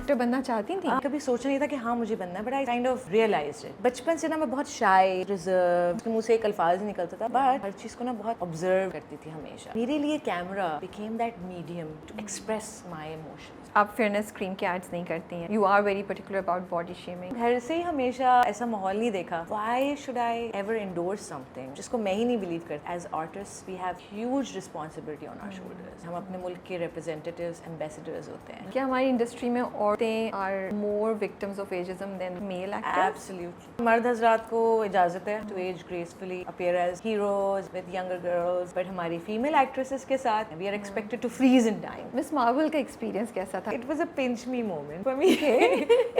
Actor बनना चाहती थी? कभी सोचा नहीं था कि हाँ मुझे बनना है, but I kind of realised it. बचपन से ना मैं बहुत शाय, रिजर्व, मुंह से एक अल्फाज नहीं निकलता था, बट हर चीज को ना बहुत ऑब्जर्व करती थी हमेशा। मेरे लिए camera became that medium to express my emotions. आप फेयरनेस क्रीम के एड्स नहीं करती हैं, you are very particular about body shaming. घर से ही हमेशा ऐसा माहौल नहीं देखा। Why should I ever endorse something जिसको मैं ही नहीं बिलीव करती? As artists we have huge responsibility on our shoulders. हम अपने मुल्क के representatives, ambassadors होते हैं। क्या हमारी इंडस्ट्री में औरतें are more victims of ageism than male actors? Absolutely. मर्द हजरात को इजाजत है to age gracefully, appear as heroes with younger girls, but हमारी female actresses के साथ we are expected to freeze in time. Miss Marvel का एक्सपीरियंस कैसा था? It was a pinch me moment for me.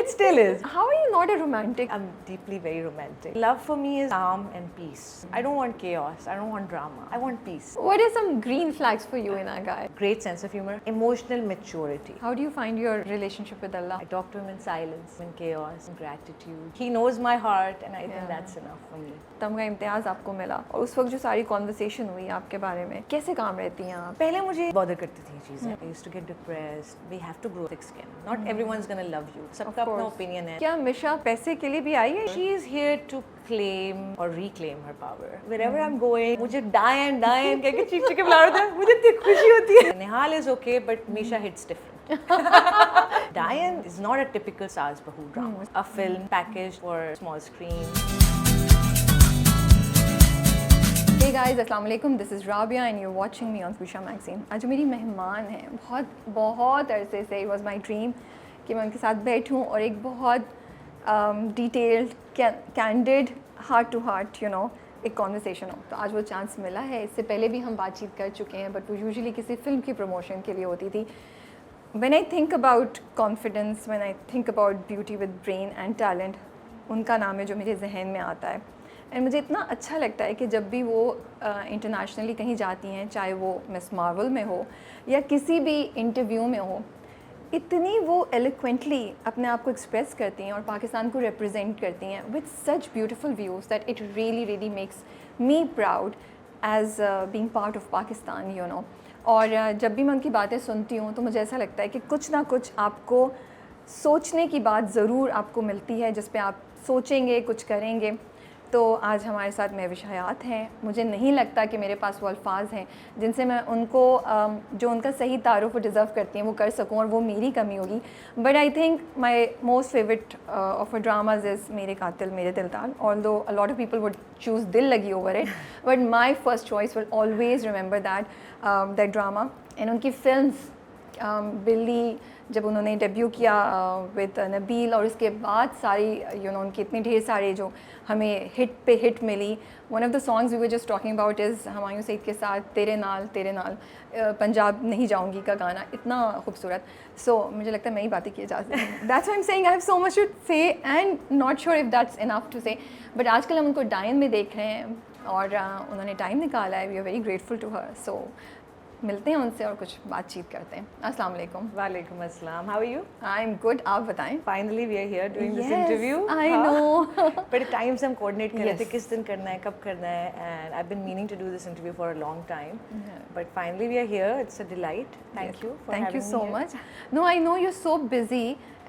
It still is. How are you not a romantic? I'm deeply very romantic. Love for me is calm and peace. I don't want chaos. I don't want drama. I want peace. What are some green flags for you in a guy? Great sense of humor, emotional maturity. How do you find your relationship with Allah? I talk to him in silence, in chaos, in gratitude. He knows my heart, and I think that's enough for me. तमगा इम्तियाज आपको मिला और उस वक्त जो सारी conversation हुई आपके बारे में, कैसे काम रहती हैं आप? पहले मुझे बॉदर करती थी चीजें. I used to get depressed. We have to grow thick skin. Not everyone's gonna love you. सबका अपना opinion है. क्या मिशा पैसे के लिए भी आई है? She is here to claim or reclaim her power. Wherever I'm going, मुझे Diane कह के चीख के बुला रहा था. मुझे इतनी खुशी होती है. Nihal is okay, but Misha hits different. Diane is not a typical Saas Bahu drama. A film packaged for small screen. Hey guys, अस्सलाम वालेकुम. This is Rabia and you're watching me on Swisha Magazine. आज जो मेरी मेहमान हैं, बहुत अरसे से it was my dream कि मैं उनके साथ बैठूं और एक बहुत detailed, candid, heart to heart एक कॉन्वर्सेशन हो. तो आज वो चांस मिला है. इससे पहले भी हम बातचीत कर चुके हैं, बट वो यूजुअली किसी फिल्म की प्रमोशन के लिए होती थी. When I think about confidence, when I think about beauty with brain and talent, उनका नाम है जो मेरे जहन में आता है. एंड मुझे इतना अच्छा लगता है कि जब भी वो इंटरनेशनली कहीं जाती हैं, चाहे वो मिस मार्वल में हो या किसी भी इंटरव्यू में हो, इतनी वो एलोक्वेंटली अपने आप को एक्सप्रेस करती हैं और पाकिस्तान को रिप्रेजेंट करती हैं with such beautiful views that it really makes me proud as being part of Pakistan. और जब भी मैं उनकी बातें सुनती हूँ तो मुझे ऐसा लगता है कि कुछ ना कुछ आपको सोचने की बात ज़रूर आपको मिलती है, जिस पे आप सोचेंगे, कुछ करेंगे. तो आज हमारे साथ महविश हयात हैं. मुझे नहीं लगता कि मेरे पास वो अल्फाज हैं जिनसे मैं उनको जो उनका सही तारुफ डिज़र्व करती हैं वो कर सकूं, और वो मेरी कमी होगी. But I think my most favourite of a dramas is मेरे कातिल मेरे दिलदार. Although a lot of people would choose दिल लगी over it, but my first choice will always remember that drama. And उनकी फिल्म्स बिल्ली जब उन्होंने डेब्यू किया विद नबील, और उसके बाद सारी उनके इतने ढेर सारे जो हमें हिट पे हिट मिली. One of the songs we were just talking about is Humayun Saeed के साथ तेरे नाल पंजाब नहीं जाऊंगी का गाना, इतना खूबसूरत. सो मुझे लगता है मैं ही बातें किए जा सकती हूँ. That's why I am saying I have so much to say and not sure if that's enough to say. But आजकल हम उनको डायन में देख रहे हैं और उन्होंने टाइम निकाला है. We are very grateful to her. So मिलते हैं उनसे और कुछ बातचीत करते हैं. अस्सलाम वालेकुम. वालेकुम अस्सलाम. How are you? I am good. आप बताएं. Finally we are here doing this interview. I know. But times हम coordinate कर रहे थे किस दिन करना है, कब करना है, and I've been meaning to do this interview for a long time. But finally we are here. It's a delight. Thank you for having me. Thank you so much. No, I know you're so busy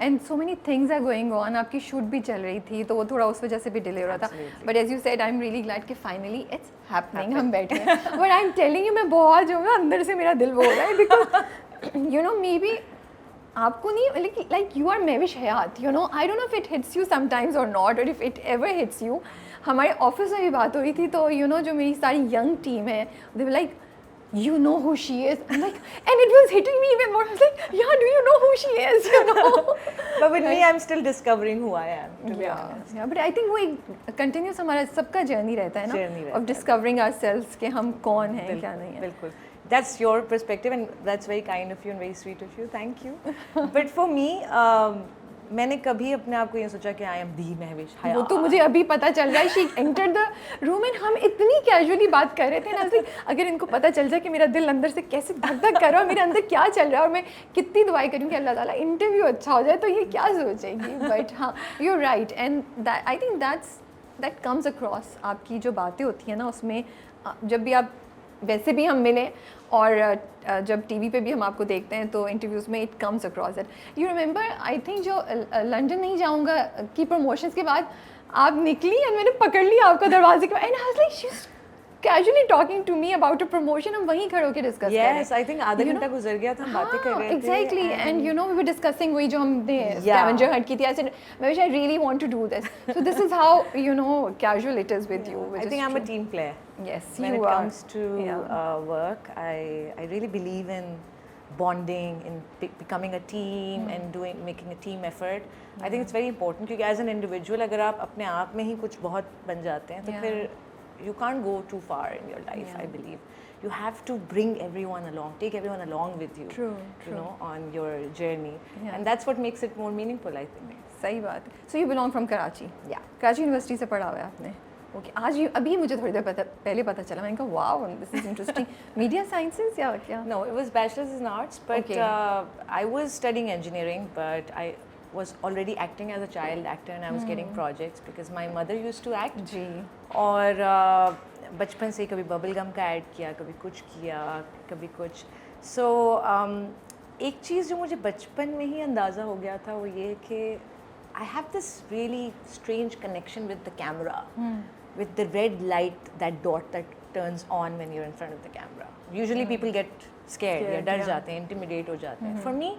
and so many things are going on. आपकी shoot भी चल रही थी तो वो थोड़ा उस वजह से भी डिले हो रहा था. But as you said, I'm really glad कि finally it's happening. हम बैठे हैं. But I'm telling you, मैं बहुत जो है अंदर से मेरा दिल बोल रहा है because maybe आपको नहीं like you are Mahwish Hayat. I don't know if it hits you sometimes or not, or if it ever hits you. हमारे ऑफिस में भी बात हो रही थी तो जो मेरी सारी यंग टीम है, they were like, you know who she is. I'm like, and it was hitting me even more. I was like, yeah, do you know who she is? But with me, I'm still discovering who I am, to be honest. Yeah, but I think वो एक continuous हमारा सबका journey रहता है ना, Journey रहता of discovering ourselves कि हम कौन हैं, क्या नहीं है. बिल्कुल. That's your perspective and that's very kind of you and very sweet of you. Thank you. But for me, मैंने कभी अपने आप को ये सोचा कि आई एम दी महविश हयात. वो तो मुझे अभी पता चल रहा है. She entered the room and हम इतनी कैजुअली बात कर रहे थे ना, अगर इनको पता चल जाए कि मेरा दिल अंदर से कैसे धक धक कर रहा है, मेरे अंदर क्या चल रहा है, और मैं कितनी दुआएं करूँ कि अल्लाह ताला इंटरव्यू अच्छा हो जाए, तो ये क्या सोचेंगी. बट हाँ, you are right. And I think that comes across. आपकी जो बातें होती हैं ना, उसमें जब भी आप वैसे भी हम मिले और जब टीवी पे भी हम आपको देखते हैं तो इंटरव्यूज़ में it comes across it. You remember I think जो लंदन नहीं जाऊँगा की प्रमोशंस के बाद आप निकली एंड मैंने पकड़ लिया आपका दरवाजे के, and I was like she is casually talking to me about a promotion, हम वहीं खड़े होकर डिस्कस कर रहे हैं। Yes, I think आधा घंटा गुजर गया था, हम बातें कर रहे थे। Exactly, and you know we were discussing वही जो हमने scavenger hunt की थी। I said, I really want to do this. So this is how you know casual it is with you. I think I'm a team player. Yes, when you it are. comes to work, I really believe in bonding, in becoming a team and making a team effort. I think it's very important क्योंकि as an individual अगर आप अपने आप में ही कुछ बहुत बन जाते हैं तो फिर you can't go too far in your life. I believe you have to bring everyone along, take everyone along with you. True. You know, on your journey, and that's what makes it more meaningful, I think. सही बात है। So you belong from Karachi. Yeah. Karachi university से पढ़ा हुआ है आपने। Okay, आज अभी मुझे थोड़ी देर पहले पता चला, मैंने कहा wow this is interesting. Media sciences या क्या? No, it was bachelor's in arts, but I was studying engineering, but I was already acting as a child actor and I was getting projects because my mother used to act. जी। और बचपन से कभी bubble gum का add किया, कभी कुछ किया, कभी कुछ। सो एक चीज़ जो मुझे बचपन में ही अंदाज़ा हो गया था वो ये कि I have this really strange connection with the camera, with the red light, that dot that turns on when you are in front of the camera. Usually people get scared या डर जाते हैं, इंटिमिडेट हो जाते हैं। For me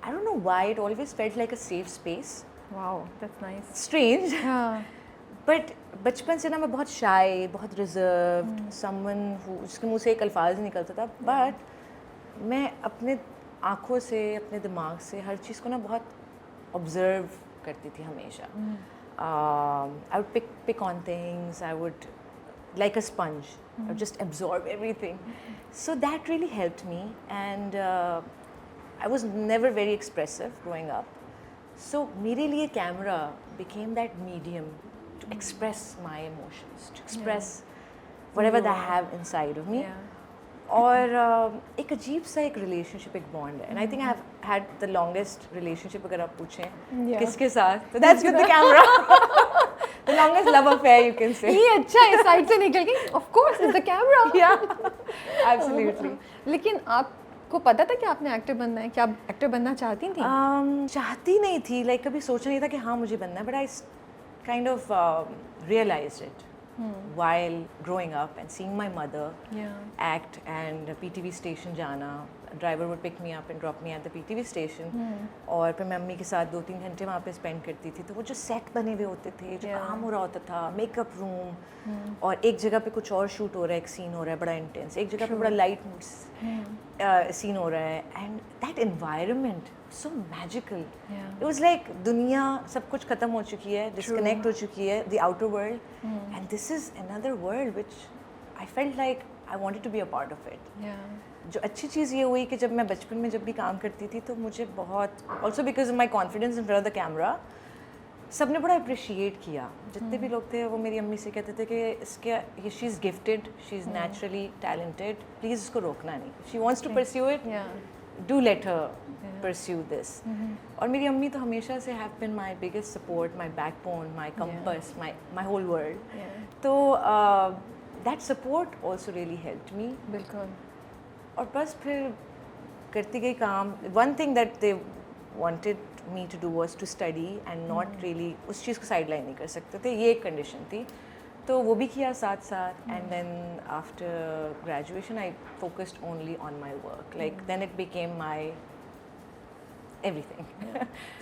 I don't know why it always felt like a safe space. Wow, that's nice. Strange. हाँ। But बचपन से ना मैं बहुत shy, बहुत reserved, someone who जिसके मुँह से एक अल्फाज नहीं निकलता था, but मैं अपने आँखों से, अपने दिमाग से हर चीज़ को ना बहुत observe करती थी हमेशा. I would pick on things. I would like a sponge. I would just absorb everything. So that really helped me, and I was never very expressive growing up. So मेरे लिए camera became that medium to express my emotions, to express whatever that I have inside of me. और एक अजीब सा एक relationship, एक bond है. And I think I have had the longest relationship अगर आप पूछें किसके साथ, तो that's with the camera. The longest love affair you can say. ये अच्छा है, साइड से निकल के of course it's the camera. Yeah, absolutely. लेकिन आपको पता था कि आपने एक्टर बनना है? क्या आप एक्टर बनना चाहती थी? चाहती नहीं थी, लाइक कभी सोचा नहीं था कि हाँ मुझे बनना है, but I kind of realised it while growing up and seeing my mother act and PTV station जाना, driver would pick me up and drop me at the PTV station और फिर मैं मम्मी के साथ 2-3 घंटे वहाँ पे स्पेंड करती थी। तो वो जो सेट बने हुए होते थे, जो काम हो रहा होता था, मेकअप रूम, और एक जगह पे कुछ और शूट हो रहा है, एक सीन हो रहा है बड़ा इंटेंस, एक जगह पे बड़ा लाइट मूड सीन हो रहा है, and that environment so magical. It was like दुनिया सब कुछ खत्म हो चुकी है, disconnect हो चुकी है, the outer world, and this is another world which I felt like I wanted to be a part of it. जो अच्छी चीज़ ये हुई कि जब मैं बचपन में जब भी काम करती थी तो मुझे बहुत, also because of my confidence in front of the camera, सबने बड़ा अप्रिशिएट किया। जितने भी लोग थे वो मेरी अम्मी से कहते थे कि इसके she is gifted, she is naturally talented, please इसको रोकना नहीं, she wants to pursue it, do let her pursue this. और मेरी अम्मी तो हमेशा से have been my biggest support, my backbone, my compass, my whole world. तो that support also really helped me. बिल्कुल। और बस फिर करती गई काम। One thing that they wanted me to do was to study and not really उस चीज़ को sideline नहीं कर सकते थे, ये एक condition थी। तो वो भी किया साथ साथ, and then after graduation I focused only on my work, like then it became my everything.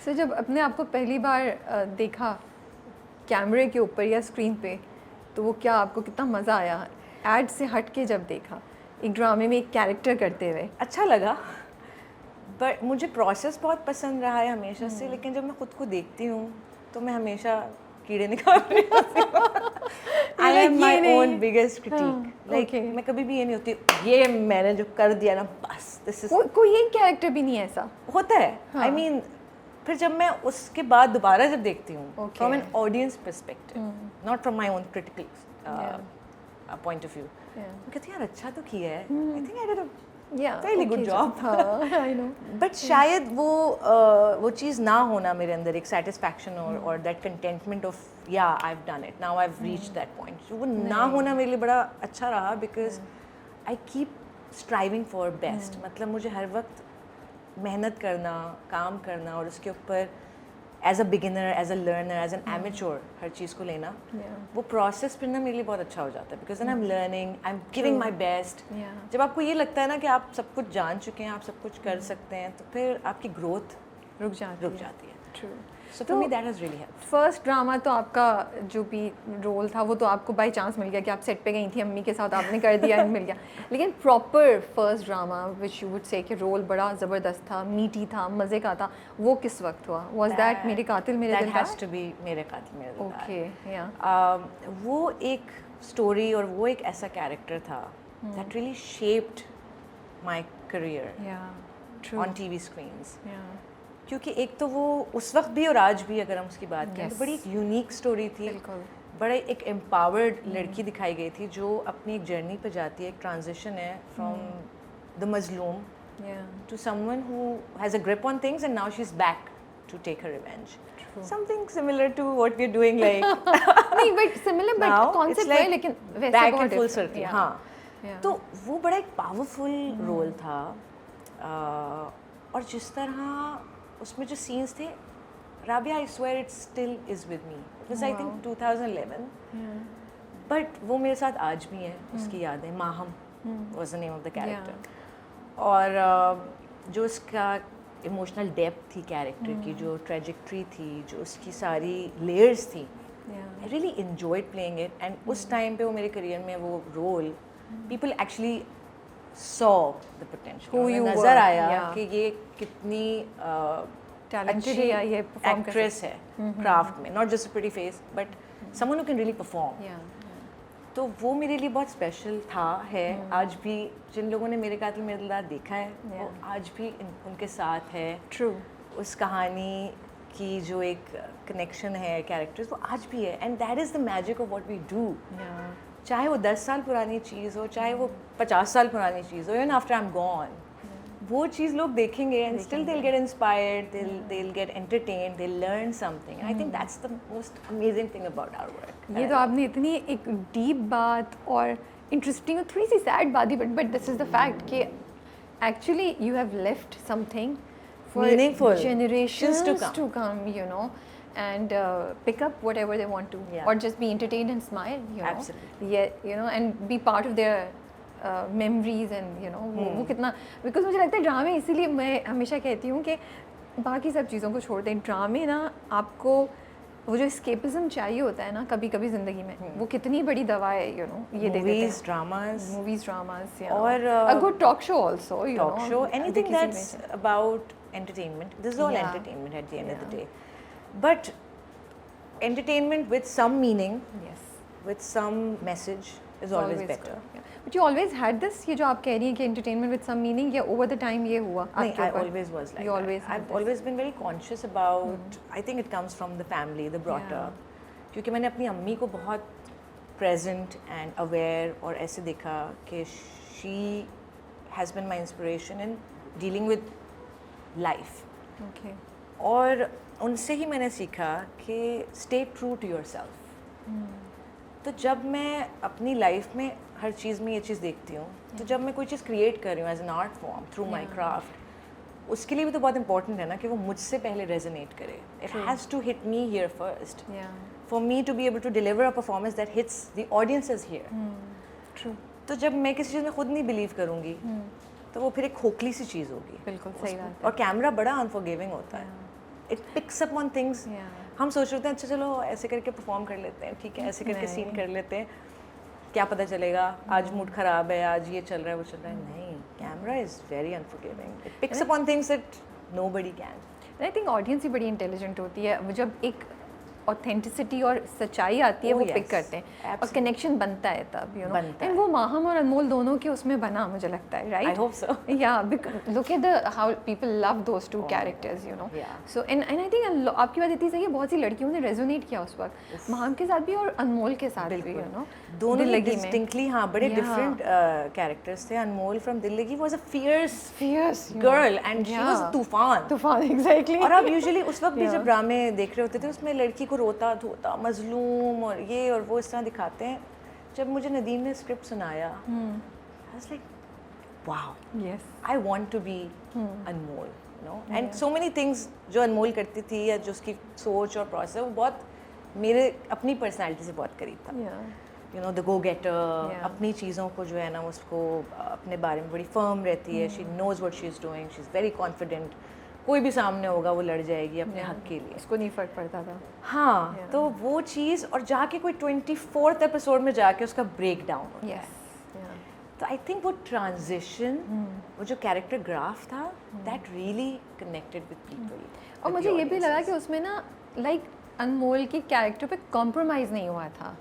So जब अपने आप को पहली बार देखा कैमरे के ऊपर या स्क्रीन पे, तो वो क्या आपको कितना मज़ा आया? एड से हट के जब देखा एक ड्रामे में एक कैरेक्टर करते हुए, अच्छा लगा, बट मुझे प्रोसेस बहुत पसंद रहा है हमेशा से, लेकिन जब मैं खुद को देखती हूँ तो मैं हमेशा कीड़े निकाल रही हूँ। I am my own biggest critique. Like मैं कभी भी ये नहीं होती ये मैंने जो कर दिया ना बस this is कोई एक कैरेक्टर भी नहीं ऐसा होता है। I mean फिर जब मैं उसके बाद दोबारा जब देखती हूँ from an audience perspective, not from my own critical point of view, मैं कहती हूँ यार अच्छा तो किया है, I think I did a fairly good job. I know. But शायद वो चीज़ ना होना मेरे अंदर एक satisfaction और that contentment of yeah I've done it, now I've reached that point, वो ना होना मेरे लिए बड़ा अच्छा रहा, because I keep striving for best. मतलब मुझे हर वक्त मेहनत करना, काम करना और उसके ऊपर as a beginner, as a learner, as an amateur हर चीज़ को लेना, वो प्रोसेस फिर ना मेरे लिए बहुत अच्छा हो जाता है. Because I am learning, I am giving my best. जब आपको ये लगता है ना कि आप सब कुछ जान चुके हैं, आप सब कुछ कर सकते हैं, तो फिर आपकी ग्रोथ रुक जाती है. True. So for me that has really helped. First drama तो आपका जो भी रोल था वो तो आपको बाई चांस मिल गया कि आप सेट पे गई थी अम्मी के साथ, आपने कर दिया, मिल गया. लेकिन proper first drama which you would say कि रोल बड़ा ज़बरदस्त था, मीठी था, मज़े का था, वो किस वक्त हुआ? वाज दैट मेरे कातिल मेरे दिल का? That has to be मेरे कातिल मेरे दिल का. ओके, या वो एक स्टोरी और वो एक ऐसा कैरेक्टर था that really shaped my career on TV screens. क्योंकि एक तो वो उस वक्त भी और आज भी अगर हम उसकी बात करें तो बड़ी एक यूनिक स्टोरी थी. बड़े एक एम्पावर्ड लड़की दिखाई गई थी जो अपनी एक जर्नी पे जाती है. एक ट्रांजिशन है फ्रॉम द मजलूम to someone who has a grip on things and now she is back to take her revenge. Something similar to what we are doing like नहीं बट सिमिलर बट कॉन्सेप्ट है लेकिन वैसे back बहुत in full circle. different. हाँ, तो वो बड़ा एक पावरफुल रोल था. और जिस तरह उसमें जो सीन्स थे, Rabia I swear it still is with me. It was I think 2011, but वो मेरे साथ आज भी है. उसकी यादें, Maham was the name of the character. और जो उसका इमोशनल डेप्थ थी कैरेक्टर की, जो ट्रेजेक्ट्री थी, जो उसकी सारी लेयर्स थी, I really enjoyed playing it. And उस टाइम पे वो मेरे करियर में वो role people actually saw the potential. Who you नज़र were, आया yeah. कि ये कितनी Talented अच्छी है, ये perform कर एक्ट्रेस है क्राफ्ट में. Not just pretty face but someone who can really perform. तो वो मेरे लिए बहुत स्पेशल था, है आज भी. जिन लोगों ने मेरे कातिल मेरे दिलदार देखा है वो आज भी उनके साथ है. ट्रू. उस कहानी की जो एक कनेक्शन है कैरेक्टर्स, वो आज भी है. And that is the magic of what we do. चाहे वो 10 साल पुरानी चीज़ हो, चाहे वो 50 साल पुरानी चीज़ हो, even after I am gone, वो चीज़ लोग देखेंगे and still they will get inspired, they will get entertained, they learn something. I think that's the most amazing thing about our work. ये तो आपने इतनी एक डीप बात और इंटरेस्टिंग और थोड़ी सी सैड बात ही, but this is the fact कि actually you have left something for Meaningful. generations to come. to come, you know, and pick up whatever they want to, Yeah. or just be entertained and smile, you know. Absolutely. Yeah, you know, and be part of their memories and you know वो कितना, because मुझे लगता है ड्रामे, इसीलिए मैं हमेशा कहती हूँ कि बाकी सब चीज़ों को छोड़ दें, ड्रामे ना आपको वो जो escapism चाहिए होता है ना कभी कभी ज़िंदगी में, वो कितनी बड़ी दवा है, you know, ये दे देते Movies, हैं. dramas, Movies, dramas, और a good talk show also, you talk know, show, anything किसी में that's about entertainment. This is all Yeah. entertainment at the end of the day. But entertainment with some meaning, yes, with some message is always better. good. Yeah. But you always had this, ये जो आप कह रही हैं कि entertainment with some meaning, या over the time ये हुआ No, आपके I ऊपर? always was like You that. always had I've this. always been very conscious about. I think it comes from the family, the brought Yeah. up. क्योंकि मैंने अपनी अम्मी को बहुत present and aware और ऐसे देखा कि she has been my inspiration in dealing with life. Okay. और उनसे ही मैंने सीखा कि stay true to yourself. तो जब मैं अपनी लाइफ में हर चीज़ में ये चीज़ देखती हूँ, तो जब मैं कोई चीज़ क्रिएट कर रही हूँ as an art form through my craft, उसके लिए भी तो बहुत इंपॉर्टेंट है ना कि वो मुझसे पहले रेजोनेट करे. It has to hit me here first Yeah. For me to be able to deliver a performance that hits the audiences here. True. तो जब मैं किसी चीज़ में खुद नहीं बिलीव करूँगी तो वो फिर एक खोखली सी चीज़ होगी. बिल्कुल सही बात और कैमरा बड़ा अनफॉरगिविंग होता है. It picks up on things. हम सोच रहे थे अच्छा चलो ऐसे करके परफॉर्म कर लेते हैं, ठीक है, ऐसे करके सीन कर लेते हैं, क्या पता चलेगा आज मूड ख़राब है, आज ये चल रहा है वो चल रहा है. नहीं, camera is very unforgiving. It picks up on things that nobody can. I think audience ही बड़ी इंटेलिजेंट होती है, वो जब एक ऑथेंटिसिटी और सच्चाई आती है Oh, वो yes. पिक करते हैं और Absolutely. कनेक्शन बनता है तब, यू नो. बनता एंड वो माहम और अनमोल दोनों के उसमें बना, मुझे लगता है, right? I hope so. Yeah, look at the how people love those two characters, you know. Yeah. So and I think आपकी बात इतनी सही है, बहुत सी लड़कियों ने रेजोनेट किया उस वक्त माहम के साथ भी और अनमोल के साथ भी, यू नो. दोनों दिल्लगी में. डिस्टिंक्टली हाँ बड़े Yeah. डिफरेंट कैरेक्टर्स थे. Anmol from Dillagi was a fierce Fierce, you know. Girl and she was toofan. Toofan, exactly. और आप यूजुअली उस वक्त भी जब ड्रामे देख रहे होते थे उसमें लड़की को रोता धोता मजलूम और ये और वो इस तरह दिखाते हैं. जब मुझे नदीम ने स्क्रिप्ट सुनाया I was like, wow, Yes. I want to be Anmol, you know, and so many things जो अनमोल करती थी या जो उसकी सोच और प्रोसेस वो बहुत मेरे अपनी पर्सनालिटी से बहुत करीब था. Yeah. You know, the go getter, Yeah. अपनी चीज़ों को जो है ना उसको अपने बारे में बड़ी फर्म रहती है. She knows what she is doing. She is very confident. कोई भी सामने होगा वो लड़ जाएगी अपने हक के लिए. उसको नहीं फर्क पड़ता था. हाँ, Yeah. तो वो चीज़ और जाके कोई 24th एपिसोड में जाके उसका ब्रेक डाउन होता है. Yes. Yeah. तो आई थिंक वो ट्रांजिशन वो जो कैरेक्टर ग्राफ था that really connected with people. और मुझे ये भी लगा कि उसमें ना लाइक अनमोल की कैरेक्टर पे कॉम्प्रोमाइज़ नहीं हुआ था.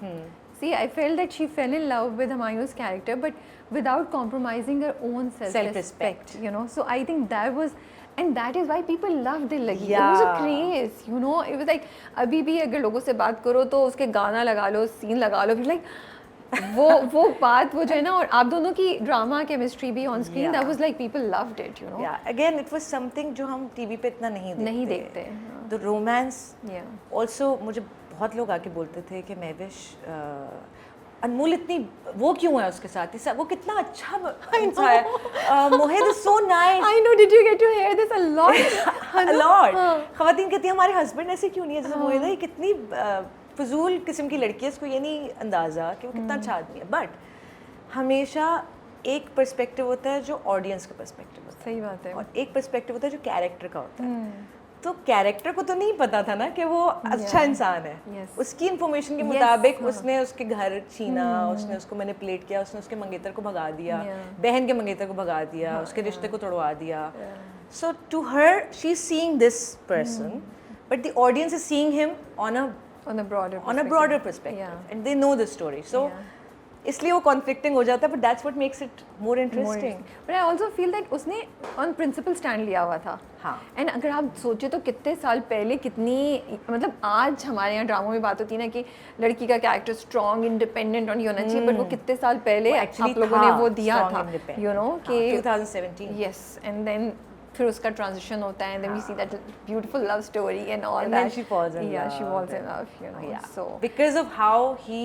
See, I felt that she fell in love with Humayun's character, but without compromising her own self-respect. You know, so I think that was, and that is why people loved Dil Lagi. It was a Yeah. craze, you know. It was like अभी भी अगर लोगों से बात करो तो उसके गाना लगा लो, सीन लगा लो, फिर like वो बात वो जो है ना, और आप दोनों की ड्रामा केमिस्ट्री भी on screen, that was like people loved it, you know. Yeah, again it was something जो हम टीवी पे इतना नहीं देखते. The romance Yeah. also मुझे बहुत लोग आके बोलते थे कि महविश अनमोल इतनी वो क्यों है उसके साथ, वो कितना अच्छा इंसान है. Mohit is so nice. I know, did you get to hear this a lot? A lot. ख़वातीन कहती हैं हमारे हस्बैंड ऐसे क्यों नहीं है जैसे मोहित है. ये कितनी फजूल किस्म की लड़की है, इसको ये नहीं अंदाज़ा कि वो कितना अच्छा आदमी है. बट हमेशा एक पर्सपेक्टिव होता है जो ऑडियंस का पर्सपेक्टिव होता सही बात है. है और एक पर्सपेक्टिव होता है जो कैरेक्टर का होता है. तो कैरेक्टर को तो नहीं पता था ना कि वो अच्छा इंसान है. Yes. उसकी इंफॉर्मेशन के मुताबिक उसने उसके घर छीना, उसने उसको मैनिपुलेट किया, उसने उसके मंगेतर को भगा दिया, बहन के मंगेतर को भगा दिया, उसके रिश्ते को तोड़वा दिया. So to her she is seeing this person but the audience is seeing him on on a broader perspective Yeah. and they know the story. So इसलिए वो कॉन्फ्लिक्टिंग हो जाता है, but that's what makes it more interesting. But I also feel that उसने on principal stand लिया हुआ था. हाँ. एंड अगर आप सोचे तो कितने साल पहले कितनी, मतलब आज हमारे यहाँ ड्रामों में बात होती है ना कि लड़की का कैरेक्टर स्ट्रॉन्ग इंडिपेंडेंट और नहीं होना चाहिए, बट वो कितने साल पहले आप लोगों ने वो दिया था, यू नो, कि 2017. यस. एंड देन फिर उसका ट्रांजिशन होता है, and then we see that beautiful love story and all And that. then she falls in love. Yeah, she falls in love, you know. Yeah. So Because of how he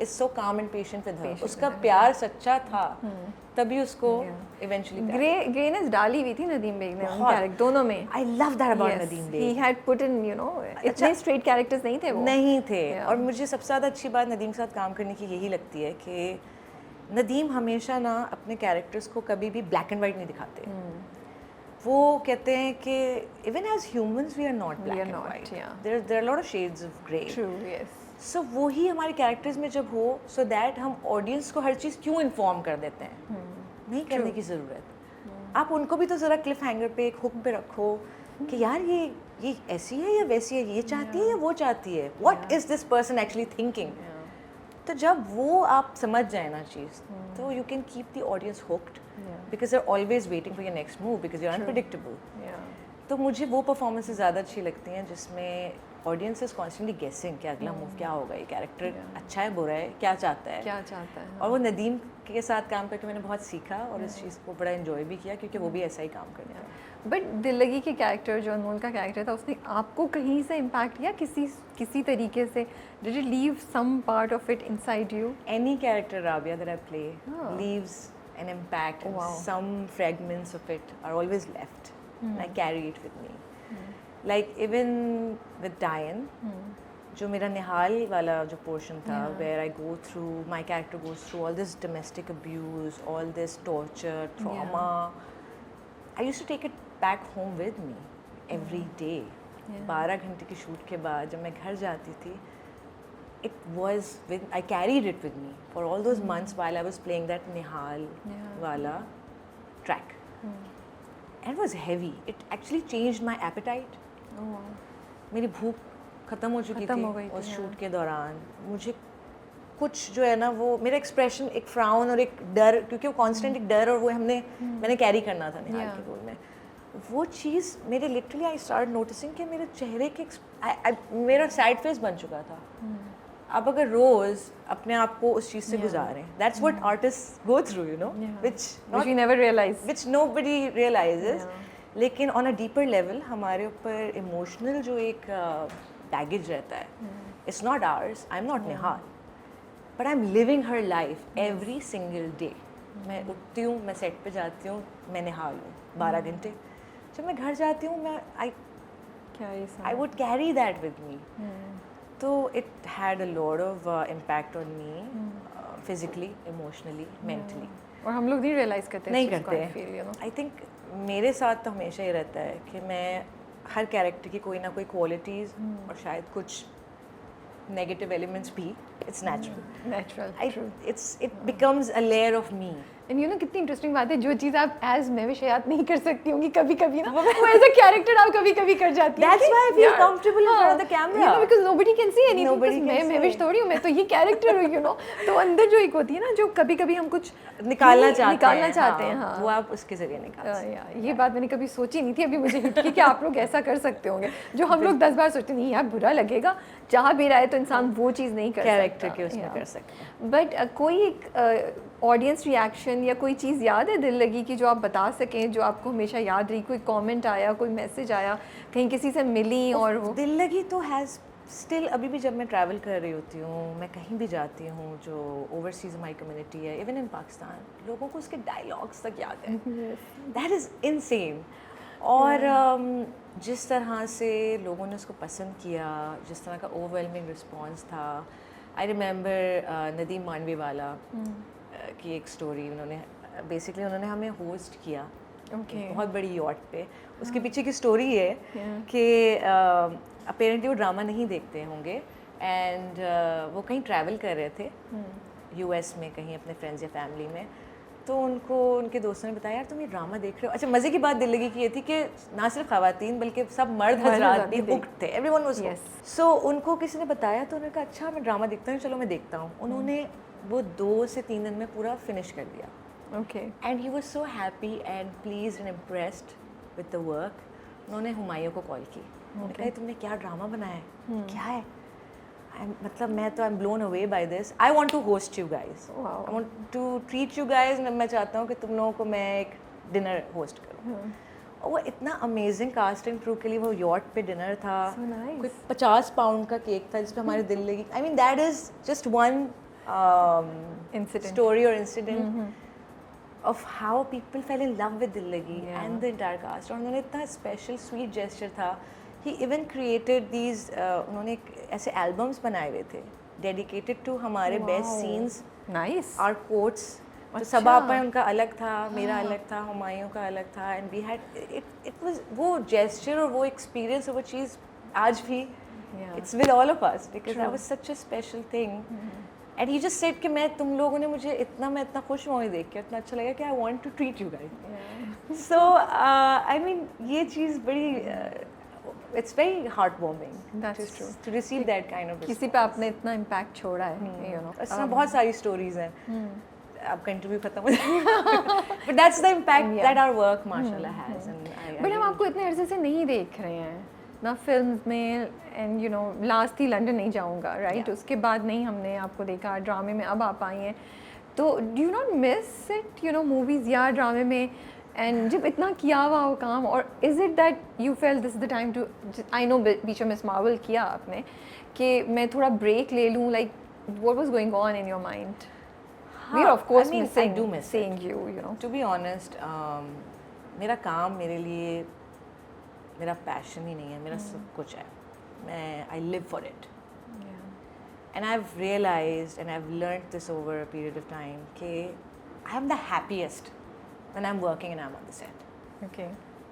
is so calm and patient with her. उसका प्यार सच्चा था, तभी उसको eventually ग्रेनेस डाली हुई थी Nadeem bag ने उन कैरेक्टर दोनों में. I love that about Yes, Nadeem Baig. he had put in, you know, इतने स्ट्रेट कैरेक्टर्स नहीं थे वो. नहीं थे. Yeah. और मुझे सबसे ज़्यादा अच्छी बात नदीम के साथ काम करने की यही लगती है कि नदीम हमेशा ना अपने कैरेक्टर्स को कभी भी ब्लैक एंड वाइट नहीं दिखाते. वो कहते हैं कि even as humans we are not black and white. Yeah. There are a lot of shades of grey. True, yes. सो वही हमारे कैरेक्टर्स में जब हो, सो दैट हम ऑडियंस को हर चीज़ क्यों इन्फॉर्म कर देते हैं. नहीं करने की ज़रूरत. आप उनको भी तो ज़रा क्लिफ हैंगर पे एक हुक पे रखो कि यार ये ऐसी है या वैसी है, ये चाहती है या वो चाहती है, what is this person actually thinking. तो जब वो आप समझ जाए ना चीज़, तो you can keep the audience hooked because they are always waiting for your next move because you are unpredictable. तो मुझे वो परफॉर्मेंसेस ज़्यादा अच्छी लगती हैं जिसमें ऑडियंस इज कॉन्स्टेंटली गेसिंग कि अगला मूव क्या होगा, ये कैरेक्टर अच्छा है बुरा है, क्या चाहता है. और वो नदीम के साथ काम करके मैंने बहुत सीखा और इस चीज़ को बड़ा एंजॉय भी किया क्योंकि वो भी ऐसा ही काम करता है. बट दिल लगी के कैरेक्टर जो अनमोल का कैरेक्टर था, उसने आपको कहीं से इम्पैक्ट किया किसी तरीके से? Did it leave some part of it inside you? Any character, Rabia, that I play leaves an impact. Oh, wow. Some fragments of it are always left. And I carry it with me. Like even with Diane, जो मेरा निहाल वाला जो portion था, where I go through, my character goes through all this domestic abuse, all this torture, trauma. I used to take it back home with me every day. 12 घंटे की shoot के बाद जब मैं घर जाती थी, it was I carried it with me for all those months while I was playing that Nihal wala track. And it was heavy. It actually changed my appetite. मेरी भूख ख़त्म हो चुकी थी उस शूट के दौरान. मुझे कुछ जो है ना वो मेरा एक्सप्रेशन, एक फ्राउन और एक डर, क्योंकि वो कांस्टेंट एक डर और वो मैंने कैरी करना था निहाल के रोल में. वो चीज़ मेरे लिटरली आई स्टार्ट नोटिसिंग कि मेरे चेहरे के मेरा सैड फेस बन चुका था. आप अगर रोज़ अपने आप को उस चीज़ से गुजारें, that's what artist go through, you know, which you never realize, which nobody realizes. लेकिन ऑन अ डीपर लेवल हमारे ऊपर इमोशनल जो एक बैगेज रहता है, it's not ours. I am not Nihal, but I am living her life every single day. मैं उठती हूँ, मैं सेट पे जाती हूँ, मैं नहा लूँ 12 घंटे, जब मैं घर जाती हूँ मैं I would carry that with me. तो it had a lot of impact on me, physically, emotionally, mentally. और हम लोग नहीं रियलाइज करते नहीं करते. आई थिंक मेरे साथ तो हमेशा ही रहता है कि मैं हर कैरेक्टर की कोई ना कोई क्वालिटीज़ और शायद कुछ नेगेटिव एलिमेंट्स भी, it's natural. It becomes a layer of me. And you know कितनी इंटरेस्टिंग बात है, जो चीज़ आप एज मैं शायद नहीं कर सकती होंगी कभी कभी ना, वो एज अ कैरेक्टर आप कभी कभी कर जाती हैं. That's why I feel comfortable in front of the camera. You know, because nobody can see anything. Nobody because can मैं विश थोड़ी हूँ, मैं तो ये कैरेक्टर हूँ, you know. तो अंदर जो एक होती है ना, जो कभी कभी हम कुछ निकालना चाहते हैं, हाँ. वो आप उसके जरिए निकाल सकते हैं. ये बात मैंने कभी सोची नहीं थी, अभी मुझे हिट की कि आप लोग ऐसा कर सकते होंगे, जो हम लोग 10 बार सोचते नहीं यार बुरा लगेगा, जहाँ भी रहे तो इंसान वो चीज़ नहीं कर सकता कैरेक्टर के उसमें कर सकते. बट कोई एक ऑडियंस रिएक्शन या कोई चीज़ याद है दिल लगी कि जो आप बता सकें, जो आपको हमेशा याद रही, कोई कमेंट आया, कोई मैसेज आया, कहीं किसी से मिली? और वो दिल लगी तो हैज़ स्टिल, अभी भी जब मैं ट्रैवल कर रही होती हूँ, मैं कहीं भी जाती हूँ, जो ओवरसीज हमारी कम्युनिटी है, इवन इन पाकिस्तान, लोगों को उसके डायलॉग्स तक याद है. That is insane. और जिस तरह से लोगों ने उसको पसंद किया, जिस तरह का ओवरवेलमिंग रिस्पॉन्स था. आई रिमेंबर नदीम मानवी वाला की एक स्टोरी, उन्होंने हमें होस्ट किया बहुत बड़ी यॉट पे. उसके पीछे की स्टोरी है कि अपेरेंटली वो ड्रामा नहीं देखते होंगे, एंड वो कहीं ट्रैवल कर रहे थे यूएस में, कहीं अपने फ्रेंड्स या फैमिली में. तो उनको उनके दोस्तों ने बताया यार तुम ये ड्रामा देख रहे हो. अच्छा, मज़े की बात दिल लगी की ये थी कि ना सिर्फ ख़वातीन बल्कि सब मर्द हज़रात भी हुक्ड थे. Everyone was hooked. सो उनको किसी ने बताया तो उन्होंने कहा अच्छा मैं ड्रामा देखता हूँ, चलो मैं देखता हूँ. उन्होंने वो 2 से 3 दिन में पूरा फिनिश कर दिया. And he was so happy and pleased and impressed with the work. उन्होंने हुमायूं को कॉल की. उन्होंने कहा तुमने क्या ड्रामा बनाया है, क्या है? मतलब मैं तो I am blown away by this. I want to host you guys. I want to treat you guys. मैं चाहता हूँ कि तुम लोगों को मैं एक डिनर होस्ट करूँ. और वो इतना अमेजिंग कास्ट एंड क्रू के लिए वो यॉट पे डिनर था. कोई 50 पाउंड का केक था जिसमें हमारे दिल लगी. I mean that is just one story or incident of how people fell in love with Dil Lagi and the entire cast. और उन्होंने इतना special sweet gesture था. He even created these उन्होंने ऐसे albums बनाए हुए थे dedicated to हमारे best scenes. Nice. Our quotes. तो सबा आपा उनका अलग था, मेरा अलग था, हुमायूं का अलग था. And we had it was वो gesture और वो experience और वो चीज़ आज भी it's with all of us because that was such a special thing. And he just said कि मैं तुम लोगों ने मुझे मैं इतना खुश हुआ देख के, इतना अच्छा लगा कि I want to treat you guys. So I mean ये चीज़ बड़ी it's very heart warming to receive that kind of. किसी पे आपने इतना इम्पैक्ट छोड़ा है, यू नो. इस तरह बहुत सारी स्टोरीज हैं. अब का इंटरव्यू खत्म हो जाएगा, but that's the impact that our work माशाल्लाह हैज. बट हम आपको इतने अर्से से नहीं देख रहे हैं ना फिल्म्स में, and you know last he London नहीं जाऊंगा, राइट? उसके बाद नहीं हमने आपको देखा ड्रामे में, अब आप आई हैं. तो do you not miss it, you know, movies या ड्रामे में, एंड जब इतना किया हुआ हो काम, और is it that you fail this the time to, I know बीच में मिस मार्वल किया आपने कि मैं थोड़ा ब्रेक ले लूँ, like what was going on in your mind? We are of course missing you, you know. To be honest, मेरा काम मेरे लिए मेरा पैशन ही नहीं है, मेरा सब कुछ है. मैं I live for it. And I have realised and I have learned this over a period of time कि I am the happiest when I am working and I am on the set. Okay,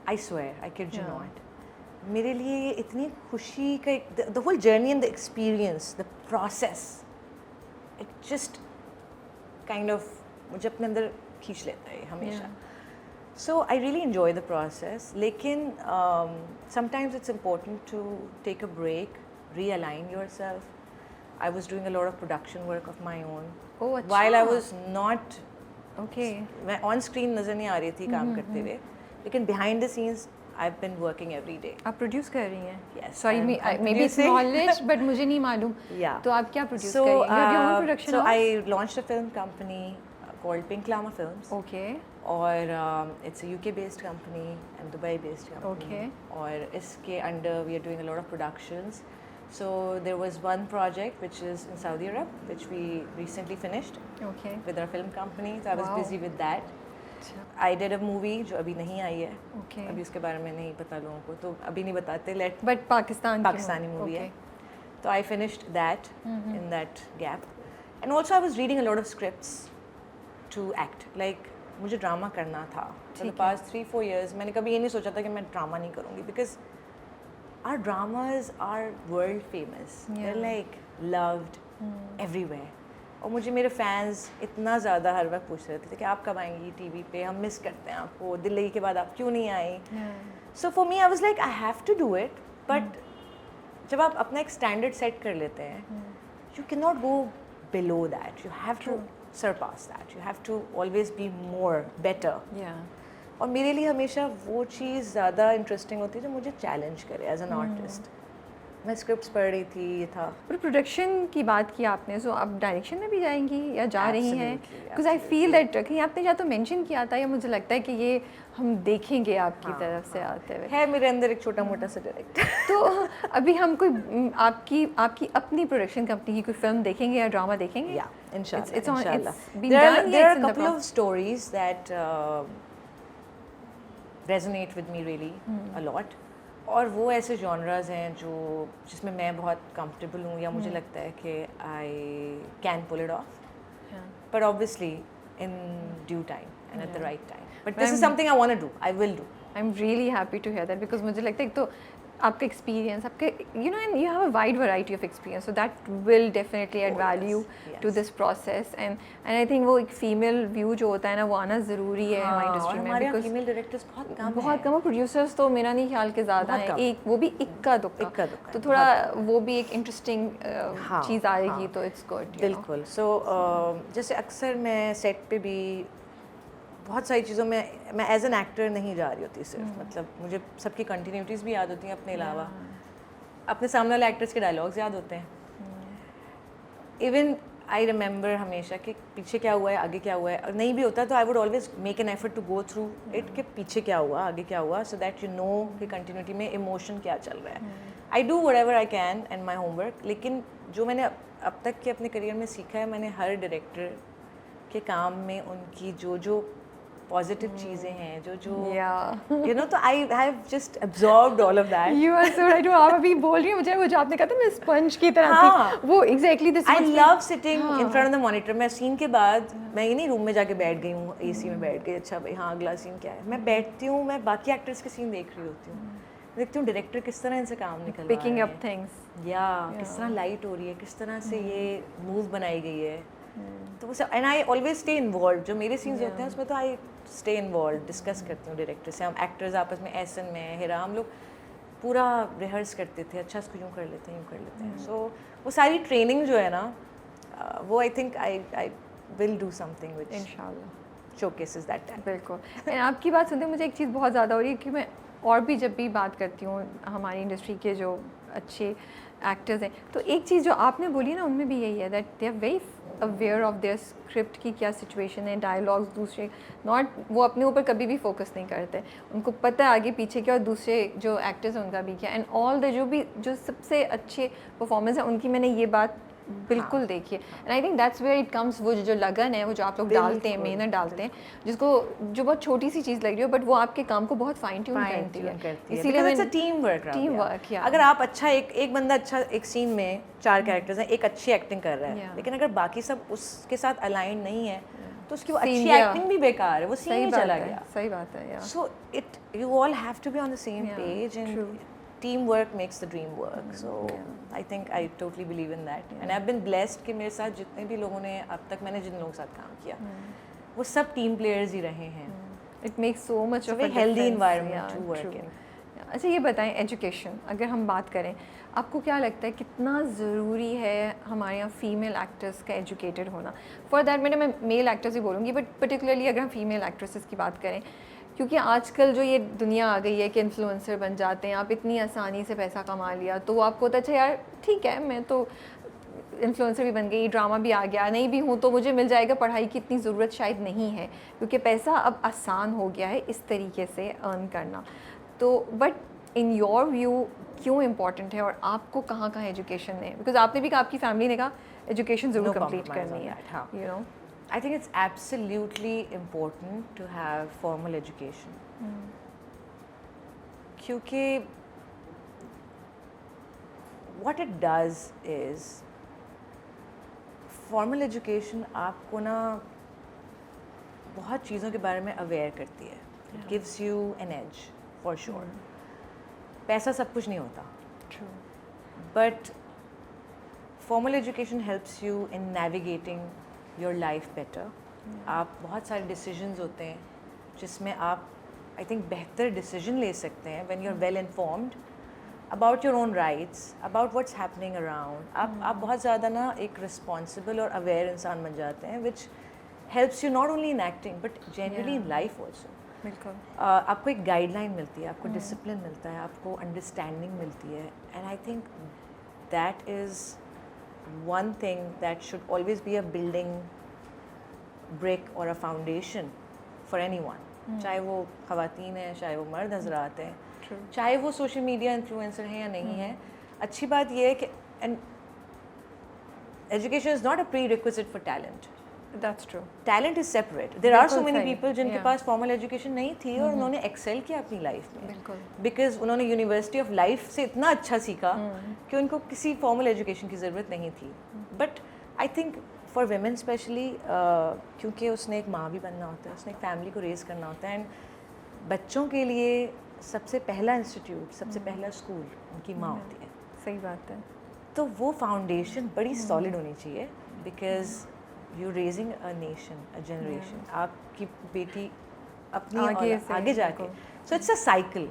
I swear, I kid you not. मेरे लिए ये इतनी खुशी का the whole journey and the experience, the process, it just kind of मुझे अपने अंदर खींच लेता है हमेशा. So I really enjoy the process. लेकिन sometimes it's important to take a break, realign yourself. I was doing a lot of production work of my own. Oh, अच्छा. While I was not. Okay. मैं on screen नज़र नहीं आ रही थी काम करते हुए, लेकिन behind the scenes I've been working every day. आप प्रोड्यूस कर रही हैं? Yes. Sorry, maybe it's knowledge, but मुझे नहीं मालूम. Yeah. तो आप क्या प्रोड्यूस कर रही हैं? You have your own production house? So I launched a film company called Pink Llama Films. Okay. और it's a UK based company and Dubai based company. Okay. और इसके under we are doing a lot of productions. So there was one project which is in Saudi Arab, which we recently finished Okay. with our film company. So I was Wow. busy with that. अच्छा, I did a movie जो अभी नहीं आई है. Okay. अभी उसके बारे में नहीं पता लोगों को, तो अभी नहीं बताते. Let But पाकिस्तानी movie है. तो I finished that in that gap. And also I was reading a lot of scripts to act. Like मुझे ड्रामा करना था. For the past 3-4 years मैंने कभी ये नहीं सोचा था कि मैं ड्रामा नहीं करूँगी, because our dramas are world famous. They're like loved everywhere. और मुझे मेरे फैंस इतना ज़्यादा हर वक्त पूछ रहे थे कि आप कब आएंगी टीवी पे, हम मिस करते हैं आपको, दिल लगी के बाद आप क्यों नहीं आई. So for me I was like I have to do it, but जब आप अपना एक स्टैंडर्ड सेट कर लेते हैं, you can not go below that, you have to surpass that, you have to always be more better. और मेरे लिए हमेशा वो चीज़ ज़्यादा इंटरेस्टिंग होती है जो मुझे चैलेंज करे एज एन आर्टिस्ट. मैं स्क्रिप्ट्स पढ़ रही थी, ये था. पर प्रोडक्शन की बात की आपने, सो आप डायरेक्शन में भी जाएंगी या जा रही हैं? Absolutely, because I feel that कहीं आपने या तो मेंशन किया था या मुझे लगता है कि ये हम देखेंगे आपकी तरफ से आते हुए. है मेरे अंदर एक छोटा मोटा सा डायरेक्टर. तो अभी हम कोई आपकी अपनी प्रोडक्शन कंपनी की कोई फिल्म देखेंगे या ड्रामा देखेंगे? Yeah, inshallah. It's on- inshallah. it's been done, There are it's a in the couple of process. stories that resonate with me really a lot. और वो ऐसे genres हैं जो जिसमें मैं बहुत comfortable हूँ, या मुझे लगता है कि I can pull it off. But obviously in due time and at the right time. But this is something I want to do. I will do. I'm really happy to hear that, because मुझे लगता है एक तो आपका experience, आपके and you have a wide variety of experience, so that will definitely add value to this process. And I think वो एक female view जो होता है ना, वो आना ज़रूरी है हमारी इंडस्ट्री में, हमारे यहाँ because female directors बहुत कम. प्रोड्यूसर्स तो मेरा नहीं ख्याल के ज़्यादा हैं, एक वो भी इक्का दुक्का, तो थोड़ा वो भी एक इंटरेस्टिंग चीज़ आएगी, तो इट्स गुड. बिल्कुल. सो जैसे अक्सर मैं सेट पे भी बहुत सारी चीज़ों में मैं एज एन एक्टर नहीं जा रही होती सिर्फ, मतलब मुझे सबकी कंटिन्यूटीज़ भी याद होती हैं अपने अलावा, अपने सामने वाले एक्टर्स के डायलॉग्स याद होते हैं. इवन आई रिमेंबर हमेशा कि पीछे क्या हुआ है, आगे क्या हुआ है, और नहीं भी होता तो I would always make an effort to go through it कि पीछे क्या हुआ, आगे क्या हुआ, सो दैट यू नो कि कंटिन्यूटी में इमोशन क्या चल रहा है. I do whatever I can and my homework. लेकिन जो मैंने अब तक के अपने करियर में सीखा है, मैंने हर डायरेक्टर के काम में उनकी जो पॉजिटिव चीज़ें हैं, जो यू नो, तो I have just absorbed all of that. You are so right. आप अभी बोल रही हैं, मुझे वो जो आपने कहा था मैं स्पंज की तरह थी, वो exactly this. I love sitting in front of the monitor. मैं सीन के बाद मैं ये नहीं रूम में जाके बैठ गई हूँ, एसी में बैठ गई, अच्छा भाई हाँ अगला सीन क्या है. मैं बैठती हूँ, मैं बाकी एक्टर्स के सीन देख रही होती हूँ, देखती हूँ डायरेक्टर किस तरह इनसे काम निकल रहा है, Picking up things. या किस तरह लाइट हो रही है, किस तरह से ये मूव बनाई गई है. तो वो and I always stay involve. जो मेरे सीन्स होते हैं उसमें तो आई स्टे इन्वॉल्व, डिस्कस करती हूँ डायरेक्टर से. हम एक्टर्स आपस में, एसन में, हिरा, हम लोग पूरा रिहर्स करते थे, अच्छा इसको यूँ कर लेते हैं, यूँ कर लेते हैं. सो वो सारी ट्रेनिंग जो है ना, वो I think I will do something which इंशाल्लाह शोकेसेस दैट टाइम. बिल्कुल. एंड आपकी बात सुनते मुझे एक चीज़ बहुत ज़्यादा हो रही है कि मैं और भी जब भी बात करती हूँ हमारी इंडस्ट्री के जो अच्छे एक्टर्स हैं, तो एक चीज़ जो आपने बोली ना, उनमें भी यही है that they are very aware of their script की क्या सिचुएशन है, डायलॉग्स दूसरे, नॉट वो अपने ऊपर कभी भी फोकस नहीं करते, उनको पता है आगे पीछे क्या और दूसरे जो एक्टर्स हैं उनका भी क्या. एंड ऑल द जो सबसे अच्छे परफॉर्मेंस हैं उनकी मैंने ये बात बिल्कुल देखिए. And I think that's where it comes, वो जो लगन है, वो जो आप लोग डालते हैं, मेहनत डालते हैं, जिसको जो बहुत छोटी सी चीज़ लग रही हो, बट वो आपके काम को बहुत फाइन ट्यून करती है. इसीलिए मैं टीम वर्क. या अगर आप अच्छा एक बंदा अच्छा एक सीन में 4 कैरेक्टर्स हैं, एक अच्छी एक्टिंग कर रहा है, लेकिन अगर बाकी सब उसके साथ अलाइन नहीं है तो उसकी वो अच्छी एक्टिंग भी बेकार है, वो सीन ही चला गया. सही बात है. So you all have to be on the same page and teamwork makes the dream work. So I think I totally believe in that. And I've been blessed कि मेरे साथ जितने भी लोगों ने अब तक मैंने जिन लोगों के साथ काम किया, वो सब टीम प्लेयर्स ही रहे हैं. It makes so much of a healthy difference. environment to work in. अच्छा ये बताएं, एजुकेशन अगर हम बात करें, आपको क्या लगता है कितना ज़रूरी है हमारे यहाँ फ़ीमेल एक्टर्स का एजुकेटेड होना? फॉर दैट मैटर मैं मेल एक्टर्स ही बोलूँगी, बट पर्टिकुलरली अगर हम फीमेल एक्ट्रेसेस की बात करें, क्योंकि आजकल जो ये दुनिया आ गई है कि इन्फ्लुएंसर बन जाते हैं, आप इतनी आसानी से पैसा कमा लिया, तो आपको होता है अच्छा यार ठीक है, मैं तो इन्फ्लुएंसर भी बन गई, ड्रामा भी आ गया, नहीं भी हूँ तो मुझे मिल जाएगा, पढ़ाई की इतनी ज़रूरत शायद नहीं है, क्योंकि पैसा अब आसान हो गया है इस तरीके से अर्न करना. तो बट इन योर व्यू क्यों इम्पॉर्टेंट है और आपको कहाँ कहाँ एजुकेशन है, बिकॉज आपने भी कहा आपकी फैमिली ने कहा एजुकेशन ज़रूर No कंप्लीट compromise करनी on है, that, हाँ. You know. I think it's absolutely important to have formal education. क्योंकि what it does is formal education आपको ना बहुत चीज़ों के बारे में अवेयर करती है. It gives you an edge for sure. पैसा सब कुछ नहीं होता. True. But formal education helps you in navigating your life better. आप बहुत सारे decisions होते हैं जिसमें आप I think बेहतर decision ले सकते हैं when you're well informed about your own rights, about what's happening around. आप बहुत ज़्यादा ना एक responsible और aware इंसान बन जाते हैं which helps you not only in acting but generally in life also. बिल्कुल. आपको एक गाइडलाइन मिलती है, आपको डिसिप्लिन मिलता है, आपको अंडरस्टैंडिंग मिलती है, and I think that is one thing that should always be a building brick और अ फाउंडेशन फॉर एनीवन, चाहे वो ख़वातीन हैं, चाहे वो मर्द हजरात हैं, चाहे वो सोशल मीडिया इन्फ्लुएंसर हैं या नहीं है. अच्छी बात यह है कि education is not a prerequisite for talent. That's true. Talent is separate. There are so बिल्कुल मेनी सही. पीपल जिनके Yeah. पास फॉर्मल एजुकेशन नहीं थी और उन्होंने एक्सेल किया अपनी लाइफ में, बिल्कुल. बिकॉज उन्होंने यूनिवर्सिटी ऑफ लाइफ से इतना अच्छा सीखा कि उनको किसी फॉर्मल एजुकेशन की ज़रूरत नहीं थी. But I think for women specially, क्योंकि उसने एक माँ भी बनना होता है, उसने एक फैमिली को रेज़ करना होता है, एंड बच्चों के लिए सबसे पहला इंस्टीट्यूट, सबसे पहला स्कूल उनकी माँ होती है. सही बात है. तो वो फाउंडेशन बड़ी सॉलिड होनी चाहिए, because you raising a nation, a generation. आपकी बेटी अपनी आगे जाके, सो इट्स अ साइकिल.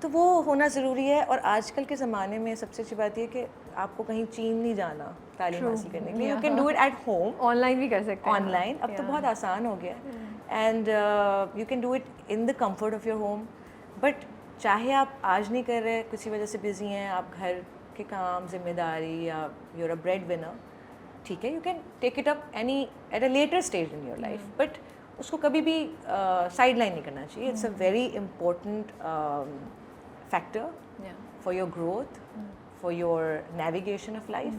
तो वो होना ज़रूरी है. और आजकल के ज़माने में सबसे अच्छी बात ये है कि आपको कहीं चीन नहीं जाना तालीम हासिल करने के लिए. You can do it at home. Online भी कर सकते हैं. ऑनलाइन अब तो बहुत आसान हो गया है, and you can do it in the comfort of your home. But चाहे आप आज नहीं कर रहे, किसी वजह से बिजी हैं, आप घर के काम, जिम्मेदारी, या यूर अ ब्रेड विनर, ठीक है, you can take it up any at a later stage in your life. But उसको कभी भी साइड लाइन नहीं करना चाहिए. It's a very important factor for your growth, for your navigation of life,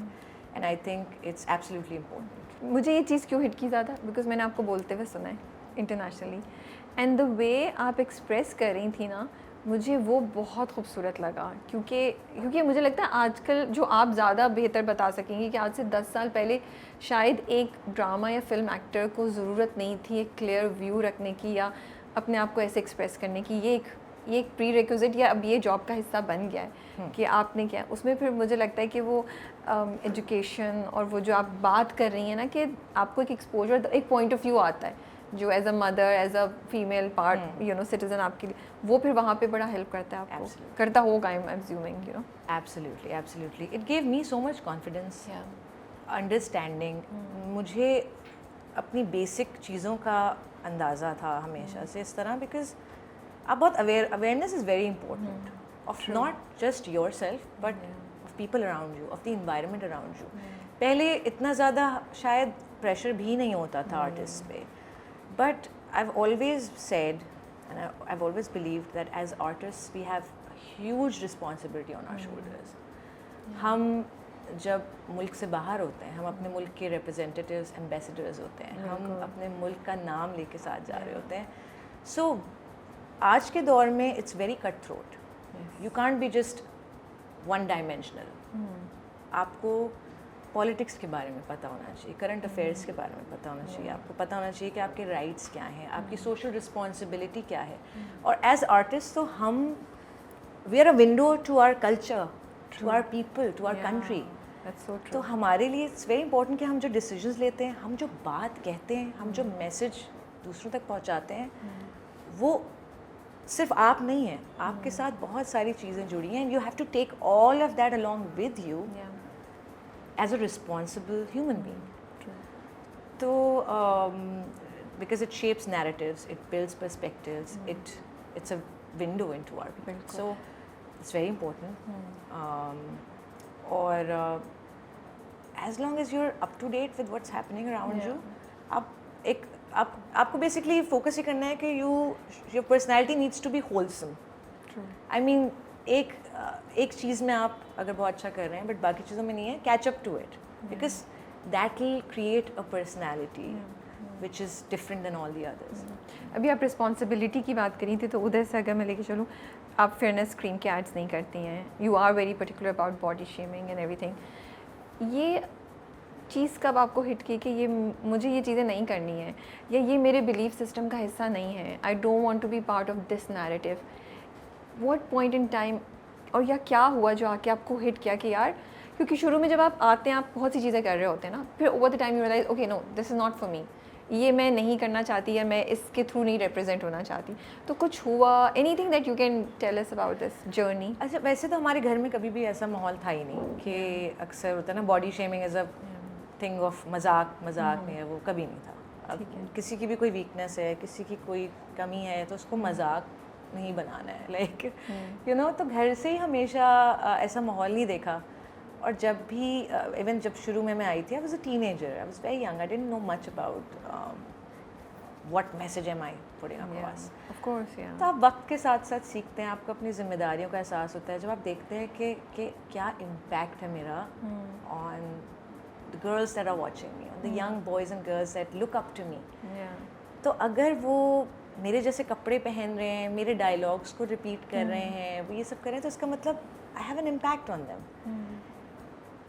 and I think it's absolutely important. मुझे ये चीज़ क्यों hit की ज़्यादा, बिकॉज मैंने आपको बोलते हुए सुना है इंटरनेशनली, एंड द वे आप एक्सप्रेस कर रही थी ना, मुझे वो बहुत खूबसूरत लगा. क्योंकि मुझे लगता है आजकल जो आप ज़्यादा बेहतर बता सकेंगी कि आज से 10 साल पहले शायद एक ड्रामा या फिल्म एक्टर को ज़रूरत नहीं थी एक क्लियर व्यू रखने की या अपने आप को ऐसे एक्सप्रेस करने की. ये एक प्री रिक्विजिट या अब ये जॉब का हिस्सा बन गया है कि आपने क्या उसमें. फिर मुझे लगता है कि वो एजुकेशन और वो जो आप बात कर रही हैं ना, कि आपको एक एक्सपोजर, एक पॉइंट ऑफ व्यू आता है जो as a mother, as a female part, you know, citizen आपके लिए, वो फिर वहाँ पे बड़ा हेल्प करता है आपको. करता होगा, I am assuming, you know. Absolutely, absolutely. It gave me so much confidence, understanding. मुझे अपनी बेसिक चीज़ों का अंदाज़ा था हमेशा से इस तरह, बिकॉज आप बहुत awareness is very important of not just your self but of people around you, of the environment around you. पहले इतना ज़्यादा शायद प्रेशर भी नहीं होता था आर्टिस्ट पे. But I've always said, and I've always believed that as artists we have a huge responsibility on our shoulders. हम जब मुल्क से बाहर होते हैं, हम अपने मुल्क के representatives, ambassadors होते हैं, हम अपने मुल्क का नाम लेके साथ जा रहे होते हैं. So आज के दौर में it's very cutthroat. You can't be just one dimensional. आपको पॉलिटिक्स के बारे में पता होना चाहिए, करंट अफेयर्स के बारे में पता होना चाहिए, आपको पता होना चाहिए कि आपके राइट्स क्या हैं, आपकी सोशल रिस्पॉन्सिबिलिटी क्या है. और एज आर्टिस्ट तो हम we are a window to our culture, to our people, to our country. तो हमारे लिए इट्स वेरी इंपॉर्टेंट कि हम जो डिसीजंस लेते हैं, हम जो बात कहते हैं, हम जो मैसेज दूसरों तक पहुंचाते हैं, वो सिर्फ आप नहीं हैं, आपके साथ बहुत सारी चीज़ें जुड़ी हैं, and you have to take all of that along with you as a responsible human being. So, because it shapes narratives, it builds perspectives, it's a window into our people. So, it's very important. Or as long as you're up to date with what's happening around you, आपको basically focus ही करना है कि your personality needs to be wholesome. I mean, एक चीज़ में आप अगर बहुत अच्छा कर रहे हैं बट बाकी चीज़ों में नहीं है, catch up to it because that will create a personality which is different than all the others. अभी आप रिस्पॉन्सिबिलिटी की बात करी थी, तो उधर से अगर मैं लेके चलूँ, आप फेयरनेस क्रीम के एड्स नहीं करती हैं, you are very particular about body shaming and everything. ये चीज़ कब आपको हिट की कि ये मुझे ये चीज़ें नहीं करनी है, या ये मेरे बिलीफ सिस्टम का हिस्सा नहीं है, I don't want to be part of this narrative? What point in time, और या क्या हुआ जो आके आपको हिट किया कि यार, क्योंकि शुरू में जब आप आते हैं आप बहुत सी चीज़ें कर रहे होते हैं ना, फिर over the time you realize okay no this is not for me, ये मैं नहीं करना चाहती या मैं इसके थ्रू नहीं रिप्रेजेंट होना चाहती। तो कुछ हुआ, anything that you can tell us about this journey? अच्छा, वैसे तो हमारे घर में कभी भी ऐसा माहौल था ही नहीं कि अक्सर होता है ना body shaming as a thing of मजाक में है, वो कभी नहीं था। अब किसी की भी कोई वीकनेस है, किसी की कोई कमी है तो उसको मजाक नहीं बनाना है, लाइक यू नो। तो घर से ही हमेशा ऐसा माहौल नहीं देखा। और जब भी इवन जब शुरू में मैं आई थी, I was a teenager, I was very young, I didn't know much about what message am I putting across. Of course, yeah. तो आप वक्त के साथ साथ सीखते हैं, आपको अपनी जिम्मेदारियों का एहसास होता है जब आप देखते हैं कि क्या इम्पैक्ट है मेरा on the girls that are watching me, on the young boys and girls that look up to me. तो अगर वो मेरे जैसे कपड़े पहन रहे हैं, मेरे डायलॉग्स को रिपीट कर रहे हैं, वो ये सब कर रहे हैं, तो इसका मतलब I have an impact on them.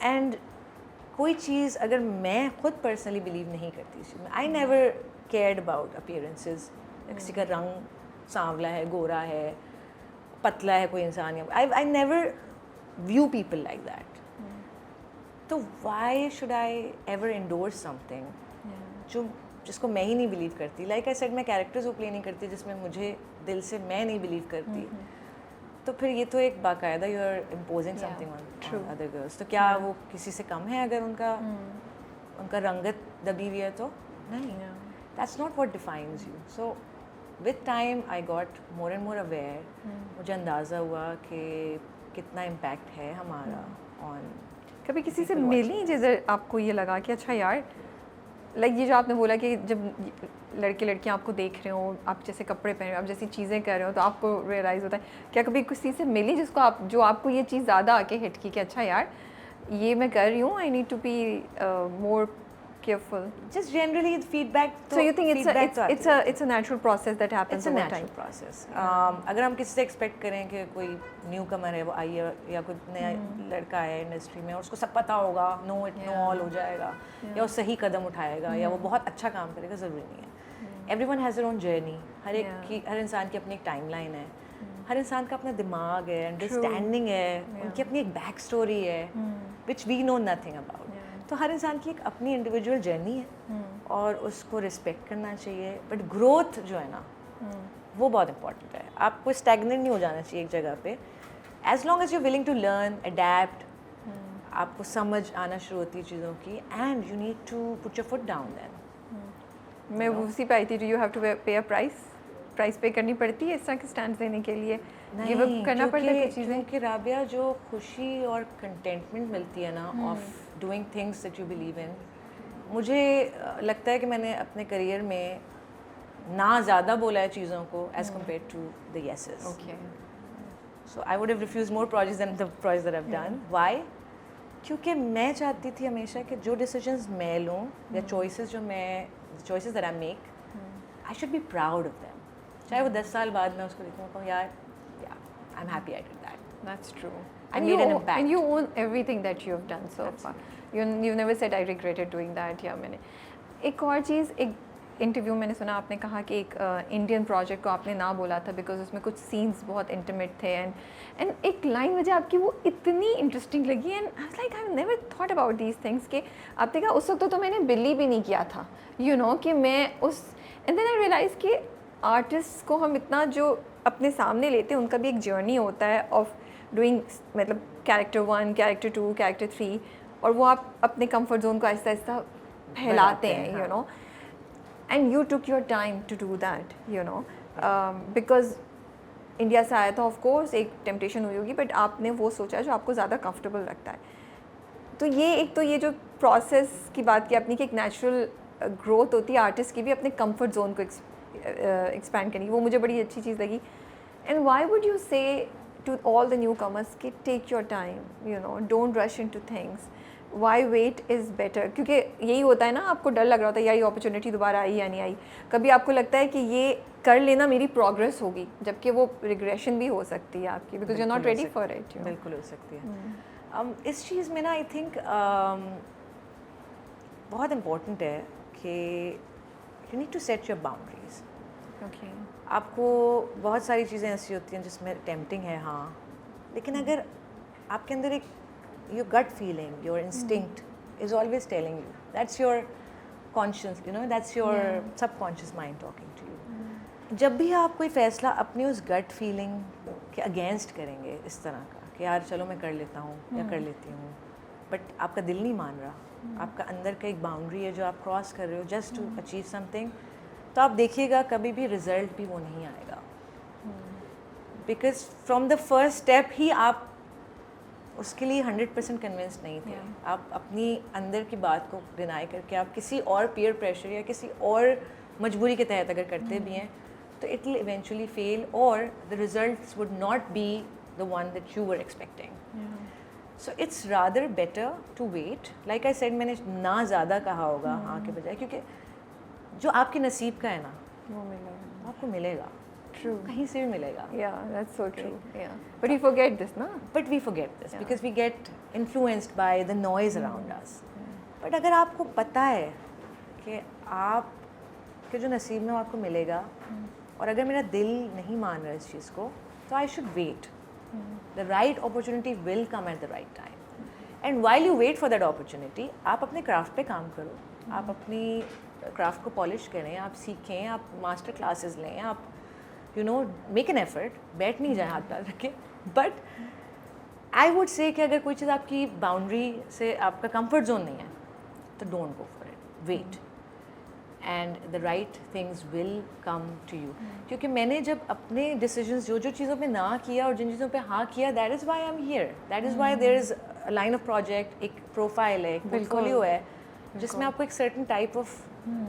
And कोई चीज़ अगर मैं खुद पर्सनली बिलीव नहीं करती इस चीज़ में, I never cared about appearances, किसी का रंग सांवला है, गोरा है, पतला है कोई इंसान, या I never view people like that. तो why should I ever endorse something जिसको मैं ही नहीं बिलीव करती? लाइक आई सेड, मैं कैरेक्टर्स को प्ले नहीं करती जिसमें मुझे दिल से मैं नहीं बिलीव करती। तो फिर ये तो एक बाकायदा you are imposing something on other girls. तो क्या वो किसी से कम है अगर उनका रंगत दबी हुई है? तो नहीं, that's not what defines you. So with time I got more and more aware, मुझे अंदाज़ा हुआ कि कितना इम्पैक्ट है हमारा ऑन। कभी किसी से मिली जैसे आपको ये लगा कि अच्छा यार, लाइक ये जो आपने बोला कि जब लड़के लड़कियां आपको देख रहे हो, आप जैसे कपड़े पहन रहे हो, आप जैसी चीज़ें कर रहे हो, तो आपको रियलाइज़ होता है, क्या कभी किसी से मिली जो आपको ये चीज़ ज़्यादा आके हिट की कि अच्छा यार ये मैं कर रही हूँ, I need to be more careful? Just generally feedback. So you think it's a natural process that happens over time? It's a natural process. अगर हम किसी से एक्सपेक्ट करें कि कोई न्यू कमर है वो आई है, या कोई नया लड़का है इंडस्ट्री में और उसको सब पता होगा, नो ऑल हो जाएगा, या वो सही कदम उठाएगा, या वो बहुत अच्छा काम करेगा, ज़रूरी नहीं है। Everyone has their own journey. हर इंसान की अपनी एक टाइमलाइन है, हर इंसान का अपना दिमाग है, अंडरस्टैंडिंग है, उनकी अपनी एक बैक स्टोरी है which we know nothing about. तो हर इंसान की एक अपनी इंडिविजुअल जर्नी है और उसको रिस्पेक्ट करना चाहिए। बट ग्रोथ जो है ना, वो बहुत इंपॉर्टेंट है। आपको स्टैग्नेंट नहीं हो जाना चाहिए एक जगह पे। As long as you willing to learn, adapt, आपको समझ आना शुरू होती है चीज़ों की, and you need to put your foot down then. मैं उसी पे आई थी, डू यू हैव टू पे अ प्राइस पे करनी पड़ती है इस तरह के स्टैंड देने के लिए? गिव अप करना पड़ता है चीज़ें? कि राबिया, जो खुशी और कंटेंटमेंट मिलती है ना of doing things that you believe in, मुझे लगता है कि मैंने अपने करियर में ना ज़्यादा बोला है चीज़ों को as compare to the yeses. Okay, so I would have refused more projects than the projects that I have done. Why? क्योंकि मैं चाहती थी हमेशा कि जो डिसीजंस मैं लूँ या choices that I make, I should be proud of them. चाहे वो 10 साल बाद मैं उसको देखूँ कहूँ यार I am happy I did that. That's true. I made an impact. And you own everything that you have done so far. You've never said I regretted doing that. या मैंने एक और चीज़, एक इंटरव्यू मैंने सुना, आपने कहा कि एक इंडियन प्रोजेक्ट को आपने ना बोला था बिकॉज उसमें कुछ सीन्स बहुत इंटीमेट थे, एंड एक लाइन मुझे आपकी वो इतनी इंटरेस्टिंग लगी, and I was like I never thought about these things कि आपने कहा उस वक्त तो मैंने बिलीव भी नहीं किया था, यू नो, कि मैं उस, एंड देन आई रियलाइज़ कि आर्टिस्ट को हम इतना जो अपने सामने लेते हैं उनका भी एक जर्नी होता है ऑफ डूइंग, मतलब कैरेक्टर 1, कैरेक्टर 2, कैरेक्टर 3, और वो आप अपने कंफर्ट जोन को आहिस्ता आहिस्ता फैलाते हैं, you know, and you took your time to do that, you know, because India से आया था, ऑफ कोर्स एक टेम्पटेशन हुई होगी, बट आपने वो सोचा जो आपको ज़्यादा कंफर्टेबल लगता है। तो ये एक तो ये जो प्रोसेस की बात की आपने कि एक नेचुरल ग्रोथ होती है आर्टिस्ट की भी अपने कंफर्ट जोन को एक्सपैंड करनी, वो मुझे बड़ी अच्छी चीज़ लगी। एंड वाई वुड यू से to all the newcomers कि take your time, you know, don't rush into things. Why wait is better, क्योंकि यही होता है ना, आपको डर लग रहा होता है यार ये अपॉर्चुनिटी दोबारा आई या नहीं आई, कभी आपको लगता है कि ये कर लेना मेरी प्रोग्रेस होगी, जबकि वो रिग्रेशन भी हो सकती है आपकी, because you are not ready for it. बिल्कुल हो सकती है। इस चीज़ में ना आई थिंक बहुत इम्पोर्टेंट है कि you need to set your boundaries. Okay, आपको बहुत सारी चीज़ें ऐसी होती हैं जिसमें टेम्पटिंग है, हाँ, लेकिन अगर आपके अंदर एक your gut feeling, your instinct is always telling you, that's your conscious, you know, that's your subconscious mind talking to you. जब भी आप कोई फैसला अपनी उस gut feeling के अगेंस्ट करेंगे इस तरह का कि यार चलो मैं कर लेता हूँ या कर लेती हूँ, बट आपका दिल नहीं मान रहा, आपका अंदर का एक बाउंड्री है जो आप क्रॉस कर रहे हो जस्ट टू अचीव समथिंग, तो आप देखिएगा कभी भी रिजल्ट भी वो नहीं आएगा, because from the first step ही आप उसके लिए 100% कन्विंस्ड नहीं थे। आप अपनी अंदर की बात को डिनाई करके आप किसी और पीयर प्रेशर या किसी और मजबूरी के तहत अगर करते भी हैं तो इट विल इवेंचुअली फेल और the results would not be the one that you were expecting. So it's rather better to wait, like I said, मैंने ना ज़्यादा कहा होगा हाँ के बजाय, क्योंकि जो आपके नसीब का है ना वो मिलेगा, आपको मिलेगा, True. कहीं से भी मिलेगा। Yeah, that's so true. Yeah, but we forget this, na? But we forget this because we get influenced by the noise around us. But अगर आपको पता है कि आप के जो नसीब में आपको मिलेगा और अगर मेरा दिल नहीं मान रहा इस चीज़ को, तो I should wait. The right opportunity will come at the right time. And while you wait for that opportunity, आप अपने क्राफ्ट पे काम करो, आप अपनी क्राफ्ट को पॉलिश करें, आप सीखें, आप मास्टर क्लासेस लें, आप you know make an effort, बैठ नहीं जाए हाथ डाल रखे, बट आई वुड से कि अगर कोई चीज़ आपकी बाउंड्री से आपका कंफर्ट जोन नहीं है तो don't go for it, wait and the right things will come to you. क्योंकि मैंने जब अपने डिसीजंस जो जो चीज़ों पे ना किया और जिन चीज़ों पे हाँ किया, that is why I am here, that is why there is a line of project, एक प्रोफाइल है, एक पोर्टफोलियो है जिसमें आपको एक सर्टन टाइप ऑफ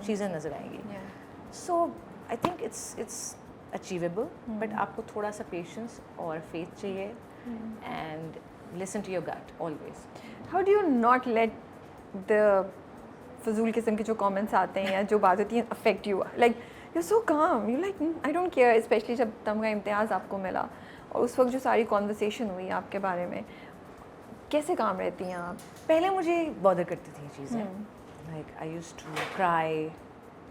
चीज़ें नज़र आएंगी। So I think it's achievable, but आपको थोड़ा सा पेशेंस और फेथ चाहिए and listen to your gut always. How do you not let the फजूल किस्म के जो कमेंट्स आते हैं या जो बात होती है affect you, like you so calm, you like I don't care, specially जब तमगा इम्तियाज़ आपको मिला और उस वक्त जो सारी कॉन्वर्सेशन हुई आपके बारे में, कैसे काम रहती हैं आप? पहले मुझे बॉदर करती थी चीज़ें, like I used to cry,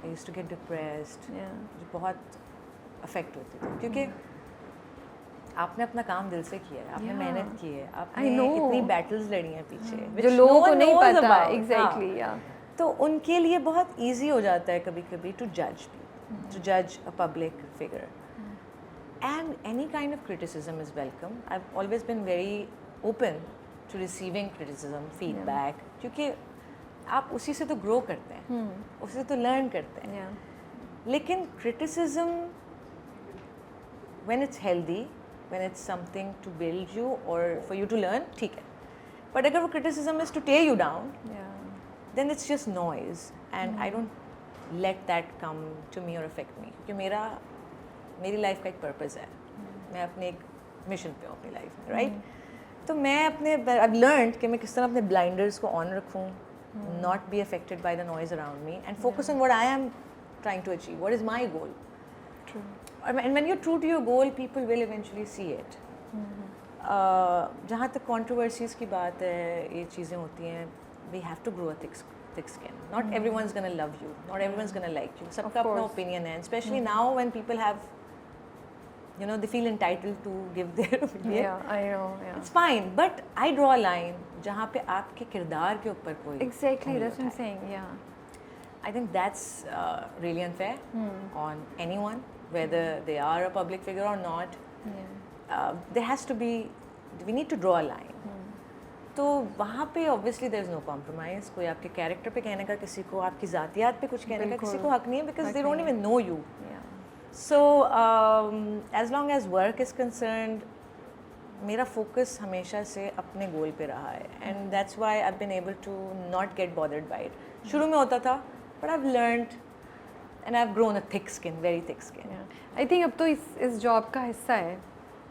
I used to get depressed, मुझे बहुत अफेक्ट होती थी क्योंकि आपने अपना काम दिल से किया है, आपने मेहनत की है, आपने इतनी बैटल्स लड़ी हैं पीछे जो लोगों को नहीं पता। एग्जैक्टली, या तो उनके लिए बहुत ईजी हो जाता है कभी कभी टू जज a public figure, and any kind of criticism is welcome. I have always been very open to receiving criticism, feedback, क्योंकि आप उसी से तो ग्रो करते हैं, उसी से तो लर्न करते हैं। लेकिन criticism when it's healthy, when it's something to build you or for you to learn, ठीक है, but अगर वो criticism is to tear you down, then it's just noise, and I don't let that come to me or affect me, क्योंकि मेरी life का एक purpose है, मैं अपने एक मिशन पे हूँ अपनी लाइफ में, राइट? तो मैं अपने I've learned कि मैं किस तरह अपने blinders को on रखूँ, not be affected by the noise around me, and focus on what I am trying to achieve, what is my goal. True. And when you're true to your goal, people will eventually see it. जहाँ तक controversies की बात है, ये चीज़ें होती हैं, we have to grow a thick skin. Not everyone's gonna love you. Not everyone's gonna like you. सबका अपना opinion है, especially now when people have, you know, they feel entitled to give their opinion. Yeah, I know. Yeah. It's fine, but I draw a line जहाँ पे आपके किरदार के ऊपर कोई Exactly, that's what I'm saying. Yeah. I think that's really unfair on anyone, whether they are a public figure or not. There has to be, we need to draw a line. तो वहाँ पे obviously there is no compromise. कोई आपके character पे कहने का किसी को, आपकी ज़ातियात पे कुछ कहने का किसी को हक नहीं है, because they don't even know you. So as long as work is concerned, मेरा focus हमेशा से अपने गोल पे रहा है, and that's why I've been able to not get bothered by it. शुरू में होता था, but I've learned and I've grown a thick skin, very thick skin. I think अब तो इस जॉब का हिस्सा है,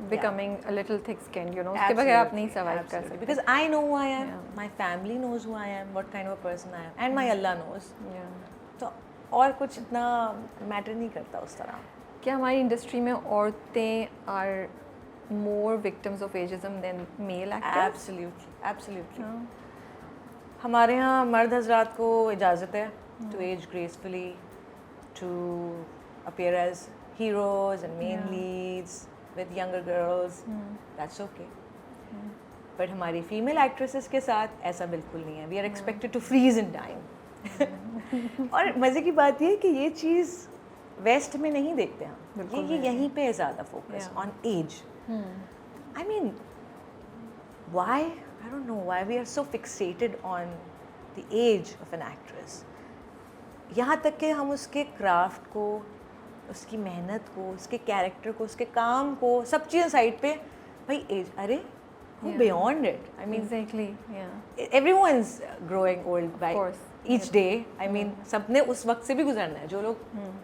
becoming a little thick skinned, you know, उसके बगैर आप नहीं survive कर सकते. Because I know who I am, Yeah. my family knows who I am, what kind of a person I am, and my Allah knows. Yeah. तो और कुछ इतना मैटर नहीं करता उस तरह. क्या हमारी इंडस्ट्री में औरतें are more victims of ageism than male actors? Absolutely, absolutely. हमारे यहाँ मर्द हजरात को इजाज़त है to age gracefully, to appear as heroes and main leads with younger girls. That's okay. But हमारी female actresses के साथ ऐसा बिल्कुल नहीं है. We are expected to freeze in time. और मज़े की बात ये है कि ये चीज़ वेस्ट में नहीं देखते हम. ये यहीं पे है ज़्यादा focus on age. I mean, why? I don't know why we are so fixated on the age of an actress. यहाँ तक कि हम उसके क्राफ्ट को, उसकी मेहनत को, उसके कैरेक्टर को, उसके काम को, सब चीज़ें साइड पे, भाई एज, अरे go beyond it. I mean, exactly, yeah. Everyone's growing old by course. each day. I mean, सबने उस वक्त से भी गुजरना है. जो लोग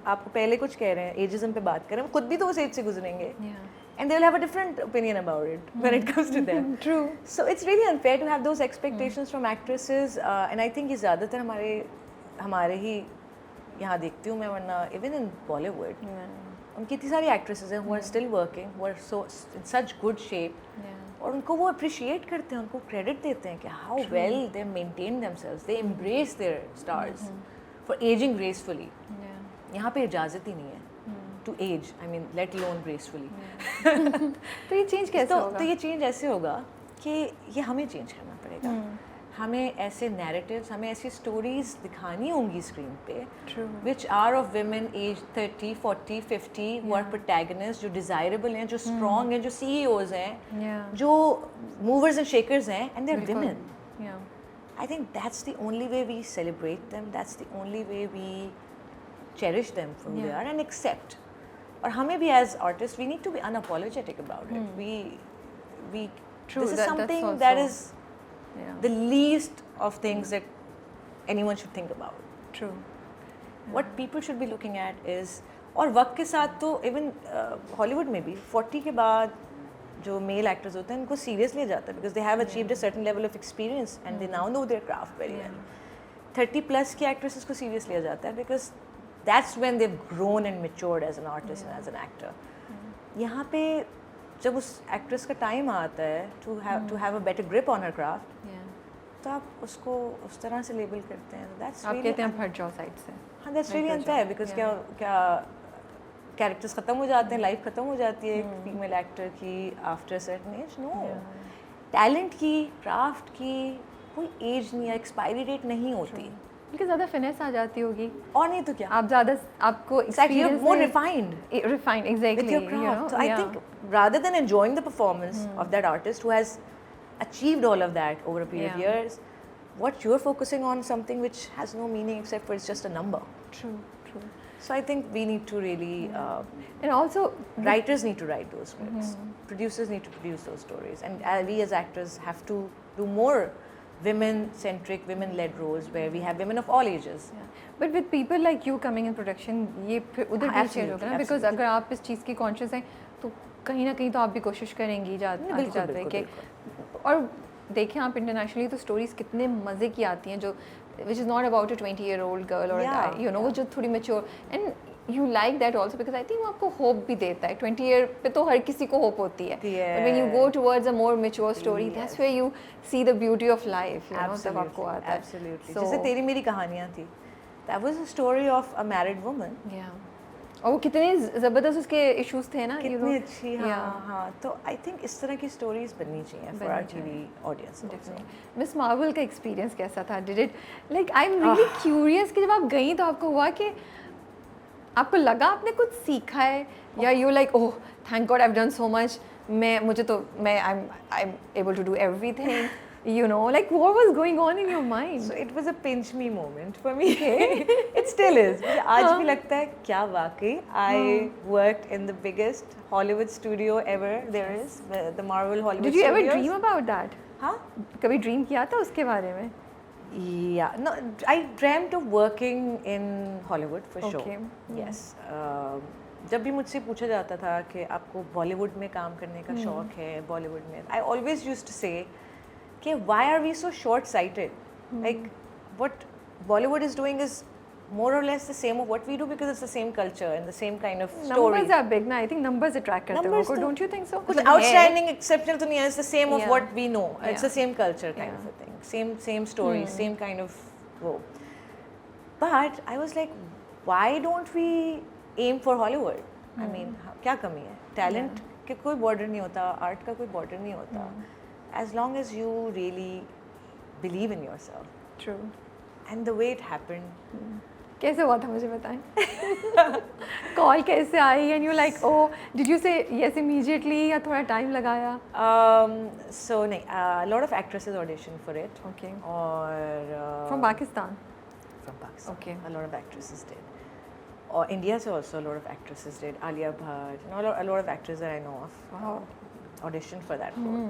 आपको पहले कुछ कह रहे हैं, एजिज्म पे बात कर रहे हैं, खुद भी तो उस एज से गुजरेंगे. Yeah. And they'll have a different opinion about it when it comes to them. True. So it's really unfair to have those expectations from actresses. And I think ये ज़्यादातर हमारे ही यहाँ देखती हूँ मैं, वरना even in Bollywood. उनकी इतनी सारी actresses हैं who are still working, who are so in such good shape. और उनको वो appreciate करते हैं, उनको credit देते हैं कि how well they maintain themselves, they embrace their stars for aging gracefully. यहाँ पे इजाज़त ही नहीं है to age, I mean, let alone gracefully. तो ये चेंज कैसे होगा? तो ये चेंज ऐसे होगा कि ये हमें चेंज करना पड़ेगा. हमें ऐसे नैरेटिव्स, हमें ऐसी स्टोरीज दिखानी होंगी स्क्रीन पे which are of women age 30, 40, 50 who are protagonists, जो डिज़ायरेबल हैं, जो स्ट्रॉन्ग हैं, जो CEOs हैं, जो मूवर्स एंड शेकर्स हैं, and they're women. I think that's the only way we celebrate them, that's the only way we cherish them for who they are and accept. और हमें भी as artists we need to be unapologetic about it. We this is something that is the least of things that anyone should think about. True. What people should be looking at is, और वक्त के साथ तो even Hollywood में भी 40 के बाद जो male actors होते हैं उनको serious लिया जाता है because they have achieved a certain level of experience and they now know their craft very well. 30 plus की actresses को serious लिया जाता है because that's when they've grown and matured as an artist and as an actor. यहाँ पे जब उस actress का time आता है to have a better grip on her craft, तो आप उसको उस तरह से label करते हैं. That's आप really कहते हैं फट जाओ साइड से. हाँ, that's really unfair because क्या characters ख़त्म हो जाते हैं, life ख़त्म हो जाती है एक female actor की after a certain age. No, talent की, craft की कोई age नहीं है, expiry date नहीं होती. क्योंकि ज़्यादा फिनेस आ जाती होगी. और नहीं तो क्या? आप ज़्यादा आपको exactly, you're more refined. Refined, exactly. With your craft. So I think rather than enjoying the performance of that artist who has achieved all of that over a period of years, what you're focusing on something which has no meaning except for it's just a number. True. So I think we need to really, and also writers need to write those scripts, producers need to produce those stories, and we as actors have to do more women-centric, women-led roles where we have women of all ages. But with people like you coming in production, ये फिर उधर भी change होगा ना, because अगर आप इस चीज़ की कॉन्शियस हैं तो कहीं ना कहीं तो आप भी कोशिश करेंगी जाते कि और देखें आप इंटरनेशनली तो स्टोरीज कितने मज़े की आती हैं जो which is not about a 20-year-old girl or a guy, you know, वो जो थोड़ी mature and you like that also because I think वो आपको hope भी देता है. 20 year पे तो हर किसी को hope होती है. But when you go towards a more mature story, that's where you see the beauty of life. You know, तब आपको आता है. Absolutely. जैसे तेरी मेरी कहानियाँ थी. That was a story of a married woman. Yeah. और वो कितने ज़बरदस्त उसके issues थे ना. कितनी अच्छी. हाँ. तो I think इस तरह की stories बननी चाहिए for our TV audience. Miss Marvel का experience कैसा था? Did it like I'm really curious कि जब आप गई तो आपको हुआ कि आपको लगा आपने कुछ सीखा है या you like oh thank God I've done so much I'm able to do everything, you know, like what was going on in your mind? So it was a pinch me moment for me. It still is. मुझे आज भी लगता है क्या वाकई I worked in the biggest Hollywood studio ever there is, the Marvel Hollywood Did you Studios. ever dream about that? हाँ, कभी dream किया था उसके बारे में? Yeah, no, I dreamt of working in Hollywood for sure. Okay. Yes, जब भी मुझसे पूछा जाता था कि आपको बॉलीवुड में काम करने का शौक है, बॉलीवुड में, I always used to say कि why are we so short sighted, like what Bollywood is doing is more or less the same of what we do because it's the same culture and the same kind of story. Numbers are big ना, I think numbers attract करते हैं, don't you think so? कुछ outstanding exceptional तो नहीं है, it's the same of what we know. It's the same culture kind of a thing, same stories, same kind of वो. But I was like, why don't we aim for Hollywood? I mean, क्या कमी है? Talent के कोई border नहीं होता, art का कोई border नहीं होता. As long as you really believe in yourself. True. And the way it happened. कैसे हुआ था मुझे बताएं? कॉल कैसे I and you like oh did you say yes immediately या थोड़ा टाइम लगाया? सो नहीं, lot of actresses audition for it. Okay. और from Pakistan? From Pakistan. Okay. A lot of actresses did. और इंडिया से also a lot of actresses did. Alia Bhatt, a lot of actors that I know of. Wow. Auditioned for that role.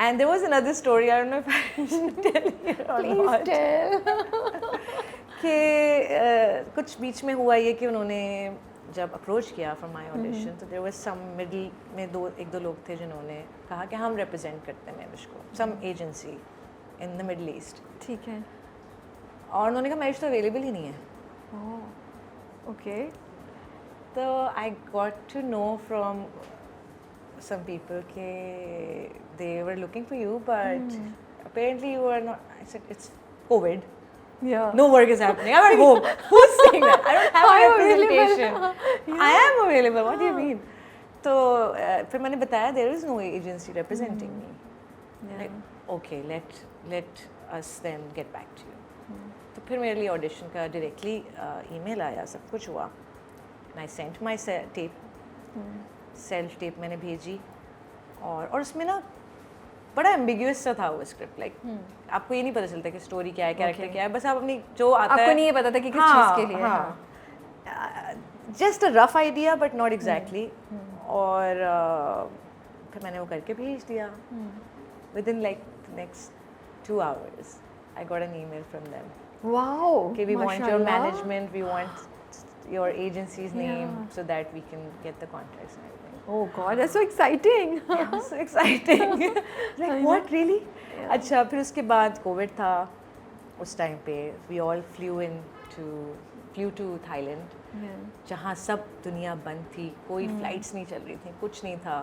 And there was another story, I don't know if I should tell you or Please not. tell. कि कुछ बीच में हुआ ये कि उन्होंने जब approach किया for my audition, तो देयर वाज सम मिडिल में एक दो लोग थे जिन्होंने कहा कि हम रिप्रेजेंट करते हैं मैरिज को, some agency in the Middle East. ठीक है. और उन्होंने कहा मैरिज तो अवेलेबल ही नहीं है. ओके. तो I got to know from some people ke they were looking for you, but apparently you are not. I said it's COVID. Yeah. No work is happening. I'm at home. Who's saying that? I don't have a representation. I am available. What do you mean? तो फिर मैंने बताया there is no agency representing me. Like, okay, let us then get back to you. तो फिर मेरे लिए audition का directly email आया, सब कुछ हुआ. And I sent my tape. Self tape मैंने भेजी और उसमें ना बड़ा एम्बिग्यूअस सा था वो स्क्रिप्ट. लाइक आपको ये नहीं पता चलता कि स्टोरी क्या है, कैरेक्टर क्या है, बस आप अपनी जो आता है आपको नहीं पता था कि किस चीज़ के लिए है. Just a rough idea but not exactly. और फिर मैंने वो करके भेज दिया. Within like next 2 hours I got an email from them. Wow. कि we want your management, we want your agency's name so that we can get the contracts and everything. Oh God, that's so exciting. Yeah, so exciting. Like what really? अच्छा, फिर उसके बाद Covid था उस time पे. We all flew to Thailand. जहाँ सब दुनिया बंद थी, कोई फ्लाइट्स नहीं चल रही थी, कुछ नहीं था.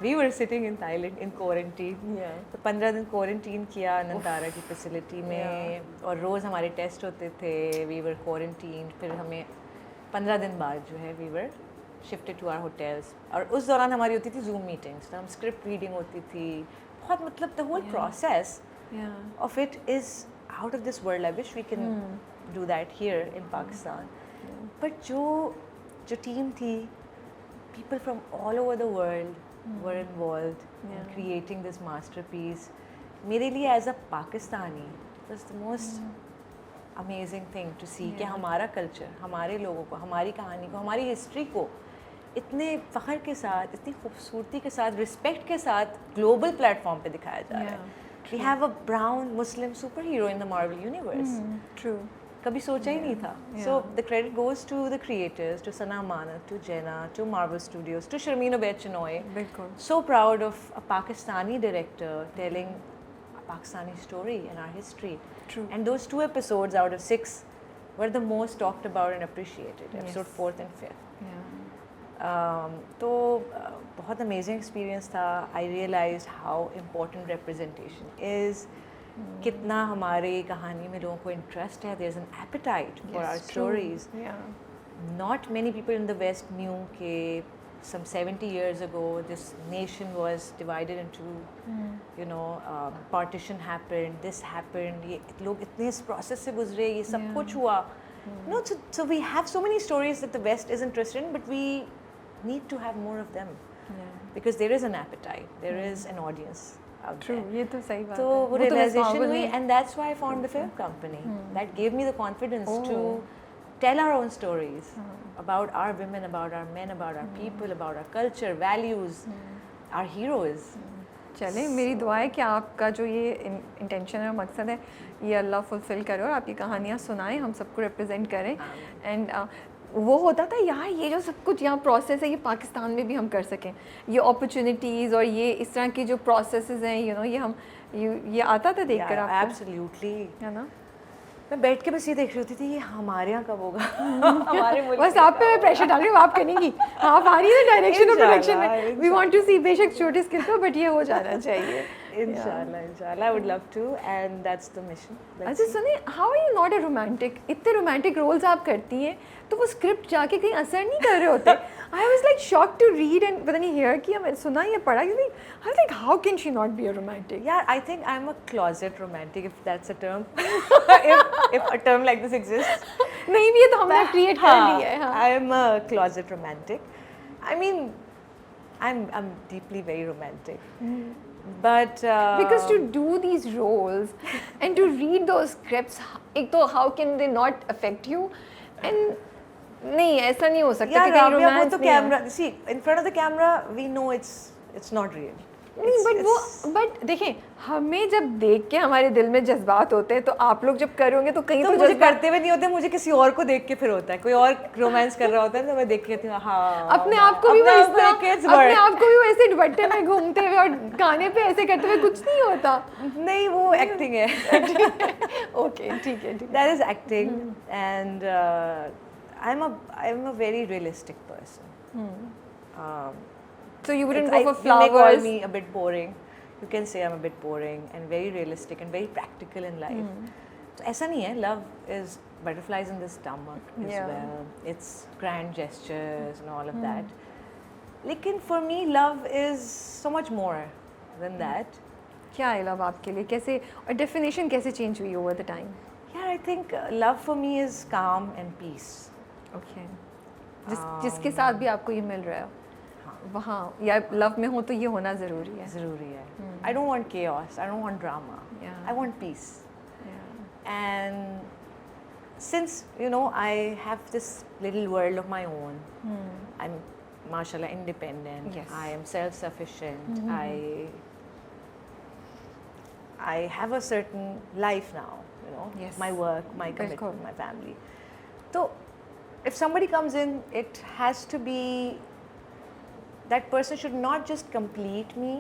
We were sitting in Thailand in quarantine. तो 15 दिन क्वारंटीन किया नंतारा की फैसिलिटी में. और रोज़ हमारे टेस्ट होते थे. We were quarantined. फिर हमें 15 दिन बाद जो है we were shifted to our hotels. और उस दौरान हमारी होती थी जूम मीटिंग्स, तो हम स्क्रिप्ट रीडिंग होती थी. बहुत मतलब the whole process of it is out of this world. I wish we can do that here in Pakistan. But जो टीम थी, people from all over the world were involved in creating this masterpiece. मेरे लिए as a Pakistani was the most amazing thing to see कि हमारा culture, हमारे लोगों को, हमारी कहानी को, हमारी हिस्ट्री को इतने फ़ख्र के साथ, इतनी खूबसूरती के साथ, रिस्पेक्ट के साथ ग्लोबल प्लेटफॉर्म पे दिखाया जा रहा है. We have a brown Muslim super hero in the Marvel universe. True. कभी सोचा ही नहीं था. So the credit goes to the creators, to Sana Amanat, to Jenna, to Marvel studios, to Sharmeen Obaid Chinoy. बिल्कुल. So proud of a Pakistani director telling Pakistani story and our history. True. And those 2 episodes out of 6 were the most talked about and appreciated. Episode 4th and 5th. तो बहुत amazing experience था. I realized how important representation is. कितना हमारे कहानी में लोगों को interest है. There's an appetite for our stories. Not many people in the West knew कि some 70 years ago this nation was divided into partition happened, this happened, ये लोग इतने इस process से गुजरे, ये सब कुछ हुआ. No, so we have so many stories that the West is interested in, but we need to have more of them because there is an appetite, there is an audience out there. ये तो सही बात है. तो वो realization हुई, and that's why I formed the film company. That gave me the confidence to tell our own stories about our women, about our men, about our people, about our culture, values, our heroes. चलें, मेरी दुआ है कि आपका जो ये intention और मकसद है ये अल्लाह फुलफिल करे और आपकी कहानियाँ सुनाएं, हम सबको रिप्रेजेंट करें. एंड वो होता था यार ये जो सब कुछ यहाँ प्रोसेस है ये पाकिस्तान में भी हम कर सकें, ये अपॉर्चुनिटीज़ और ये इस तरह की जो प्रोसेसेस हैं ये हम ये आता था देख कर आपको? एब्सोल्युटली। है ना? मैं बैठ के बस ये देख रही होती थी ये हमारे यहाँ कब होगा हमारे मुल्क बस में आप पे मैं प्रेशर डाल रही हूँ, आप करेंगी, आप आ रही है डायरेक्शन और प्रोडक्शन में, इंशाल्लाह, वी वांट टू सी बेशक छोटी स्किल पे बट ये हो जाना चाहिए। इंशाल्लाह I would love to and that's the mission. अच्छा सुनिए, how are you not a romantic? इतने रोमांटिक रोल्स आप करती हैं तो वो स्क्रिप्ट जाके कहीं असर नहीं कर रहे होते? I was like shock to read and पता नहीं हेयर किया, मैंने सुना या पढ़ा कि I was like how can she not be a romantic? Yeah, I think I'm a closet romantic, if that's a term. if a term like this exists. नहीं भी ये तो हमने क्रिएट कर ली है। हाँ। I am a closet romantic. I mean, I'm deeply very romantic. But Because to do these roles and to read those scripts, एक तो how can they not affect you? And नहीं ऐसा नहीं हो सकता yeah, कि कहीं Rabia, वो romance तो नहीं है। camera. See, in front of the camera, we know it's not real. नहीं बट देखें, हमें जब देख के हमारे दिल में जज्बात होते हैं तो आप लोग जब करोगे तो कहीं तो तो मुझे जज्बात करते हुए नहीं होते, मुझे किसी और को देख के फिर होता है, कोई और रोमांस कर रहा होता है तो मैं देख के कहती हूँ हाँ अपने आप को भी वो इस तरह अपने अपने आप को भी वैसे दुपट्टे में घूमते हुए और गाने पे ऐसे करते हुए कुछ नहीं होता। नहीं वो एक्टिंग है ओके ठीक है ठीक है। that is acting and I'm a very realistic person. So you wouldn't It's- go for you may call flowers? me a bit boring. You can say I'm a bit boring and very realistic and very practical in life. So ऐसा नहीं है. Love is butterflies in the stomach as Yeah. well. It's grand gestures and all of that. लेकिन for me love is so much more than that. क्या है love आपके लिए? कैसे और डेफिनेशन कैसे चेंज हुई over the time? Yeah, I think love for me is calm and peace. Okay जिसके साथ भी आपको ये मिल रहा है वहाँ या लव में हो तो ये होना ज़रूरी है। ज़रूरी है. I don't want chaos. I don't want drama. Yeah. I want peace. Yeah. And since I have this little world of my own, I'm mashallah independent. Yes. I am self-sufficient. I have a certain life now. Yes. My work, my Bilkul. commitment, my family. So if somebody comes in, it has to be that person should not just complete me,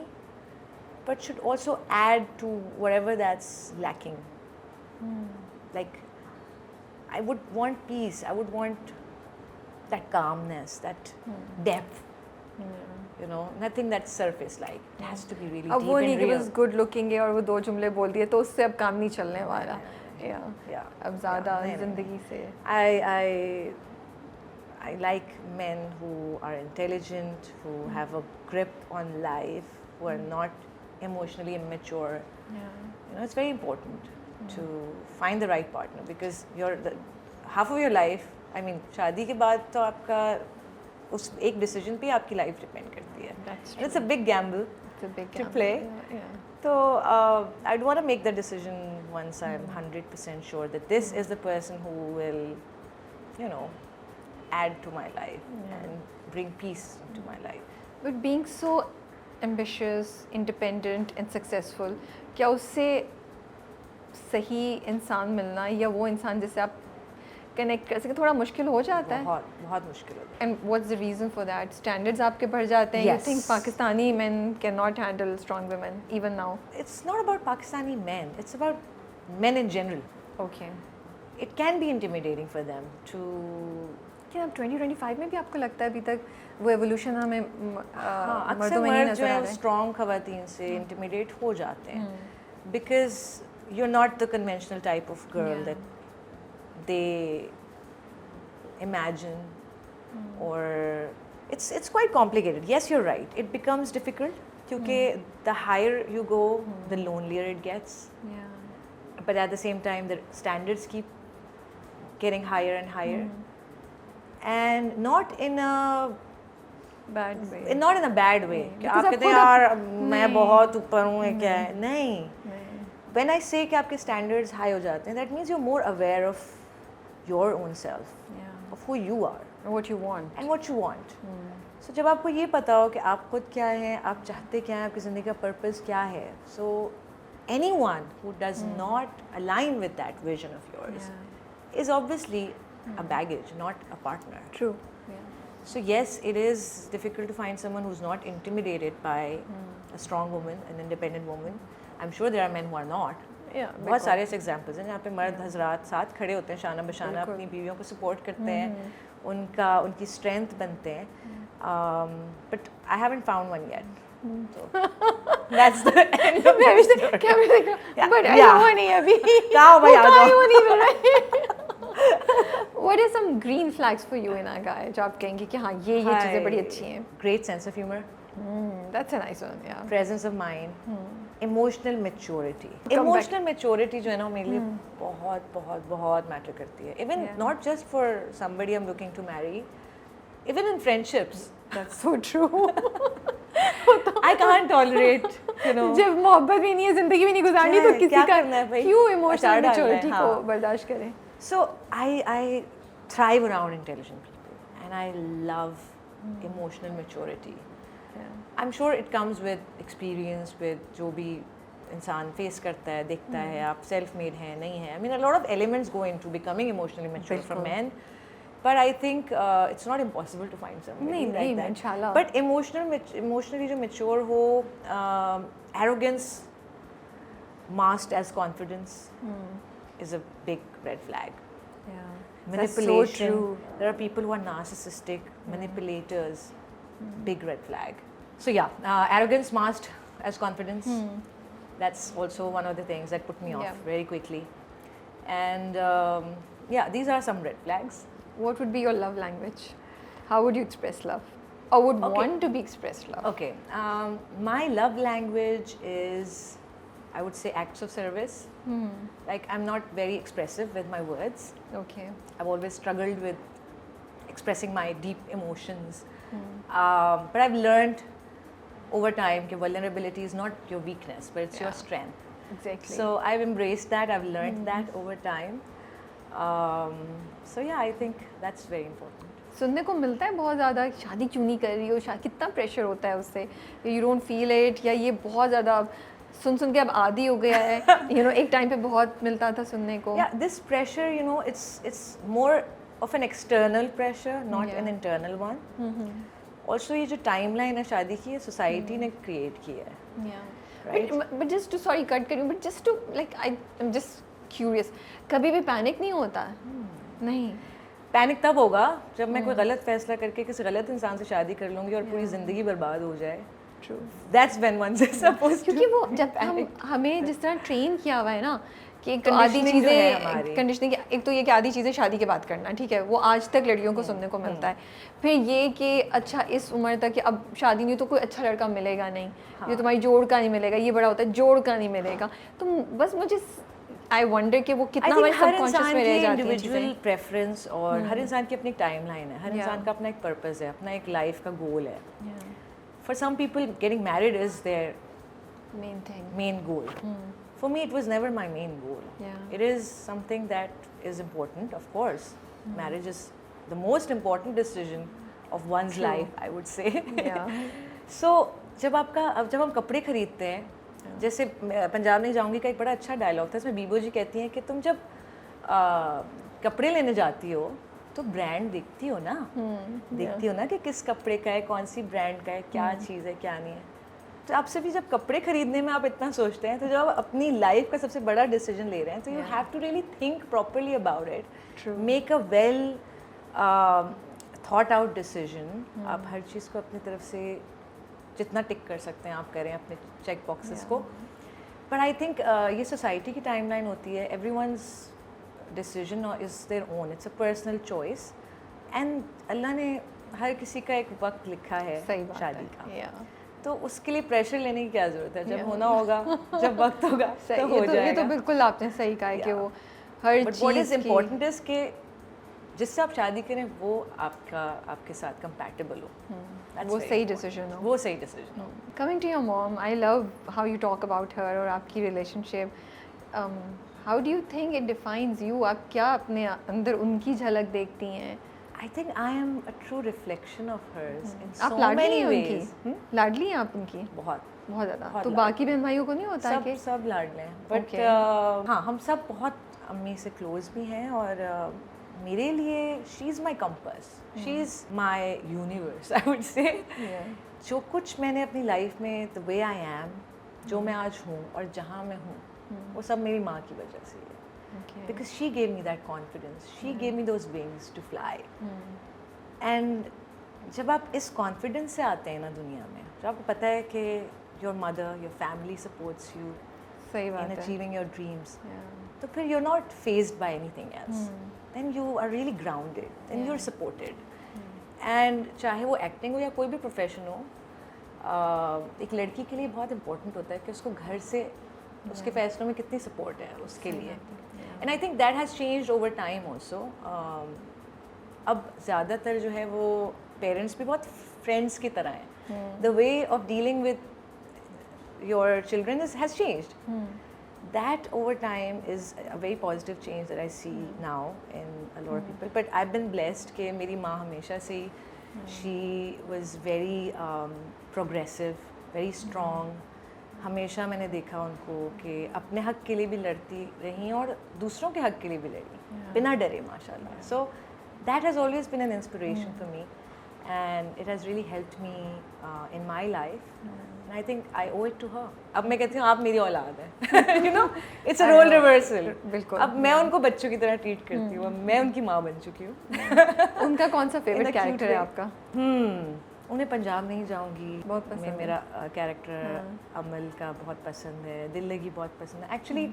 but should also add to whatever that's lacking. Like, I would want peace. I would want that calmness, that depth. Nothing that's surface like. It has to be really अब deep वो and नहीं कि real. बस good looking है और वो दो जुमले बोल दिए तो उससे अब काम नहीं चलने वाला। Yeah. अब ज़्यादा नहीं, नहीं. ज़िंदगी से I like men who are intelligent, who have a grip on life, who are not emotionally immature. It's very important to find the right partner because half of your life, I mean, शादी के बाद तो आपका उस एक decision पे आपकी life depend करती है. That's And it's a big gamble It's a big to gamble. play. Yeah. So I'd want to make the decision once I'm 100% sure that this is the person who will, add to my life and bring peace into my life. But being so ambitious, independent and successful, क्या उससे सही इंसान मिलना या वो इंसान जिससे आप कनेक्ट कर सके थोड़ा मुश्किल हो जाता है? बहुत मुश्किल होता है. And what's the reason for that? Standards आपके बढ़ जाते हैं? Yes. You think Pakistani men cannot handle strong women even now? It's not about Pakistani men. It's about men in general. Okay. It can be intimidating for them to. क्या अब 2025 में भी आपको लगता है अभी तक वो एवोल्यूशन हमें अक्सर मर्दों में नहीं मर्द जो नजर आ है रहा है? स्ट्रॉन्ग खवातीन से इंटिमिडेट हो जाते हैं because you are not the conventional type of girl that they imagine or it's quite complicated. Yes, you're right. It becomes difficult क्योंकि the higher you go, the lonelier it gets. Yeah. But at the same time, the standards keep getting higher and higher, and not in a Bad way. not in a bad way. कि Because आप कहते हैं आपको यार तो- मैं नहीं। बहुत ऊपर हूँ या क्या है? नहीं. नहीं. When I say कि आपके standards high हो जाते हैं, that means you're more aware of your own self, Yeah. of who you are. What you want. And what you want. So जब आपको ये पता हो कि आप खुद क्या हैं, आप चाहते क्या हैं, आपकी ज़िंदगी का पर्पस क्या है, so anyone who does not align with that vision of yours is obviously a baggage, not a partner. True. Yeah. So yes, it is difficult to find someone who's not intimidated by a strong woman, an independent woman. I'm sure there are men who are not. Yeah. बहुत सारे ऐसे examples हैं जहाँ पे मर्द हजरात साथ खड़े होते हैं शाना बशाना, बिल्कुल। अपनी बीवियों को सपोर्ट करते हैं, उनकी स्ट्रेंथ बनते हैं. But I haven't found one yet. That's the end of my story. क्या मैं देखा? Yeah, But yeah. हुआ नहीं अभी. कहाँ हो भाई, आ जाओ. वो नहीं हो रहा है. What are some green flags for you in a guy जो आप कहेंगे कि हाँ ये चीज़ें बड़ी अच्छी हैं? Great sense of humor, That's a nice one. Yeah. presence of mind, emotional maturity. back. Emotional maturity जो है ना वो मेरे लिए बहुत बहुत बहुत मैटर करती है. Even Yeah. not just for somebody I'm looking to marry, even in friendships. That's so true. I can't tolerate, you know. जब मोहब्बत भी नहीं है, जिंदगी भी नहीं गुजारनी, तो किसी क्या का करना है भाई? क्यों अचार इमोशनल डालना है, मैच्योरिटी को हाँ. बर्दाश्त करें? So I thrive around intelligent people, and I love emotional maturity. Yeah. I'm sure it comes with experience, with जो भी इंसान फेस करता है, देखता है, आप सेल्फ मेड हैं, नहीं है. I mean, a lot of elements go into becoming emotionally mature for बिल्कुल. men. But I think it's not impossible to find somebody नहीं, like नहीं, that. इंशाल्लाह. But emotionally जो mature हो, arrogance masked as confidence is a big red flag. Yeah. Manipulation. That's so true. There are people who are narcissistic, manipulators. Big red flag. So yeah, arrogance masked as confidence. That's also one of the things that put me off Yeah. very quickly. And yeah, these are some red flags. What would be your love language? How would you express love? Or would Okay. want to be expressed love? Okay, my love language is, I would say, acts of service. Like I'm not very expressive with my words. Okay. I've always struggled with expressing my deep emotions. But I've learned over time that vulnerability is not your weakness, but it's your Yeah. strength. Exactly. So I've embraced that. I've learned that over time. So yeah, I think that's very important. सुनने को मिलता है बहुत ज़्यादा, शादी क्यों नहीं कर रही हो, कितना प्रेशर होता है उससे, यू डोंट फील इट, या ये बहुत ज़्यादा सुन के अब आदी हो गया है. एक टाइम पे बहुत मिलता था सुनने को. Yeah, this pressure, it's more of an external pressure, not Yeah. an internal one. Also, ये जो timeline है शादी की, ये society ने create की है. Yeah. Right. But just to, sorry cut करूँ, but just to like I'm just curious, कभी भी पैनिक नहीं होता? नहीं. पैनिक तब होगा जब मैं कोई गलत फैसला करके किसी गलत इंसान से शादी कर लूँगी और पूरी ज़िंदगी बर्बाद हो जाए. True. That's when one is supposed to. क्योंकि वो जब हमें जिस तरह ट्रेन किया हुआ है ना कि एक तो आधी Conditioning जो है हमारी. चीज़ें कंडीशनिंग, एक तो ये कि आधी चीज़ें शादी के बाद करना, ठीक है, वो आज तक लड़कियों को सुनने को मिलता है. फिर ये कि अच्छा इस उम्र तक कि अब शादी नहीं तो कोई अच्छा लड़का मिलेगा नहीं, ये तुम्हारी जोड़ का नहीं मिलेगा, ये बड़ा होता है जोड़ का नहीं मिलेगा. तो बस मुझे आई वंडर कि वो कितना हमारे हर सबकॉन्शियस इंसान में की रह जाती है इंडिविजुअल चीज़ें. प्रेफरेंस और हर इंसान की अपनी एक टाइमलाइन है, हर Yeah. इंसान का अपना एक पर्पस है, अपना एक लाइफ का गोल है. Yeah. For some people, getting married is their Main thing. main goal. For me, it was never my main goal. Yeah. It is something that is important, of course. Marriage is the most important decision of one's True. life, I would say. Yeah. So, जब हम कपड़े खरीदते हैं, जैसे पंजाब नहीं जाऊंगी का एक बड़ा अच्छा डायलॉग था, इसमें बीबो जी कहती हैं कि तुम जब कपड़े लेने जाती हो तो ब्रांड देखती हो ना, देखती हो ना कि किस कपड़े का है, कौन सी ब्रांड का है, क्या चीज़ है, क्या नहीं है. तो आपसे भी जब कपड़े खरीदने में आप इतना सोचते हैं, तो जब आप अपनी लाइफ का सबसे बड़ा डिसीजन ले रहे हैं, तो you have to really think properly about it, make a well thought out decision. आप हर चीज़ को अपनी तरफ से जितना टिक कर सकते हैं आप करें, अपने चेक बॉक्सेस को. बट आई थिंक ये सोसाइटी की टाइमलाइन होती है, everyone's decision is their own, it's a personal choice, and Allah ने हर किसी का एक वक्त लिखा है शादी का. Yeah. तो उसके लिए प्रेशर लेने की क्या ज़रूरत है, जब होना होगा, जब वक्त होगा तो हो जाएगा. ये तो बिल्कुल आपने सही कहा है कि वो हर बट व्हाट इज़ चीज़ की इम्पोर्टेंट इज़ कि जिससे आप शादी करें वो आपके साथ कंपैटिबल हो, That's वो very सही important. डिसीजन हो. वो सही डिसीजन हो. Coming to your mom, I love how you talk about her और आपकी relationship. How do you think it defines you? आप क्या अपने अंदर उनकी झलक देखती हैं? I think I am a true reflection of hers in आप so लाडली many हैं ways. उनकी? लाडली हैं आप उनकी? बहुत बहुत ज़्यादा. बहुत तो लाडली. बाकी बहन भाइयों को नहीं होता है कि? सब लाडले हैं, बट Okay. हाँ, हम सब बहुत अम्मी से क्लोज भी हैं और मेरे लिए she is my compass, she is my universe, I would say. जो कुछ मैंने अपनी लाइफ में, द वे आई एम, जो मैं आज हूँ और जहाँ मैं हूँ, वो सब मेरी माँ की वजह से है। Because she gave me that confidence, she gave me those wings to fly. And जब आप इस कॉन्फिडेंस से आते हैं ना दुनिया में, जब आपको पता है कि your mother, your family supports you सही बात in है। achieving your dreams, तो फिर you're not phased by anything else, then you are really grounded, then you're supported, and चाहे वो acting हो या कोई भी profession हो, एक लड़की के लिए बहुत important होता है कि उसको घर से उसके फैसलों में कितनी support है उसके लिए, and I think that has changed over time also. अब ज़्यादातर जो है वो parents भी बहुत friends की तरह हैं, the way of dealing with your children has changed. That over time is a very positive change that I see now in a lot of people. But I've been blessed कि मेरी माँ हमेशा से she was very progressive, very strong. हमेशा मैंने देखा उनको कि अपने हक के लिए भी लड़ती रही और दूसरों के हक के लिए भी लड़ी, बिना डरे माशाल्लाह. So that has always been an inspiration for me, and it has really helped me in my life. And I think I owe it to her. अब मैं कहती हूँ आप मेरी औलाद है, you know, it's a role reversal. बिल्कुल। अब मैं उनको बच्चों की तरह ट्रीट करती हूँ, अब मैं उनकी माँ बन चुकी हूँ। उनका कौन सा favourite In a cute character है way. आपका? उन्हें पंजाब नहीं जाऊँगी बहुत पसंद है। मेरा कैरेक्टर अमल का बहुत पसंद है, दिल लगी बहुत पसंद है. Actually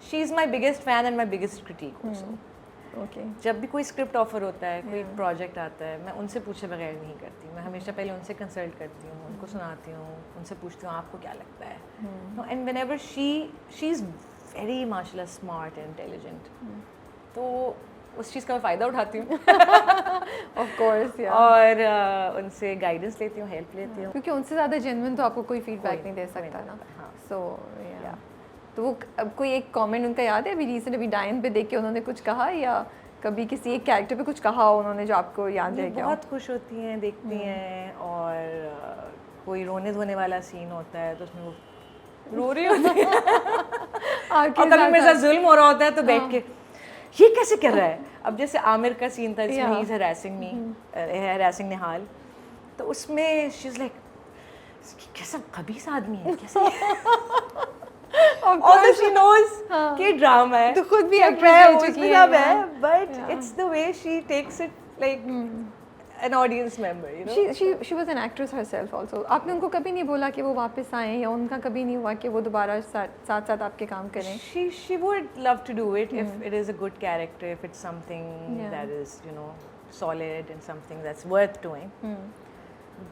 she is my biggest fan and my biggest critic also. Okay. जब भी कोई स्क्रिप्ट ऑफर होता है, कोई प्रोजेक्ट आता है, मैं उनसे पूछे बगैर नहीं करती. मैं हमेशा पहले उनसे कंसल्ट करती हूँ, उनको सुनाती हूँ, उनसे पूछती हूँ आपको क्या लगता है. And whenever she is very माशाल्लाह स्मार्ट एंड इंटेलिजेंट, तो उस चीज़ का मैं फ़ायदा उठाती हूँ. ऑफ कोर्स या। और उनसे गाइडेंस लेती हूँ, हेल्प लेती हूँ. क्योंकि उनसे ज़्यादा जेन्युइन तो आपको कोई फीडबैक नहीं दे सकता ना. हाँ. सो या, तो वो अब कोई एक कमेंट उनका याद है अभी रिसेंट, अभी डायन पे देख के उन्होंने कुछ कहा या कभी किसी एक कैरेक्टर पे कुछ कहा हो उन्होंने जो आपको याद रह गया? बहुत खुश होती हैं, देखती हैं. और कोई रोने धोने वाला सीन होता है तो उसमें वो रो रही होती है. और कभी मेरे साथ जुल्म हो रहा होता है तो बैठ के ये कैसे कर रहा है. अब जैसे आमिर का सीन था जिसमें he is harassing me, harassing Nihal, तो उसमें शी इज लाइक कैसा खबीस आदमी है कैसे. Although she knows कि ड्रामा है, तो खुद भी एक्ट्रेस रह हो चुकी चुकी है, है, but it's the way she takes it like an audience member, you know. She was an actress herself also. आपने उनको कभी नहीं बोला कि वो वापस आएं या उनका कभी नहीं हुआ कि वो दोबारा साथ साथ आपके काम करें? She would love to do it if it is a good character, if it's something that is, you know, solid and something that's worth doing.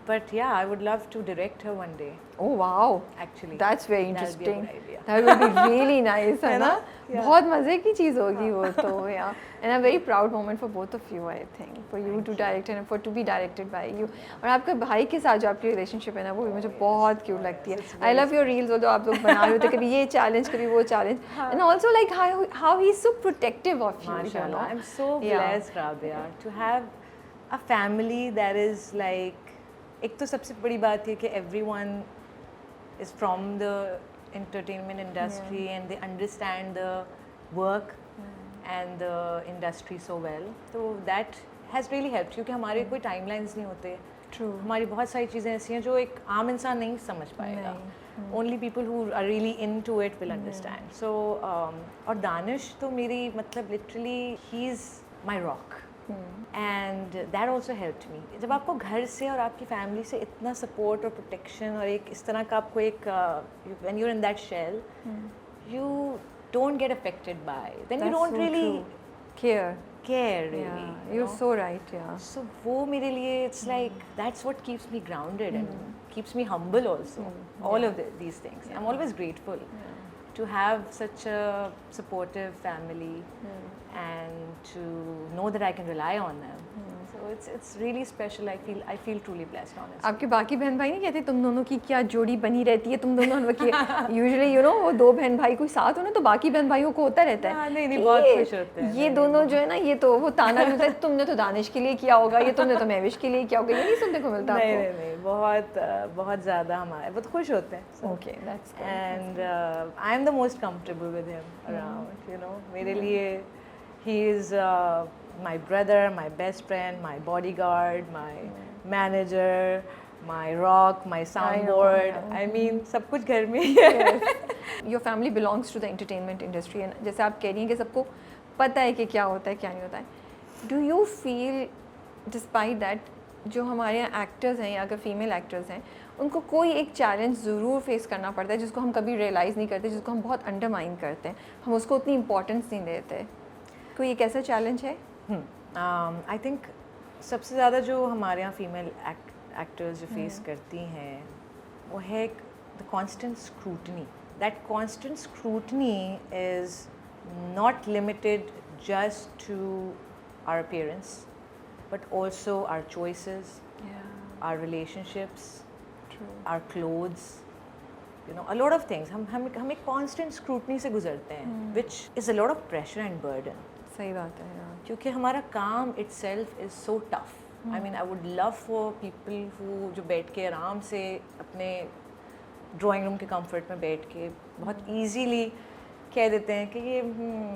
But yeah, I would love to direct her one day. Oh wow! Actually, that's very that'll be a interesting. good idea. That would be really nice, है ना? Yeah. बहुत मज़े की चीज़ होगी वो तो. Yeah, and a very proud moment for both of you, I think, for you to direct and for to be directed by you. और आपके भाई के साथ जो आपकी relationship है ना, वो भी मुझे बहुत क्यूट लगती है. I love your reels, जो आप लोग बना रहे होते, कभी ये challenge, कभी वो challenge, and also like how he's so protective of you. Mashallah, I'm so Yeah. blessed, Rabia, to have a family that is like. एक तो सबसे बड़ी बात है कि everyone is from the entertainment industry and they understand the work and the industry so well. So that has really helped क्योंकि हमारे कोई timelines नहीं होते. True. हमारी बहुत सारी चीज़ें ऐसी हैं जो एक आम इंसान नहीं समझ पाएगा. Only people who are really into it will understand. So और दानिश तो मेरी मतलब literally he is my rock. And that also helped me. जब आपको घर से और आपकी फैमिली से इतना सपोर्ट और प्रोटेक्शन और एक इस तरह का आपको एक when you are in that shell you don't get affected by, then you don't really care really. You're so right. Yeah. So वो मेरे लिए it's like that's what keeps me grounded and keeps me humble also. All of these things I am always grateful to have such a supportive family and to know that I can rely on them. So it's really special. I feel truly blessed, honestly. आपके बाकी बहन भाई नहीं कहते तुम दोनों की क्या जोड़ी बनी रहती है, तुम दोनों की यूजुअली यू नो वो दो बहन भाई कोई साथ हो ना तो बाकी बहन भाइयों को होता रहता है नहीं कि बहुत ये- खुश होते हैं. ये दोनों जो है ना ये तो वो ताना भी होता है तुमने तो दानिश के लिए किया होगा, ये तुमने तो महविश के लिए किया होगा, ये नहीं सुनने को मिलता नहीं आपको? नहीं बहुत बहुत ज़्यादा हमारे बहुत खुश होते हैं. Okay that's And I am the most comfortable with him around. You know, मेरे लिए he is my brother, my best friend, my bodyguard, my manager, my rock, my soundboard. I mean, सब कुछ घर में ही है. Your family belongs to the entertainment industry and जैसे आप कह रही हैं कि सबको पता है कि क्या होता है क्या नहीं होता है. Do you feel despite that जो हमारे यहाँ एक्टर्स हैं या अगर फीमेल एक्टर्स हैं उनको कोई एक चैलेंज ज़रूर फेस करना पड़ता है जिसको हम कभी रियलाइज़ नहीं करते, जिसको हम बहुत अंडरमाइन करते हैं, हम उसको उतनी इंपॉर्टेंस नहीं देते. कोई एक ऐसा चैलेंज है? आई थिंक सबसे ज़्यादा जो हमारे यहाँ फीमेल एक्टर्स जो फेस करती हैं वो है the constant scrutiny. That constant scrutiny is not limited just to our appearance but also our choices, our relationships, our clothes, you know, a lot of things. हम एक constant scrutiny से गुजरते हैं, which is a lot of pressure and burden. सही बात है यार. क्योंकि हमारा काम itself is so tough. I mean, I would love for people who जो बैठ के आराम से अपने drawing room के comfort में बैठ के बहुत easily कह देते हैं कि ये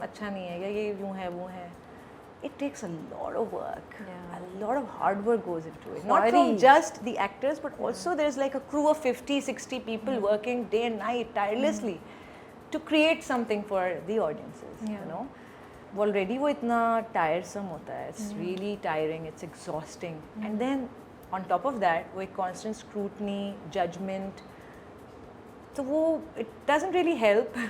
अच्छा नहीं है या ये यूँ है वो है. It takes a lot of work. A lot of hard work goes into it. Not from just the actors, but also there's like a crew of 50, 60 people working day and night tirelessly to create something for the audiences. You know, already वो इतना tiresome होता है. It's really tiring. It's exhausting. And then on top of that, वो एक constant scrutiny, judgment. So वो it doesn't really help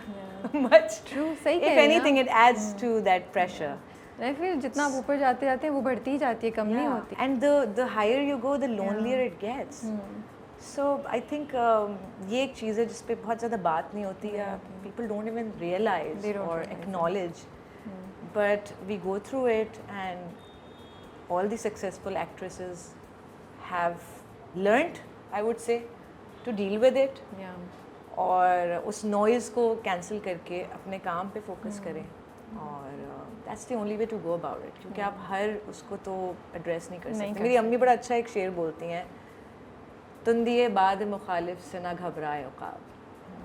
much. True. सही If anything, it adds to that pressure. नहीं फिर जितना आप ऊपर जाते जाते हैं वो बढ़ती ही जाती है, कम नहीं होती. And the higher you go, the lonelier it gets. So I think ये एक चीज़ है जिस पे बहुत ज़्यादा बात नहीं होती है. People don't even realize or acknowledge. But we go through it, and all the successful actresses have learned, I would say, to deal with it. और उस noise को cancel करके अपने काम पे focus करें. और that's the only way to go about it. क्योंकि आप हर उसको तो एड्रेस नहीं कर सकते. मेरी अम्मी बड़ा अच्छा एक शेर बोलती हैं, तुंदिए बाद मुखालिफ से ना घबराए उकाब,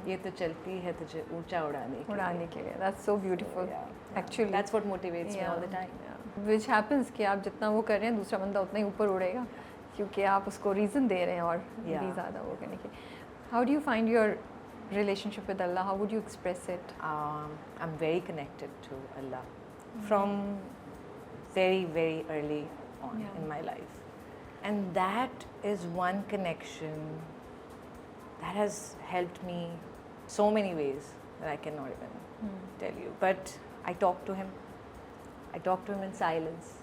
ये तो चलती है तुझे ऊंचा उड़ाने के लिए. That's so beautiful. Actually, that's what motivates me all the time. Which happens कि आप जितना वो कर रहे हैं दूसरा बंदा उतना ही ऊपर उड़ेगा क्योंकि आप उसको रीज़न दे रहे हैं और भी ज़्यादा वो करने के. How do you find your relationship with Allah? How would you express it? I'm very connected to Allah from very, very early on in my life. And that is one connection that has helped me so many ways that I cannot even tell you. But I talk to him. I talk to him in silence.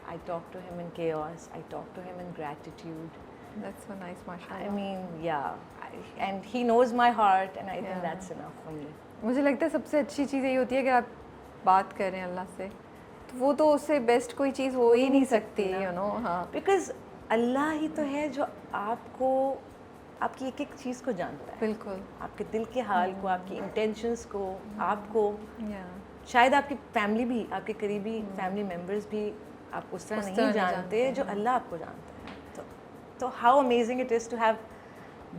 I talk to him in chaos. I talk to him in gratitude. That's so nice, mashallah. I mean, and he knows my heart, and I think that's enough for me. मुझे लगता है सबसे अच्छी चीज़ यही होती है कि आप बात कर रहे हैं अल्लाह से, तो वो तो उससे बेस्ट कोई चीज़ हो ही नहीं सकती, you know. हाँ. Because अल्लाह ही तो है जो आपको आपकी एक एक चीज़ को जानता है. बिल्कुल. आपके दिल के हाल को, आपकी इंटेंशंस को, आपको. शायद आपकी फैमिली भी, आपके करीबी फैमिली मेम्बर्स भी आप उस तरह नहीं जानते जो अल्लाह आपको जानता है. So how amazing it is to have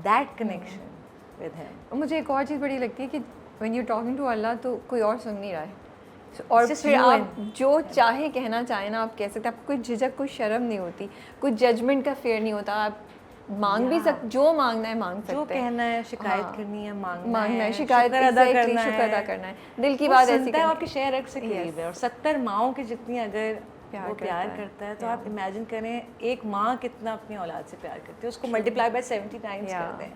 that connection with him. मुझे एक और चीज़ बड़ी लगती है कि when you're talking to Allah तो कोई और सुन नहीं रहा है और फिर आप जो चाहे कहना चाहे ना आप कह सकते हैं. आपको कोई झिझक, कोई शर्म नहीं होती, कोई जजमेंट का फेयर नहीं होता. आप मांग भी सकते, जो मांगना है मांग सकते हैं. जो कहना है, शिकायत करनी है, मांगना है, शिकायत शुक्र अदा करना है. दिल की बात ऐसी है. आपके शहर से करीब है और 70 माओं की जितनी अगर वो प्यार करता है तो आप इमेजिन करें एक माँ कितना अपनी औलाद से प्यार करती है, उसको मल्टीप्लाई बाय 70 टाइम्स कर दें.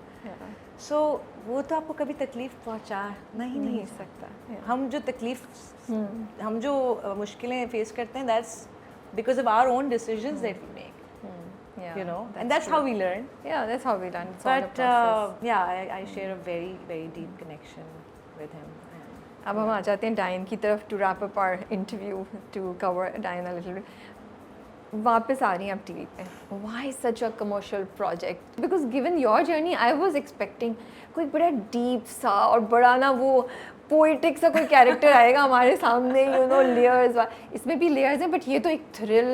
सो वो तो आपको कभी तकलीफ पहुँचा नहीं सकता. हम जो तकलीफ हम जो मुश्किलें फेस करते हैं that's because of our own decisions that we make. You know, and that's how we learn. Yeah, that's how we learn. But I share a very, very deep connection with him. अब हम आ जाते हैं डायन की तरफ. To wrap up our interview, to cover Dayan a little bit. वापस आ रही हैं आप टीवी पे. Why such a commercial project? Because given your journey I was expecting कोई बड़ा डीप सा और बड़ा ना वो पोइटिक सा कोई कैरेक्टर आएगा हमारे सामने, यू नो, लेयर्स. इसमें भी लेयर्स हैं बट ये तो एक थ्रिल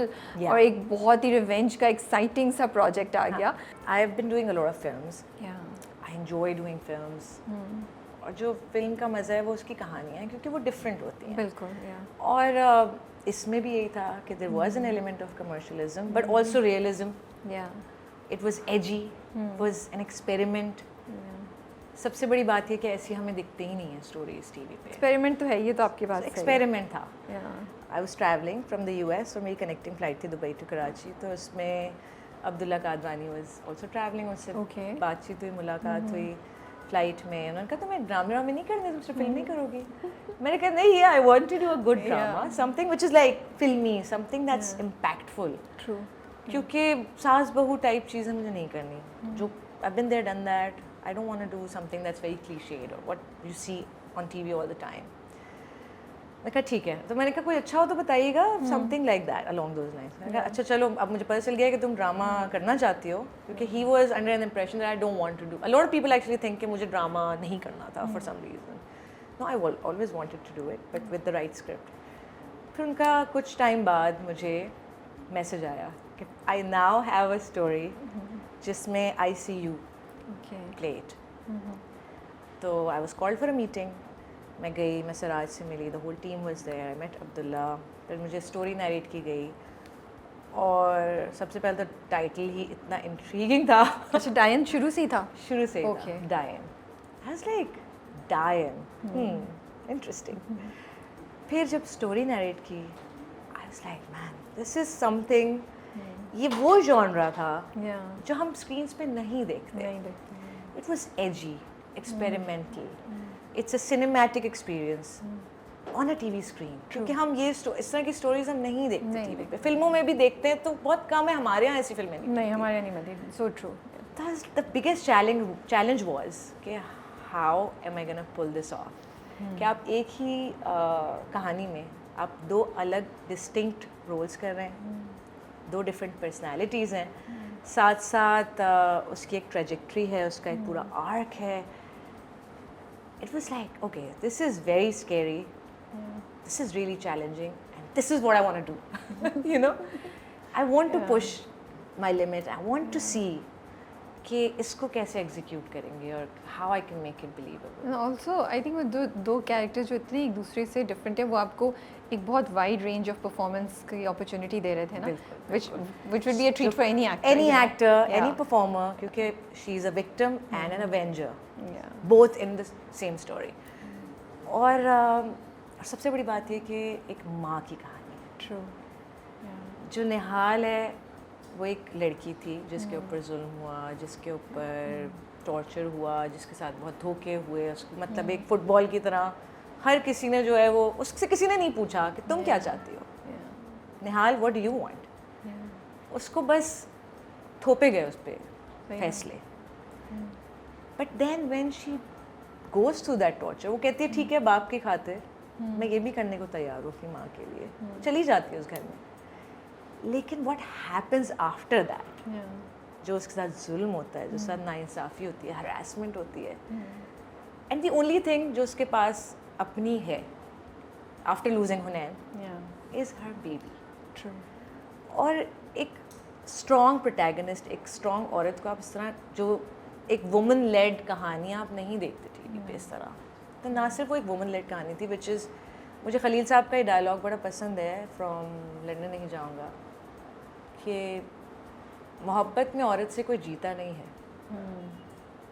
और एक बहुत ही रिवेंज का एक्साइटिंग सा प्रोजेक्ट आ गया. I have been doing a lot of films. I enjoy doing films और जो फिल्म का मज़ा है वो उसकी कहानियाँ हैं, क्योंकि वो डिफरेंट होती हैं। बिल्कुल, और इसमें भी यही था कि there was an element of commercialism but also realism. या it was edgy, was an experiment. सबसे बड़ी बात ये कि ऐसी हमें दिखती ही नहीं है स्टोरीज टीवी पे। एक्सपेरिमेंट तो है, ये तो आपकी बात सही है। एक्सपेरिमेंट था। Yeah. I was travelling from the US और मेरी कनेक्टिंग फ़्लाइट थी दुबई टू कराची, तो उसमें Abdullah Kadwani was also travelling, उससे Okay. बातचीत हुई, मुलाकात हुई फ़्लाइट में। उन्होंने कहा तुम्हें ड्रामे नहीं करने, तुम सिर्फ फिल्म ही करोगी। मैंने कहा नहीं, I want to do a good drama, something which is like filmy, something that's impactful. True. क्योंकि सास बहू टाइप चीज़ें मुझे नहीं करनी, जो I've been there, done that. I don't want to do something that's very cliched or what you see on TV all the time. मैंने कहा ठीक है, तो मैंने कहा कोई अच्छा हो तो बताइएगा, something like that along those lines. मैंने कहा अच्छा चलो, अब मुझे पता चल गया कि तुम ड्रामा करना चाहती हो, क्योंकि he was under an impression that I don't want to do. A lot of people actually think कि मुझे ड्रामा नहीं करना था for some reason. No, I always wanted to do it but with the right script. फिर उनका कुछ time बाद मुझे मैसेज आया कि I now have a story जिसमें आई सी यू Okay. प्लेट। तो I was called for a meeting. मैं गई, मैं सराज से मिली, the whole team was there, I met Abdullah. फिर मुझे स्टोरी नरेट की गई और सबसे पहले तो टाइटल ही इतना इंट्रीगिंग था। अच्छा, डायन शुरू से ही था? शुरू से Okay. डायन। आई वाज लाइक डायन, इंटरेस्टिंग। फिर जब स्टोरी नरेट की, आई was like man, this is something. ये वो जॉनरा था Yeah. जो हम स्क्रीन्स पे नहीं देखते। नहीं देखते। It was edgy, experimental. It's a cinematic experience on a TV screen. क्योंकि हम ये इस तरह की स्टोरीज हम नहीं देखते नहीं टीवी पे। फिल्मों में भी देखते हैं तो बहुत कम है, हमारे यहाँ ऐसी फिल्में नहीं। नहीं, हमारे यहाँ नहीं मिलती। So true. The biggest challenge was कि how am I gonna pull this off? कि आप एक ही कहानी में आप दो अलग distinct roles कर रहे हैं, दो डिफरेंट पर्सनालिटीज़ हैं, साथ साथ उसकी एक ट्रेजेक्ट्री है, उसका एक पूरा आर्क है। It was like okay, this is very scary, this is really challenging and this is what I want to do. You know, I want to push my limit, I want to see कि इसको कैसे execute करेंगे और how I can make it believable. Also I think वो दो characters जो इतने एक दूसरे से डिफरेंट है, वो आपको एक बहुत वाइड रेंज ऑफ परफॉर्मेंस की अपॉर्चुनिटी दे रहे थे ना, which would be a treat for any actor. Any actor, any Yeah. performer, क्योंकि she is a victim and an avenger, Yeah. both in the same story. और सबसे बड़ी बात ये कि एक माँ की कहानी है। True. जो निहाल है वो एक लड़की थी जिसके ऊपर जुल्म हुआ, जिसके ऊपर टॉर्चर हुआ, जिसके साथ बहुत धोखे हुए। उसको मतलब एक फुटबॉल की तरह हर किसी ने जो है वो, उससे किसी ने नहीं पूछा कि तुम क्या चाहती हो, Nihal what do you want. उसको बस थोपे गए उस पर फैसले। But then when she goes through that torture, वो कहती है ठीक है बाप की खातिर मैं ये भी करने को तैयार हूँ अपनी माँ के लिए, चली जाती है उस घर में। लेकिन व्हाट हैपन्स आफ्टर दैट, जो उसके साथ जुल्म होता है, जो उसके साथ नाइंसाफ़ी होती है, हरासमेंट होती है, एंड द ओनली थिंग जो उसके पास अपनी है after losing Hunain is her baby. True. और एक स्ट्रॉन्ग प्रोटैगनिस्ट, एक स्ट्रॉन्ग औरत को आप इस तरह, जो एक वुमन लेड कहानियाँ आप नहीं देखते टीवी पे इस तरह। तो ना सिर्फ वो एक वुमन लेड कहानी थी, विच इज़, मुझे खलील साहब का ये डायलॉग बड़ा पसंद है फ्रॉम लंदन नहीं जाऊँगा, कि मोहब्बत में औरत से कोई जीता नहीं है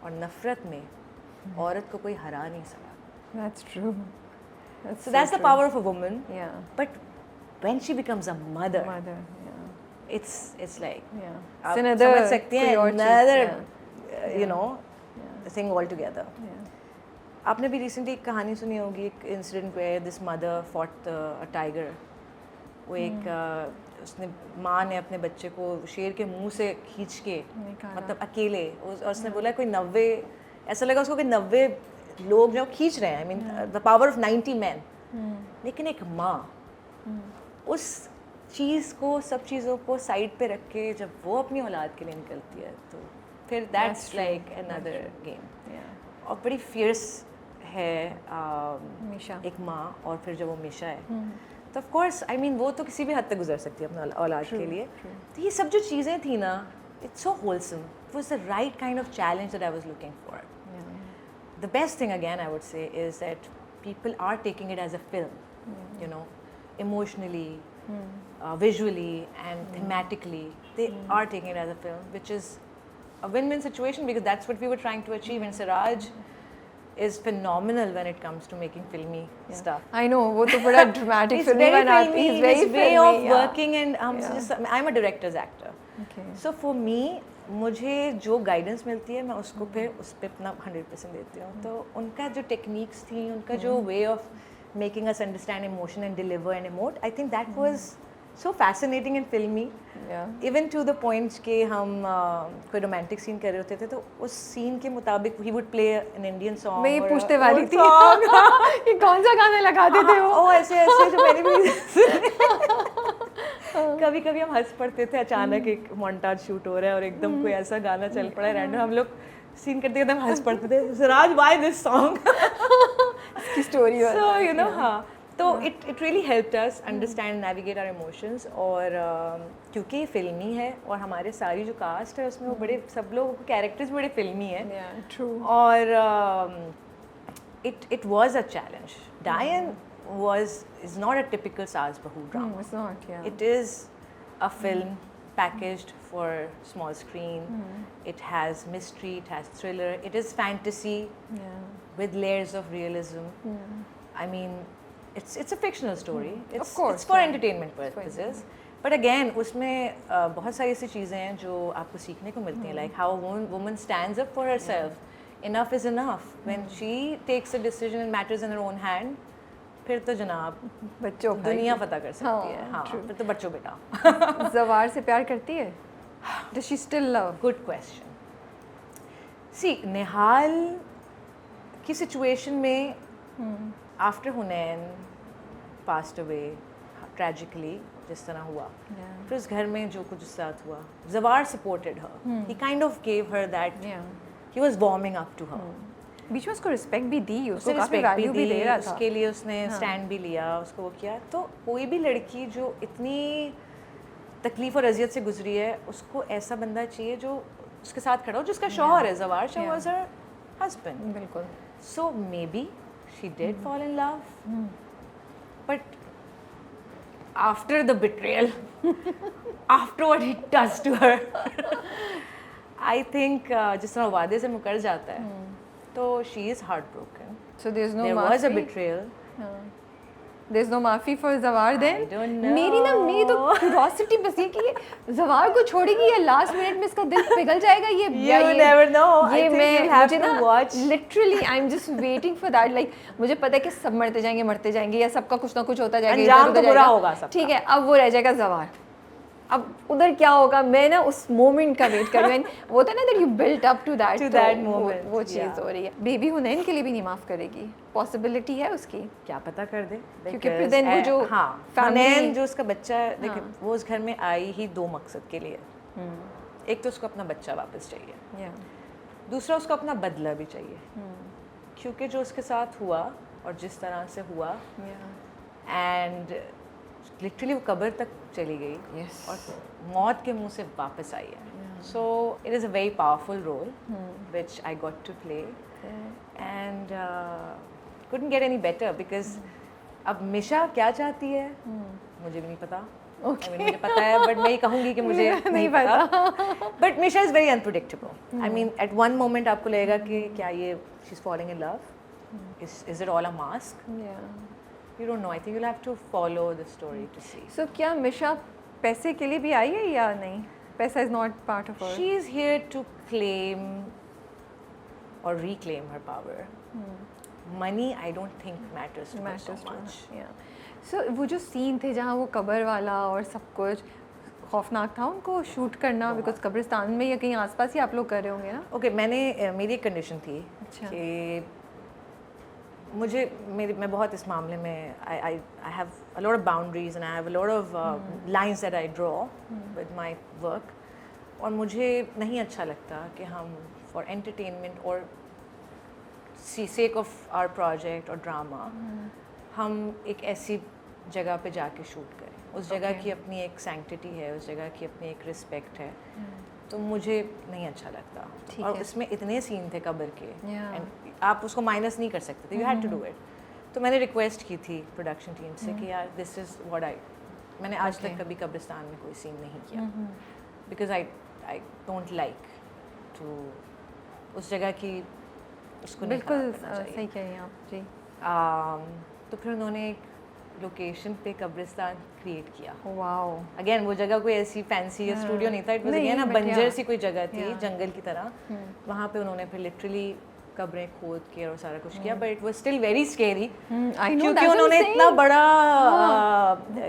और नफ़रत में औरत को कोई हरा नहीं सका। That's true. So that's the power of a woman. Yeah. But when she becomes a mother, Mother. Yeah. it's like Yeah. आप It's another समझ सकती हैं, कोई और चीज़, another yeah. you know thing altogether. Yeah. आपने भी रिसेंटली एक कहानी सुनी होगी, एक इंसिडेंट पे this mother fought a tiger. वो एक उसने, माँ ने अपने बच्चे को शेर के मुंह से खींच के, निकाला। मतलब अकेले, और उसने बोला कोई 90, ऐसा लगा उसको कि 90 लोग जो खींच रहे हैं, I mean the power of 90 man. लेकिन एक माँ उस चीज़ को, सब चीज़ों को साइड पे रख के जब वो अपनी औलाद के लिए निकलती है, तो फिर that's like another game. Yeah. और बड़ी फियर्स है मीशा। एक माँ, और फिर जब वो मीशा है तो ऑफ कोर्स आई मीन वो तो किसी भी हद तक गुजर सकती है अपने औलाद के लिए। तो ये सब जो चीज़ें थी ना, it's so wholesome, it was the right kind of challenge that I was looking for. the best thing again I would say is that people are taking it as a film, you know, emotionally, visually and thematically. They are taking it as a film, which is a win-win situation because that's what we were trying to achieve. And Siraj is phenomenal when it comes to making filmy stuff. I know, वो तो बड़ा dramatic It's filmy very बनाती filmy, है, very his way filmy, of yeah. working and I'm a director's actor. Okay. So for me, मुझे जो guidance मिलती है मैं उसको फिर उस पर अपना 100% देती हूँ. तो उनका जो टेक्निक्स थी, उनका जो way of making us understand emotion and deliver and emote, I think that was so fascinating and फिल्मी. इवन टू द पॉइंट कि हम कोई रोमांटिक सीन कर रहे होते थे तो उस सीन के मुताबिक he would play an Indian song. मैं ये पूछने वाली थी ये कौन सा गाना लगाते थे वो? ऐसे ऐसे जो मैंने भी कभी कभी हम हंस पड़ते थे. अचानक एक मोन्टाज शूट हो रहा है और एकदम कोई ऐसा गाना चल पड़ा है रैंडम, हम लोग सीन करते एकदम हंस पड़ते थे. सिराज व्हाई दिस सॉन्ग की स्टोरी. सो यू नो हाँ, तो it really helped us understand navigate our emotions. और क्योंकि ये फिल्मी है और हमारे सारी जो कास्ट है उसमें वो बड़े सब लोग कैरेक्टर्स बड़े फिल्मी हैं. ट्रू. और it was a challenge. Diane is not a typical Saas Bahu drama. It's not, yeah. It is a film packaged for small screen. It has mystery, it has thriller, it is fantasy with layers of realism. I mean, it's a fictional story. Of course, it's for entertainment purposes. But again, उसमें बहुत सारी ऐसी चीज़ें हैं जो आपको सीखने को मिलती हैं, like how a woman stands up for herself. Enough is enough. When she takes a decision and matters in her own hand, फिर तो जनाब बच्चों दुनिया पता कर सकती है. हाँ, फिर तो बच्चों बेटा. ज़वार से प्यार करती है? Does she still love? Good question. See, निहाल की सिचुएशन में after हुनैन passed away tragically, जिस तरह हुआ, फिर उस घर में जो कुछ साथ हुआ, ज़वार supported her. He kind of gave her that. He was warming up to her. बीच में उसको रिस्पेक्ट भी दी, उसको काफी रिस्पेक्ट वैल्यू भी दे रहा था. उसके लिए उसने स्टैंड भी लिया, उसको वो किया. तो कोई भी लड़की जो इतनी तकलीफ और अजियत से गुजरी है, उसको ऐसा बंदा चाहिए जो उसके साथ खड़ा हो, जिसका शौहर है. Zawar Shah was her husband. बिल्कुल. So maybe she did fall in love, but after the betrayal, after what he does to her, I think जिस तरह वादे से मुकर जाता है, तो she is heart broken. So there's no There माफी. was a betrayal. There's no माफी for ज़वार then. I don't know. मेरी तो क्यूरोसिटी बस ये कि ये ज़वार को छोड़ेगी या लास्ट मिनट में इसका दिल पिघल जाएगा ये. You never know. ये I think मैं you'll have मुझे to ना watch. literally I'm just waiting for that. Like मुझे पता है कि सब मरते जाएंगे या सबका कुछ ना कुछ होता जाएगा. अंजाम तो बुरा होगा सबका. ठीक है, अब वो रह जाएगा ज़वार. अब उधर क्या होगा, मैं ना उस मोमेंट का वेट कर रही हूँ. वो था ना that you built up to that. To that moment, वो चीज़ हो रही है. बेबी हुनैन के लिए भी नहीं माफ़ करेगी. पॉसिबिलिटी है उसकी. क्या पता कर दे. क्योंकि फिर then वो जो हुनैन जो उसका बच्चा है, देखिए वो उस घर में आई ही दो मकसद के लिए. एक तो उसको अपना बच्चा वापस चाहिए, दूसरा उसको अपना बदला भी चाहिए. क्योंकि जो उसके साथ हुआ और जिस तरह से हुआ, एंड लिटरली वो कब्र तक चली गई और मौत के मुंह से वापस आई है. So it is a very powerful role which I got to play, and couldn't get any better because अब मिशा क्या चाहती है मुझे भी नहीं पता. I mean, मुझे पता है बट मैं ये कहूँगी कि मुझे नहीं पता. But Misha is very unpredictable. I mean at one moment आपको लगेगा कि क्या ये she is following in love, is it all a mask. You don't know. I think you'll have to follow the story to see. So क्या मिशा पैसे के लिए भी आई है या नहीं? पैसा is not part of her. She is here to claim or reclaim her power. Money, I don't think matters to her so much. So वो जो सीन थे जहाँ वो कब्र वाला और सब कुछ खौफनाक था उनको शूट करना, बिकॉज कब्रिस्तान में या कहीं आसपास ही आप लोग कर रहे होंगे ना. ओके, मेरी एक कंडीशन थी कि मैं बहुत इस मामले में I have a lot of boundaries and I have a lot of lines that I draw with my work. और मुझे नहीं अच्छा लगता कि हम फॉर एंटरटेनमेंट और सेक ऑफ आवर प्रोजेक्ट और ड्रामा हम एक ऐसी जगह पे जाके शूट करें. उस जगह की अपनी एक सैंक्टिटी है, उस जगह की अपनी एक रिस्पेक्ट है. तो मुझे नहीं अच्छा लगता. और इसमें इतने सीन थे कब्र के, एंड आप उसको माइनस नहीं कर सकते थे, you had to do it. तो मैंने रिक्वेस्ट की थी प्रोडक्शन टीम से कि यार दिस इज़ व्हाट मैंने आज तक कभी कब्रिस्तान में कोई सीन नहीं किया, because I don't like to उस जगह की उसको नहीं बिल्कुल खराब करना चाहिए. सही कह रही हैं आप जी. तो फिर उन्होंने एक लोकेशन पे कब्रिस्तान क्रिएट किया. वाओ. अगेन वो जगह कोई ऐसी फैंसी या स्टूडियो नहीं था, इट वाज नहीं, अगेन but बंजर yeah. सी कोई जगह थी, Yeah. जंगल की तरह. वहाँ पे उन्होंने फिर लिटरली कब्रें खोद के और सारा कुछ किया, but it was still very scary I know क्योंकि उन्होंने इतना बड़ा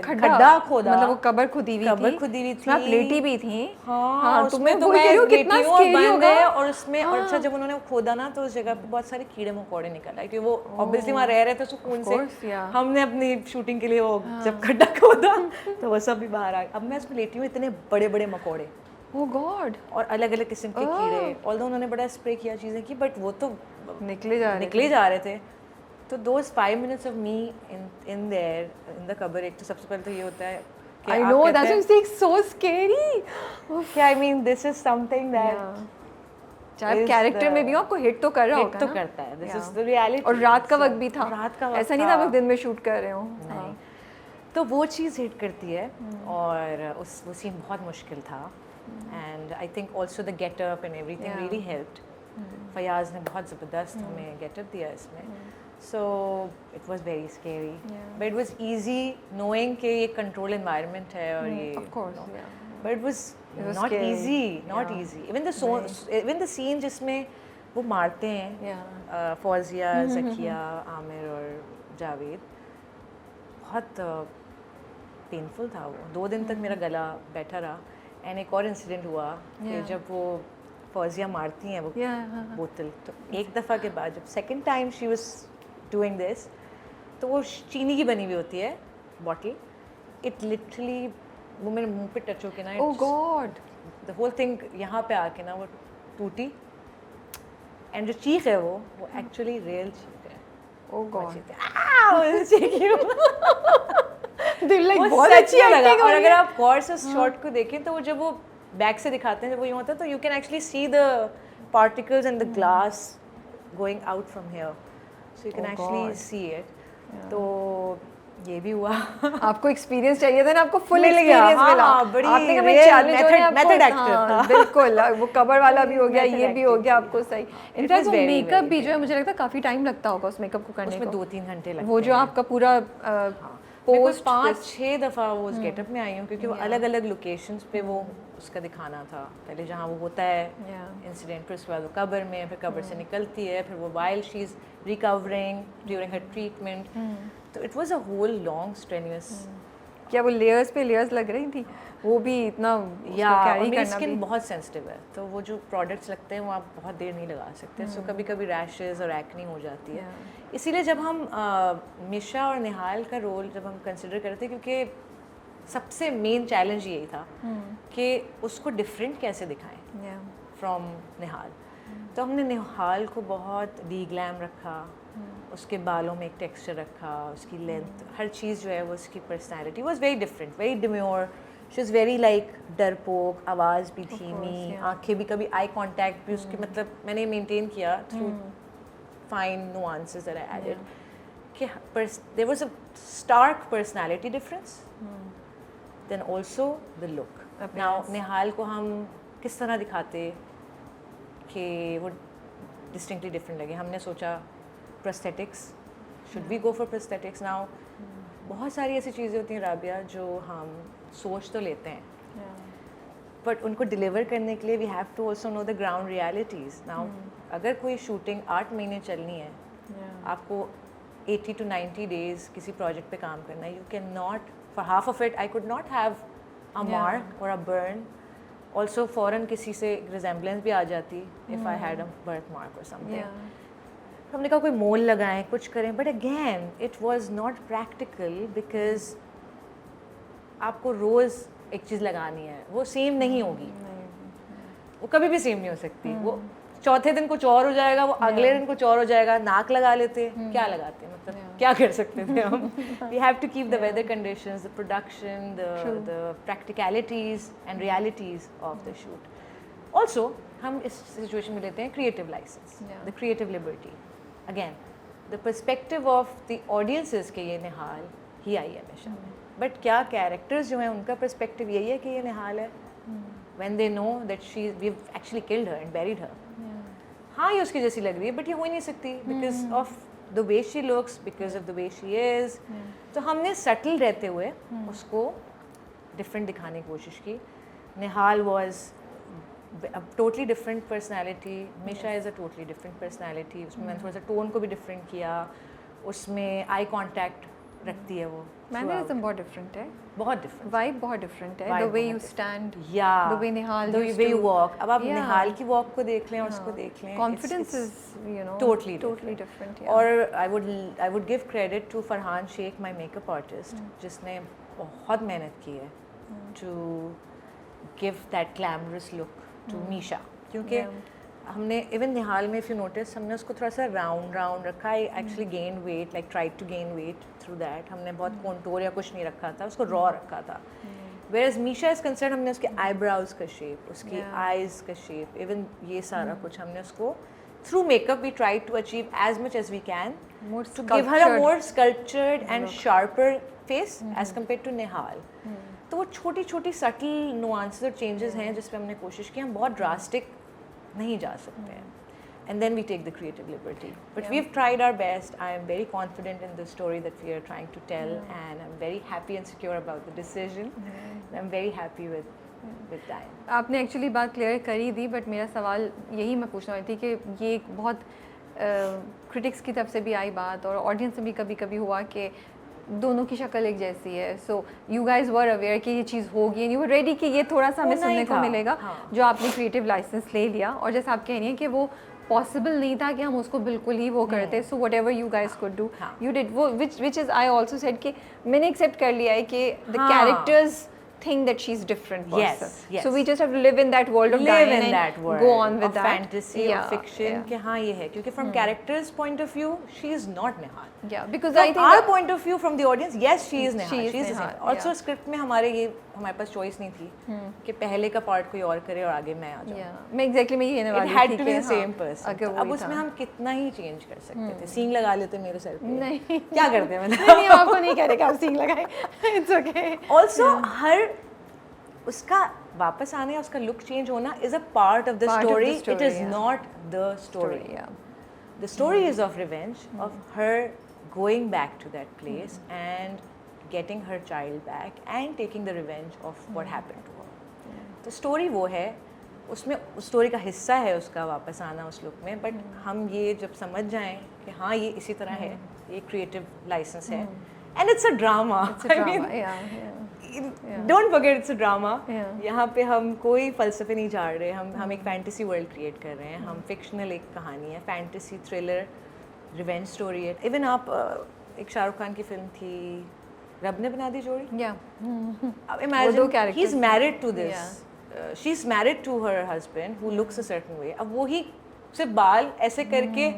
खड्डा खोदा, मतलब वो कब्र खुदी हुई थी. कब्र खुदी हुई थी, आप लेटी भी थी. हाँ, तुम्हें तो बोल मैं रही हूँ कितना लेटी हूँ और स्केरी बंद होगा. है, और उसमें और अच्छा जब उन्होंने खोदा ना तो उस जगह पे बहुत सारे कीड़े मकोड़े निकल आए, क्योंकि वो ऑब्वियसली वहाँ रह रहे थे सुकून से. course, yeah. हमने अपनी शूटिंग के लिए वो जब खड्डा खोदा तो वो सब भी बाहर आ गए. अब मैं उसमें लेटी हूँ, इतने बड़े बड़े मकोड़े ओह गॉड. और अलग अलग किस्म के कीड़े, ऑल्दो उन्होंने बड़ा स्प्रे किया चीज़ें की, बट वो तो निकले जा रहे थे. तो those 5 minutes of me in there in the कब्र, एक तो सबसे पहले तो ये होता है कि आई आप नो कहते दैट्स हैं व्हाई इट्स सो स्केरी. कि I mean this is something that चाहे कैरेक्टर में भी हो आपको हिट तो कर रहा हिट होगा तो ना. करता है. This is the reality. और रात का वक्त भी था. रात का वक्त ऐसा नहीं था आप दिन में शूट कर रहे हो. नहीं, तो वो चीज़ हिट करती है. और वो सीन बहुत मुश्किल था. And I think also the getup and everything really helped. Fayaz ने बहुत ज़बरदस्त हमें गेटअप दिया इसमें. So it was very scary, but it was easy knowing कि ये कंट्रोल एनवायरनमेंट है और ये of course. But it was was not scary. Easy, not easy. Even the scene जिसमें वो मारते हैं फौजिया, ज़किया, आमिर और जावेद, बहुत पेनफुल था वो. 2 दिन तक मेरा गला बैठा रहा. एंड एक और इंसिडेंट हुआ कि जब वो फौजिया मारती हैं वो बोतल, तो एक दफ़ा के बाद जब second time she was doing this, तो वो चीनी की बनी हुई होती है बॉटल. इट लिटरली वो मेरे मुंह पे टच होके ना, ओह गॉड, द होल थिंग यहाँ पे आके ना वो टूटी. एंड जो चीख है वो एक्चुअली रियल चीख है. ओह गॉड. दिल लाइक बहुत अच्छी लगा. और अगर आप गौर से शॉट को देखें तो वो जब वो बैक से दिखाते हैं, जब वो यूँ होता है, तो you can actually see the particles and the glass going out from here, so you can actually see it. तो ये भी हुआ. आपको एक्सपीरियंस चाहिए था ना, आपको फुल मिल गया. एक्सपीरियंस मिला. बड़ी आपने कहा मैं चैलेंज हो रहा है मेथड एक्टर था. बिल्कुल, वो कवर वाला भी हो गया, ये भी हो गया acting आपको सही. इनफैक्ट वो मेकअप भी जो है मुझे लगता है काफी टाइम लगता होगा उस मेकअप को करने उसमें को. 2-3 घंटे लगते हैं. वो जो आपका पूरा पोस्ट 5-6 दफ़ा वो उस गेटअप में आई हूँ, क्योंकि वो अलग अलग लोकेशंस पे वो उसका दिखाना था. पहले जहाँ वो होता है इंसिडेंट, फिर उसके बाद वो कब्र में, फिर कब्र से निकलती है, फिर वो while she is recovering during her treatment. तो it was a whole long strenuous. क्या वो लेयर्स पे लेयर्स लग रही थी, वो भी इतना कैरी करना. स्किन बहुत सेंसिटिव है, तो वो जो प्रोडक्ट्स लगते हैं वो आप बहुत देर नहीं लगा सकते. सो कभी कभी रैशेस और एक्नी हो जाती है. इसीलिए जब हम मिशा और निहाल का रोल जब हम कंसिडर करते, क्योंकि सबसे मेन चैलेंज यही था कि उसको डिफरेंट कैसे दिखाएं फ्रॉम निहाल. तो हमने निहाल को बहुत डी ग्लैम रखा, उसके बालों में एक टेक्सचर रखा, उसकी लेंथ, हर चीज़ जो है वो उसकी personality was very different, very demure. She was very like डरपोक, आवाज़ भी धीमी, आंखें भी, कभी आई कॉन्टैक्ट भी उसकी, मतलब मैंने मेंटेन किया through fine nuances that I added कि there was a stark personality difference. Then also the look. Now Nihal को हम किस तरह दिखाते कि वो डिस्टिंक्टली डिफरेंट लगे. हमने सोचा prosthetics, should we go for prosthetics. Now बहुत सारी ऐसी चीज़ें होती हैं राबिया जो हम सोच तो लेते हैं, बट उनको डिलीवर करने के लिए we have to also know the ground realities. Now अगर कोई शूटिंग 8 महीने चलनी है, आपको 80 to 90 डेज किसी प्रोजेक्ट पे काम करना है, you can not for half of it I could not have a mark और अ बर्न. ऑल्सो फ़ौरन किसी से रिजेम्बलेंस भी आ जाती if I had a birth mark और समथिंग. हमने कहा कोई मोल लगाएं, कुछ करें, but again it was not practical, because आपको रोज़ एक चीज़ लगानी है, वो सेम नहीं होगी, वो कभी भी सेम नहीं हो सकती. वो चौथे दिन कुछ और हो जाएगा, वो अगले दिन कुछ और हो जाएगा. नाक लगा लेते, क्या लगाते, मतलब क्या कर सकते थे हम. We have to keep the weather conditions, the production, the practicalities and realities of the shoot. Also हम इस सिचुएशन में लेते हैं creative license, the creative liberty. Again the perspective of the audiences के ये निहाल ही आई है हमेशा में, बट क्या कैरेक्टर्स जो हैं उनका पर्सपेक्टिव यही है कि ये निहाल है, when they know that we've actually killed her and buried her. हाँ ये उसकी जैसी लग रही है बट ये हो ही नहीं सकती because of the way she looks, because of the way she is. तो हमने subtle रहते हुए उसको different दिखाने की कोशिश की. निहाल was a totally different personality. Misha is a totally different personality. उसमें मैंने थोड़ा सा tone को भी different किया. उसमें eye contact रखती है वो. मैनरिज्म बहुत डिफरेंट है, बहुत डिफरेंट, वाइब बहुत डिफरेंट है, the way you stand, the way Nihal, the way you walk. अब आप निहाल की वॉक को देख लें और उसको देख लें, confidence is you know totally different. और I would give credit to Farhan Shaikh, my makeup artist, जिसने बहुत मेहनत की है to give that glamorous look to Misha, क्योंकि हमने इवन निहाल में इफ यू नोटिस हमने उसको थोड़ा सा राउंड रखा. I actually gain weight, like tried to gain weight through that. हमने बहुत कॉन्टोर या कुछ नहीं रखा था, उसको रॉ रखा था. वेयरएज मीशा इज कंसर्न हमने उसके आईब्राउज का शेप, उसकी आईज का शेप, इवन ये सारा कुछ हमने उसको through makeup we try to achieve as much as we can to give her a more sculptured and sharper face as compare to Nihal. तो वो छोटी छोटी सटल नुआंसेस और चेंजेस हैं जिस पे हमने कोशिश की. हम बहुत ड्रास्टिक नहीं जा सकते हैं. And then we take the creative liberty. But we've tried our best. I am very confident in the story that we are trying to tell, and I'm very happy and secure about the decision. And I'm very happy with Diane. आपने actually बात clear कर ही दी, but मेरा सवाल यही मैं पूछना चाहती थी कि ये एक बहुत क्रिटिक्स की तरफ से भी आई बात और ऑडियंस से भी कभी कभी हुआ कि दोनों की शक्ल एक जैसी है. So you guys were aware कि ये चीज़ होगी एंड यू वर रेडी कि ये थोड़ा सा हमें सुनने को मिलेगा. जो आपने क्रिएटिव लाइसेंस ले लिया और जैसे आप कह रही हैं कि वो पॉसिबल नहीं था कि हम उसको बिल्कुल ही वो करते. So whatever you guys could do you did वो which is I also said कि मैंने एक्सेप्ट कर लिया है कि the characters think that she's different person. Yes. So we just have to live in that world of Diane and go on with that. Fantasy or fiction कि हाँ ये है, क्योंकि from character's point of view she is not Nihal. Yeah, because from I think our point of view from the audience, yes she is Nihal. She is Nihal. Also script में हमारे पास choice नहीं थी कि पहले का part कोई और करे और आगे मैं आ जाऊँ. मैं exactly मैं ये कहने वाली थी. It had to be the same person. अब उसमें हम कितना ही change कर सकते थे. सींग लगा लेते मेरे सर पे. नहीं. क्या करते हैं मतलब? नहीं आपको नहीं कह रहे कि आप सींग लगाएं. It's okay. Also हर उसका वापस आने, उसका लुक चेंज होना is a part of the story. It is not the story. The story is of revenge, of her going back to that place and getting her child back and taking the revenge of what happened to her. तो story वो है, उसमें उस story का हिस्सा है उसका वापस आना उस लुक में. बट हम ये जब समझ जाएं कि हाँ ये इसी तरह है, ये क्रिएटिव लाइसेंस है and it's a drama. Don't forget it's a drama. यहाँ पे हम कोई फलसफे नहीं झाड़ रहे. हम एक फैंटेसी वर्ल्ड क्रिएट कर रहे हैं. हम फिक्शनल एक कहानी है, फैंटेसी थ्रिलर रिवेंज स्टोरी है. इवन आप एक शाहरुख खान की फिल्म थी रब ने बना दी जोड़ी. अब imagine he is married to this, she is married to her husband who looks a certain way. अब वो ही सिर्फ बाल ऐसे करके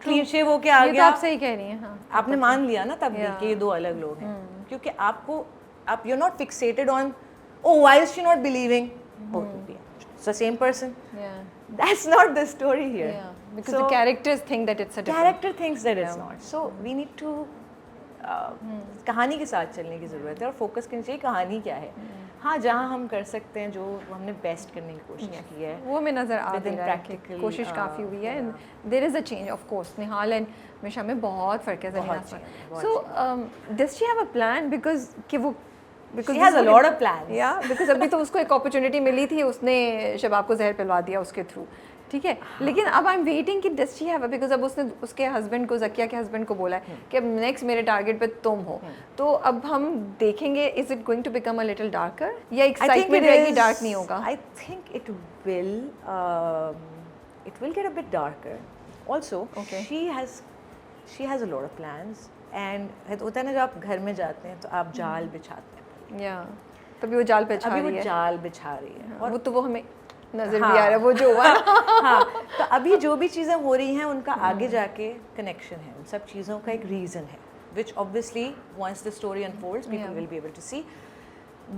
क्लीन शेव होके आ गया. आप सही कह रही हैं. आपने मान लिया ना तब भी कि ये दो अलग लोग हैं, क्योंकि आप you're not fixated on, oh why is she not believing both of them, it's the same person. That's not the story here. Because the characters think that it's a different character thinks that it's not. So we need to कहानी के साथ चलने की ज़रूरत है और focus करनी चाहिए कहानी क्या है. हाँ जहाँ हम कर सकते हैं, जो हमने बेस्ट करने की कोशिश की है वो में नज़र आ रहा है. कोशिश काफ़ी हुई है and there is a change of course. Nihal and Misha में बहुत फ़र्क है ज़मीन आसमान. So does she have a plan because कि वो Because she has a lot of plans. Yeah, because अभी तो उसको एक अपॉर्चुनिटी मिली थी, उसने शबाब को जहर पिलवा दिया उसके थ्रू. ठीक है. लेकिन अब आई एम वेटिंग कि डज शी हैव, बिकॉज अब उसने उसके हस्बैंड को, ज़किया के हस्बैंड को बोला है कि अब नेक्स्ट मेरे टारगेट पे तुम हो. तो अब हम देखेंगे is it going to become a little darker या एक्साइटमेंट रहेगी, डार्क नहीं होगा. I think it will get a bit darker. Also she has a lot of plans and होता है ना जब आप घर में जाते हैं तो आप जाल बिछाते हैं. तभी वो जाल बिछा रही है. वो जाल बिछा रही है और वो तो वो हमें नजर भी आ रहा है वो जो हुआ. हाँ, तो अभी जो भी चीज़ें हो रही हैं उनका आगे जाके कनेक्शन है. उन सब चीज़ों का एक रीज़न है which obviously once the story unfolds people will be able to see.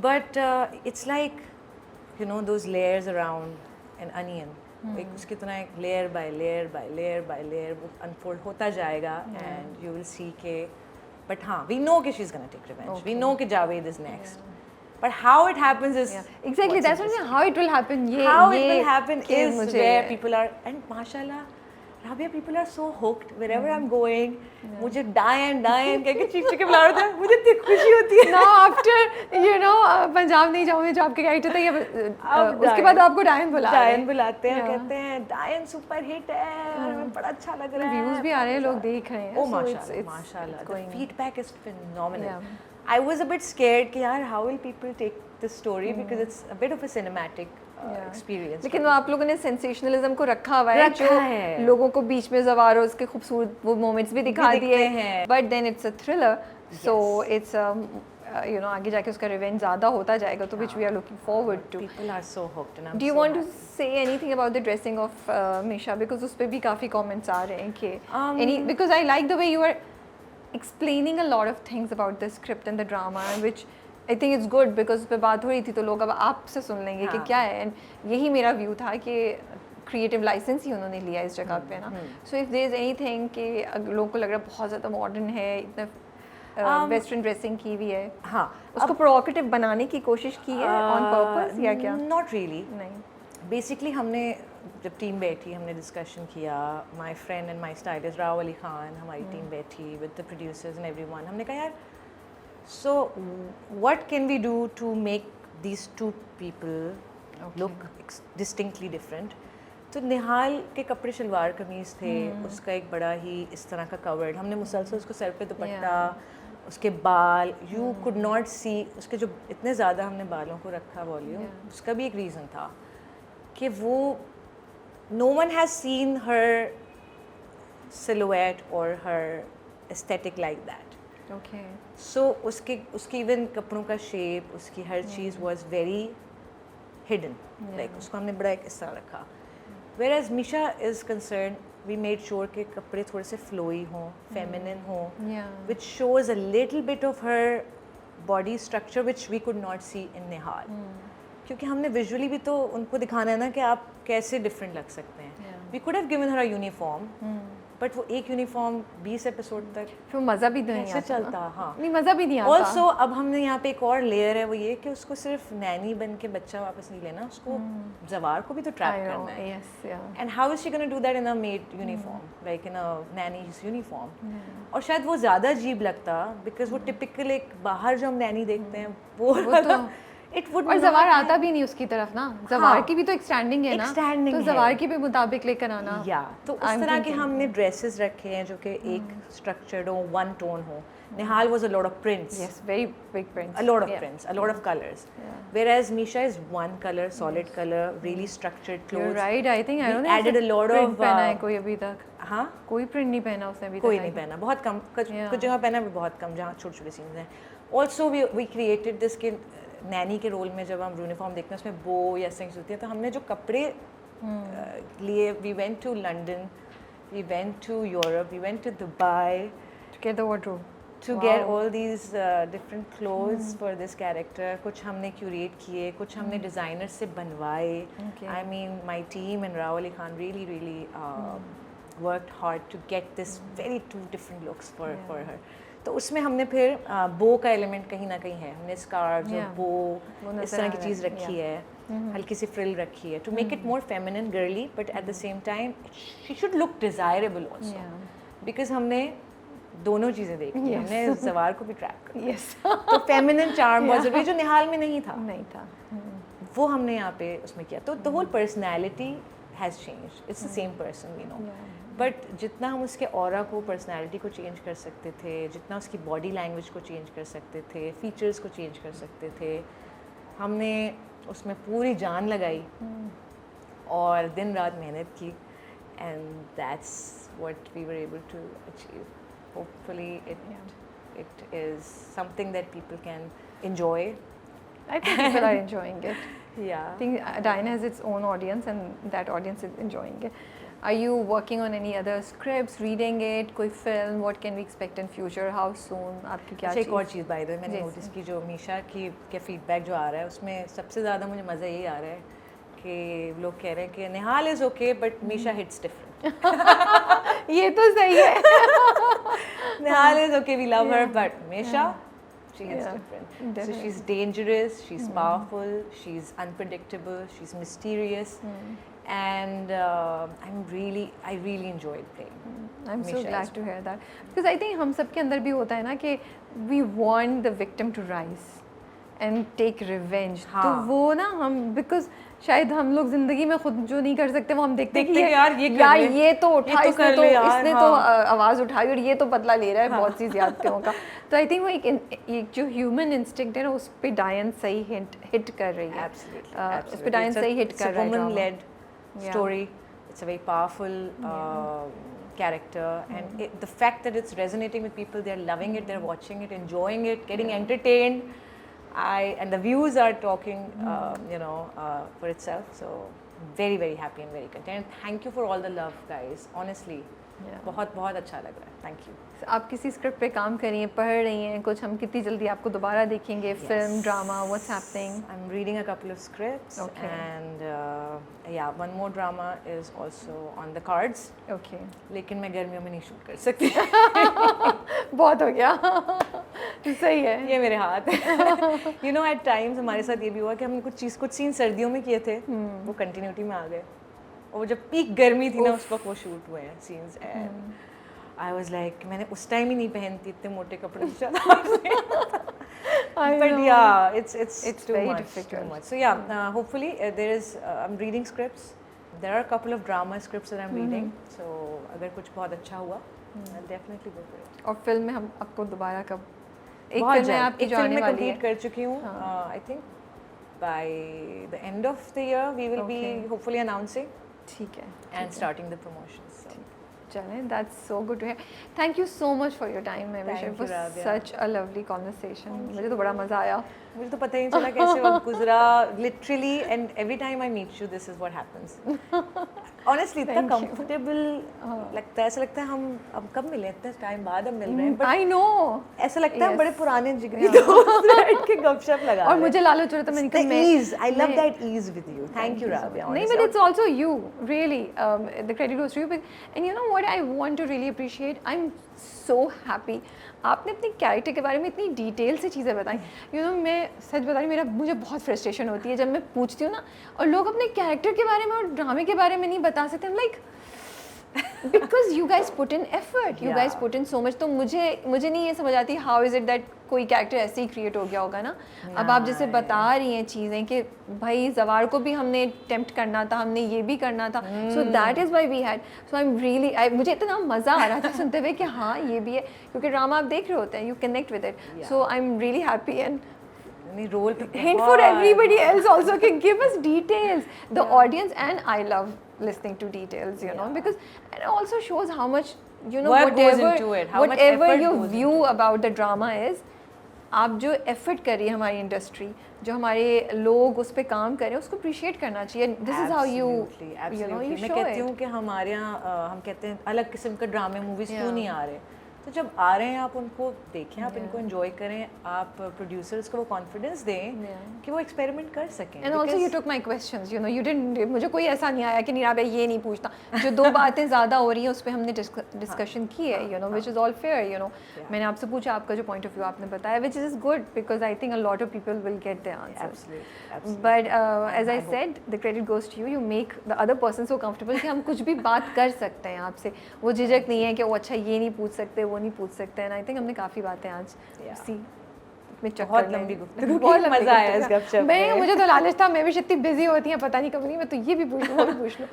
But it's like, you know, those layers around an onion. एक उसकी तरह एक layer by layer by layer by layer वो अनफोल्ड होता जाएगा and you will see के but हाँ we know कि she is gonna take revenge we know कि Javed is next but how it happens is exactly that's what how it will happen how it will happen is where people are and mashallah Rabia people are so hooked wherever I'm going मुझे Diane कह के चीख के बुला रहे थे मुझे इतनी खुशी होती है now after you know Punjab नहीं जाऊँगी जो आपके कैरेक्टर था ये उसके बाद आपको Diane बुलाते हैं कहते हैं Diane सुपर हिट है और हमें बड़ा अच्छा लग रहा है व्यूज भी आ रहे हैं लोग देख रहे हैं oh माशाल्लाह the feedback is phenomenal I was a bit scared कि यार how will people take this story because it's a bit of a cinematic experience. लेकिन आप लोगों ने सेंसेशनलिज्म को रखा हुआ है जो लोगों को बीच में ज़वार हो उसके खूबसूरत वो मोमेंट्स भी दिखा दिए हैं but then it's a thriller so it's you know आगे जाके उसका रिवेंज ज़्यादा होता जाएगा तो which we are looking forward to. People are so hooked and I'm Do you want to say anything about the dressing of Misha because उस पे भी काफ़ी comments आ रहे हैं कि because I like the way you are explaining a lot of things about the script and the drama which I think it's good because उस पर बात हो रही थी तो लोग अब आपसे सुन लेंगे कि क्या है and यही मेरा व्यू था कि क्रिएटिव लाइसेंस ही उन्होंने लिया इस जगह पे ना so if there is anything कि लोगों को लग रहा है बहुत ज़्यादा मॉडर्न है इतना वेस्टर्न ड्रेसिंग की हुई है हाँ उसको प्रोवोकेटिव बनाने की कोशिश की है ऑन पर्पस या क्या नॉट रियली नहीं बेसिकली हमने जब टीम बैठी हमने डिस्कशन किया my friend and my stylist Rao Ali Khan हमारी टीम बैठी with the producers and everyone हमने कहा यार so what can we do to make these two people look distinctly different तो निहाल के कपड़े शलवार कमीज़ थे उसका एक बड़ा ही इस तरह का कवर्ड हमने मुसलसल उसको सर पे दुपट्टा उसके बाल यू कुड नॉट सी उसके जो इतने ज़्यादा हमने बालों को रखा वॉल्यूम उसका भी एक रीज़न था कि वो no one has seen her silhouette or her aesthetic like that. Okay. So उसकी even कपड़ों का shape उसकी हर चीज़ was very hidden. Like उसको हमने बड़ा एक इस तरह रखा. Whereas Misha is concerned, we made sure कि कपड़े थोड़े से flowy हों, feminine हों, which shows a little bit of her body structure which we could not see in Nihal. क्योंकि हमने विजुअली भी तो उनको दिखाना है ना कि आप कैसे डिफरेंट लग सकते हैं we could have given her a uniform but वो एक यूनिफॉर्म 20 एपिसोड तक फिर मज़ा भी नहीं आता चलता हाँ नहीं मज़ा भी नहीं आता ऑल्सो अब हमने यहाँ पे एक और लेयर है वो ये कि उसको सिर्फ नैनी बन के बच्चा वापस नहीं लेना उसको जवार को भी तो ट्रैप करना है and how is she gonna do that in a made uniform like in a nannies uniform और शायद वो ज़्यादा अजीब लगता बिकॉज वो टिपिकल एक बाहर जो हम नैनी देखते हैं वो It would और जवार आता भी नहीं उसकी तरफ ना जवार की भी तो एक स्टैंडिंग है ना तो जवार की भी मुताबिक लेकर आना या तो उस तरह के हमने ड्रेसेस रखे हैं जो कि एक स्ट्रक्चर्ड हो वन टोन हो Nihal was a lot of prints yes very big prints a lot of prints a lot of colors whereas Misha is one color solid color really structured clothes you're right I think I don't added a lot of पहना है कोई अभी तक हाँ कोई print नहीं पहना उसने अभी तक कोई नहीं पहना बहुत कम कुछ जगह पहना भी बहुत कम जहाँ छोटे छोटे सीन्स हैं also we created this कि नैनी के रोल में जब हम यूनिफॉर्म देखते हैं उसमें बो या थिंग्स होती है तो हमने जो कपड़े लिए we went to London we went to Europe we went to Dubai to get the wardrobe to get all these different clothes for this character कुछ हमने क्यूरेट किए कुछ हमने डिज़ाइनर से बनवाए I mean my team and Rao Ali Khan really worked hard to get this very two different looks for her तो उसमें हमने फिर बो का एलिमेंट कहीं ना कहीं है हमने स्कार्व्स और बो इस तरह की चीज़ रखी है हल्की सी फ्रिल रखी है to make it more feminine girly but at the same time she should look desirable also because हमने दोनों चीज़ें देखी हमने जवार को भी ट्रैक किया तो फेमिनिन चार्म वाज जो निहाल में नहीं था वो हमने यहाँ पे उसमें किया तो the whole personality has change it's the same person we know but जितना हम उसके ऑरा को पर्सनैलिटी को चेंज कर सकते थे जितना उसकी बॉडी लैंग्वेज को चेंज कर सकते थे फीचर्स को चेंज कर सकते थे हमने उसमें पूरी जान लगाई और दिन रात मेहनत की and that's what we were able to achieve hopefully it is something that people can enjoy I think people are enjoying it. Yeah. I think Diana has its own audience and that audience is enjoying it. Are you working on any other scripts, reading it, कोई film? What can we expect in future? How soon? आपकी क्या चीज़? एक और चीज़ by the way मैंने notice की जो मीशा की के फीडबैक जो आ रहा है उसमें सबसे ज़्यादा मुझे मज़ा यही आ रहा है कि लोग कह रहे हैं कि Nihal is okay but Misha hits different. ये तो सही है. Nihal is okay, we love her, but Misha, she is Yeah, different. So definitely. she's dangerous, she's powerful, she's unpredictable, she's mysterious, and I really enjoyed playing. I'm so Misha glad is- to hear that because I think हम सबके अंदर भी होता है ना कि we want the victim to rise and take revenge. तो हाँ. वो ना हम because शायद हम लोग जिंदगी में खुद जो नहीं कर सकते वो हम देखते हैं देखते कि हैं यार, ये कर ले, ये तो उठा, ये तो इसने कर तो ले यार, इसने हाँ. तो आवाज़ उठाई और ये तो बदला ले रहा है बहुत सी ज्यादतियों का. तो आई थिंक वो एक जो ह्यूमन इंस्टिंक्ट है ना उस पे डायन सही हिट कर रही है. Absolutely, उस पे absolutely. डायन सही हिट कर रहा है. woman-led Yeah. story. It's a very powerful character, and the fact that it's resonating with people, they're loving it, they're watching it, enjoying it, getting entertained. And the views are talking, for itself. So very, very happy and very content. Thank you for all the love, guys. Honestly, Yeah. बहुत बहुत अच्छा लग रहा है. Thank you. आप किसी script पे काम कर रही हैं, पढ़ रही हैं कुछ, हम कितनी जल्दी आपको दोबारा देखेंगे? Film, drama, what's happening? I'm reading a couple of scripts, Okay. and one more drama is also on the cards. Okay. लेकिन मैं गर्मियों में नहीं शूट कर सकती. बहुत हो गया. सही है. ये मेरे हाथ है. At times हमारे साथ ये भी हुआ कि हमने कुछ सीन सर्दियों में किए थे, वो कंटिन्यूटी में आ गए, और जब पीक गर्मी थी ना उस वक्त वो शूट हुए हैं scenes, and I was like मैंने उस टाइम ही नहीं पहनती इतने मोटे कपड़े. But yeah, it's too very much, difficult. too much. So yeah, hopefully there is. I'm reading scripts. There are a couple of drama scripts that I'm reading. So अगर कुछ बहुत अच्छा हुआ, I'll definitely go for it. और film में हम आपको दोबारा कब? एक बहुत फिल्म है जल्द. आपकी एक जो फिल्म आने मैं वाली complete है. कर चुकी हूँ. I think by the end of the year we will be Okay. hopefully announcing ठीक है. and starting the promotions. So. चलें, that's so good to hear. Thank you so much for your time, Mevisha. Thank It was you, Rabia. such a lovely conversation. मुझे तो बड़ा मज़ा आया. मुझे तो पता ही नहीं चला कैसे वक्त गुजरा. Literally, and every time I meet you, this is what happens. Honestly, इतना Thank you. comfortable लगता है. ऐसा लगता है हम अब कब मिले, इतने टाइम बाद अब मिल रहे हैं. But I know. ऐसा लगता है हम Yes. बड़े पुराने जिगरी दोस्त बैठ के गपशप लगा और रहे हैं. मुझे लालच हो रहा था, मैंने कहा The ease, I love मैं- that ease with you. Thank you, Rabia. नहीं, honestly. but it's also you, really. The credit goes to you. And you know what I want to really appreciate? I'm so happy. आपने अपने character के बारे में इतनी detail से चीज़ें बताई. मैं सच बता रही हूँ, मुझे बहुत फ्रस्ट्रेशन होती है जब मैं पूछती हूँ ना और लोग अपने कैरेक्टर के बारे में और ड्रामे के बारे में नहीं बता सकते. I'm like, because you guys put in effort, you guys Yeah. put in so much. तो मुझे नहीं ये समझ आती how is it that कोई कैरेक्टर ऐसे ही क्रिएट हो गया होगा ना. अब आप जैसे बता रही हैं चीज़ें कि भाई जवार को भी हमने टेम्प्ट करना था, हमने ये भी करना था. So that is why we had. So I am really मुझे इतना मज़ा आ रहा था सुनते हुए कि हाँ ये भी है, क्योंकि ड्रामा आप देख रहे होते हैं, you connect with it. So I am really happy and नहीं, role hint for everybody else also can give us details, the audience, and I love listening to details, because it also shows how much Work goes into it, how much whatever effort your goes view into it. about the drama is, आप जो effort कर रही है हमारी industry, जो हमारे लोग उस पे काम कर रहे हैं, उसको अप्रिशिएट करना चाहिए. दिस इज हाउ यू मैं कहती हूँ कि हमारे यहाँ हम कहते हैं अलग किस्म के ड्रामे मूवीज क्यों नहीं आ रहे. तो जब आ रहे हैं आप उनको देखें, आप इनको एंजॉय करें, आप प्रोड्यूसर्स को वो कॉन्फिडेंस दें कि वो एक्सपेरिमेंट कर सकें. And also you took my questions, you didn't, मुझे कोई ऐसा नहीं आया कि नहीं राबिया ये नहीं पूछना. जो दो बातें ज़्यादा हो रही हैं उस पर हमने डिस्कशन की है, विच इज़ ऑल फेयर. मैंने आपसे पूछा, आपका जो पॉइंट ऑफ व्यू आपने बताया, which is good, because I think a lot of people will get the answer. But as I said, the credit goes to you make the other person so comfortable कि हम कुछ भी बात कर सकते हैं आपसे. वो झिझक नहीं है कि वो अच्छा ये नहीं पूछ सकते, वो नहीं पूछ सकते. एंड आई थिंक हमने काफ़ी बातें आज बहुत लंबी गुफ्तगू, बहुत मजा आया इस गपशप में. मुझे तो लालच था, मैं भी इतनी बिजी होती हैं, पता नहीं कब नहीं, मैं तो ये भी पूछ लूँ, वो भी पूछ लूँ.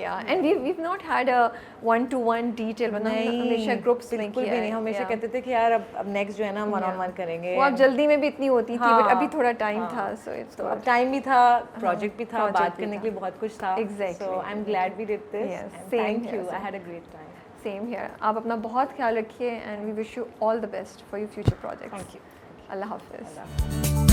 या and we have not had a 1-to-1 detail, हमेशा ग्रुप्स में बिल्कुल भी नहीं. हमेशा कहते थे कि यार अब नेक्स्ट जो है ना 1-on-1 करेंगे. वो आप जल्दी में भी इतनी होती थी, बट अभी थोड़ा टाइम था. सो इट्स तो अब टाइम भी था, प्रोजेक्ट भी था, बात करने के लिए बहुत कुछ था. Exactly. So I am glad we did this. Thank you, I had a great time. Same here. आप अपना बहुत ख्याल रखिए, and we wish you all the best for your future projects. Thank you. अल्लाह हाफिज़.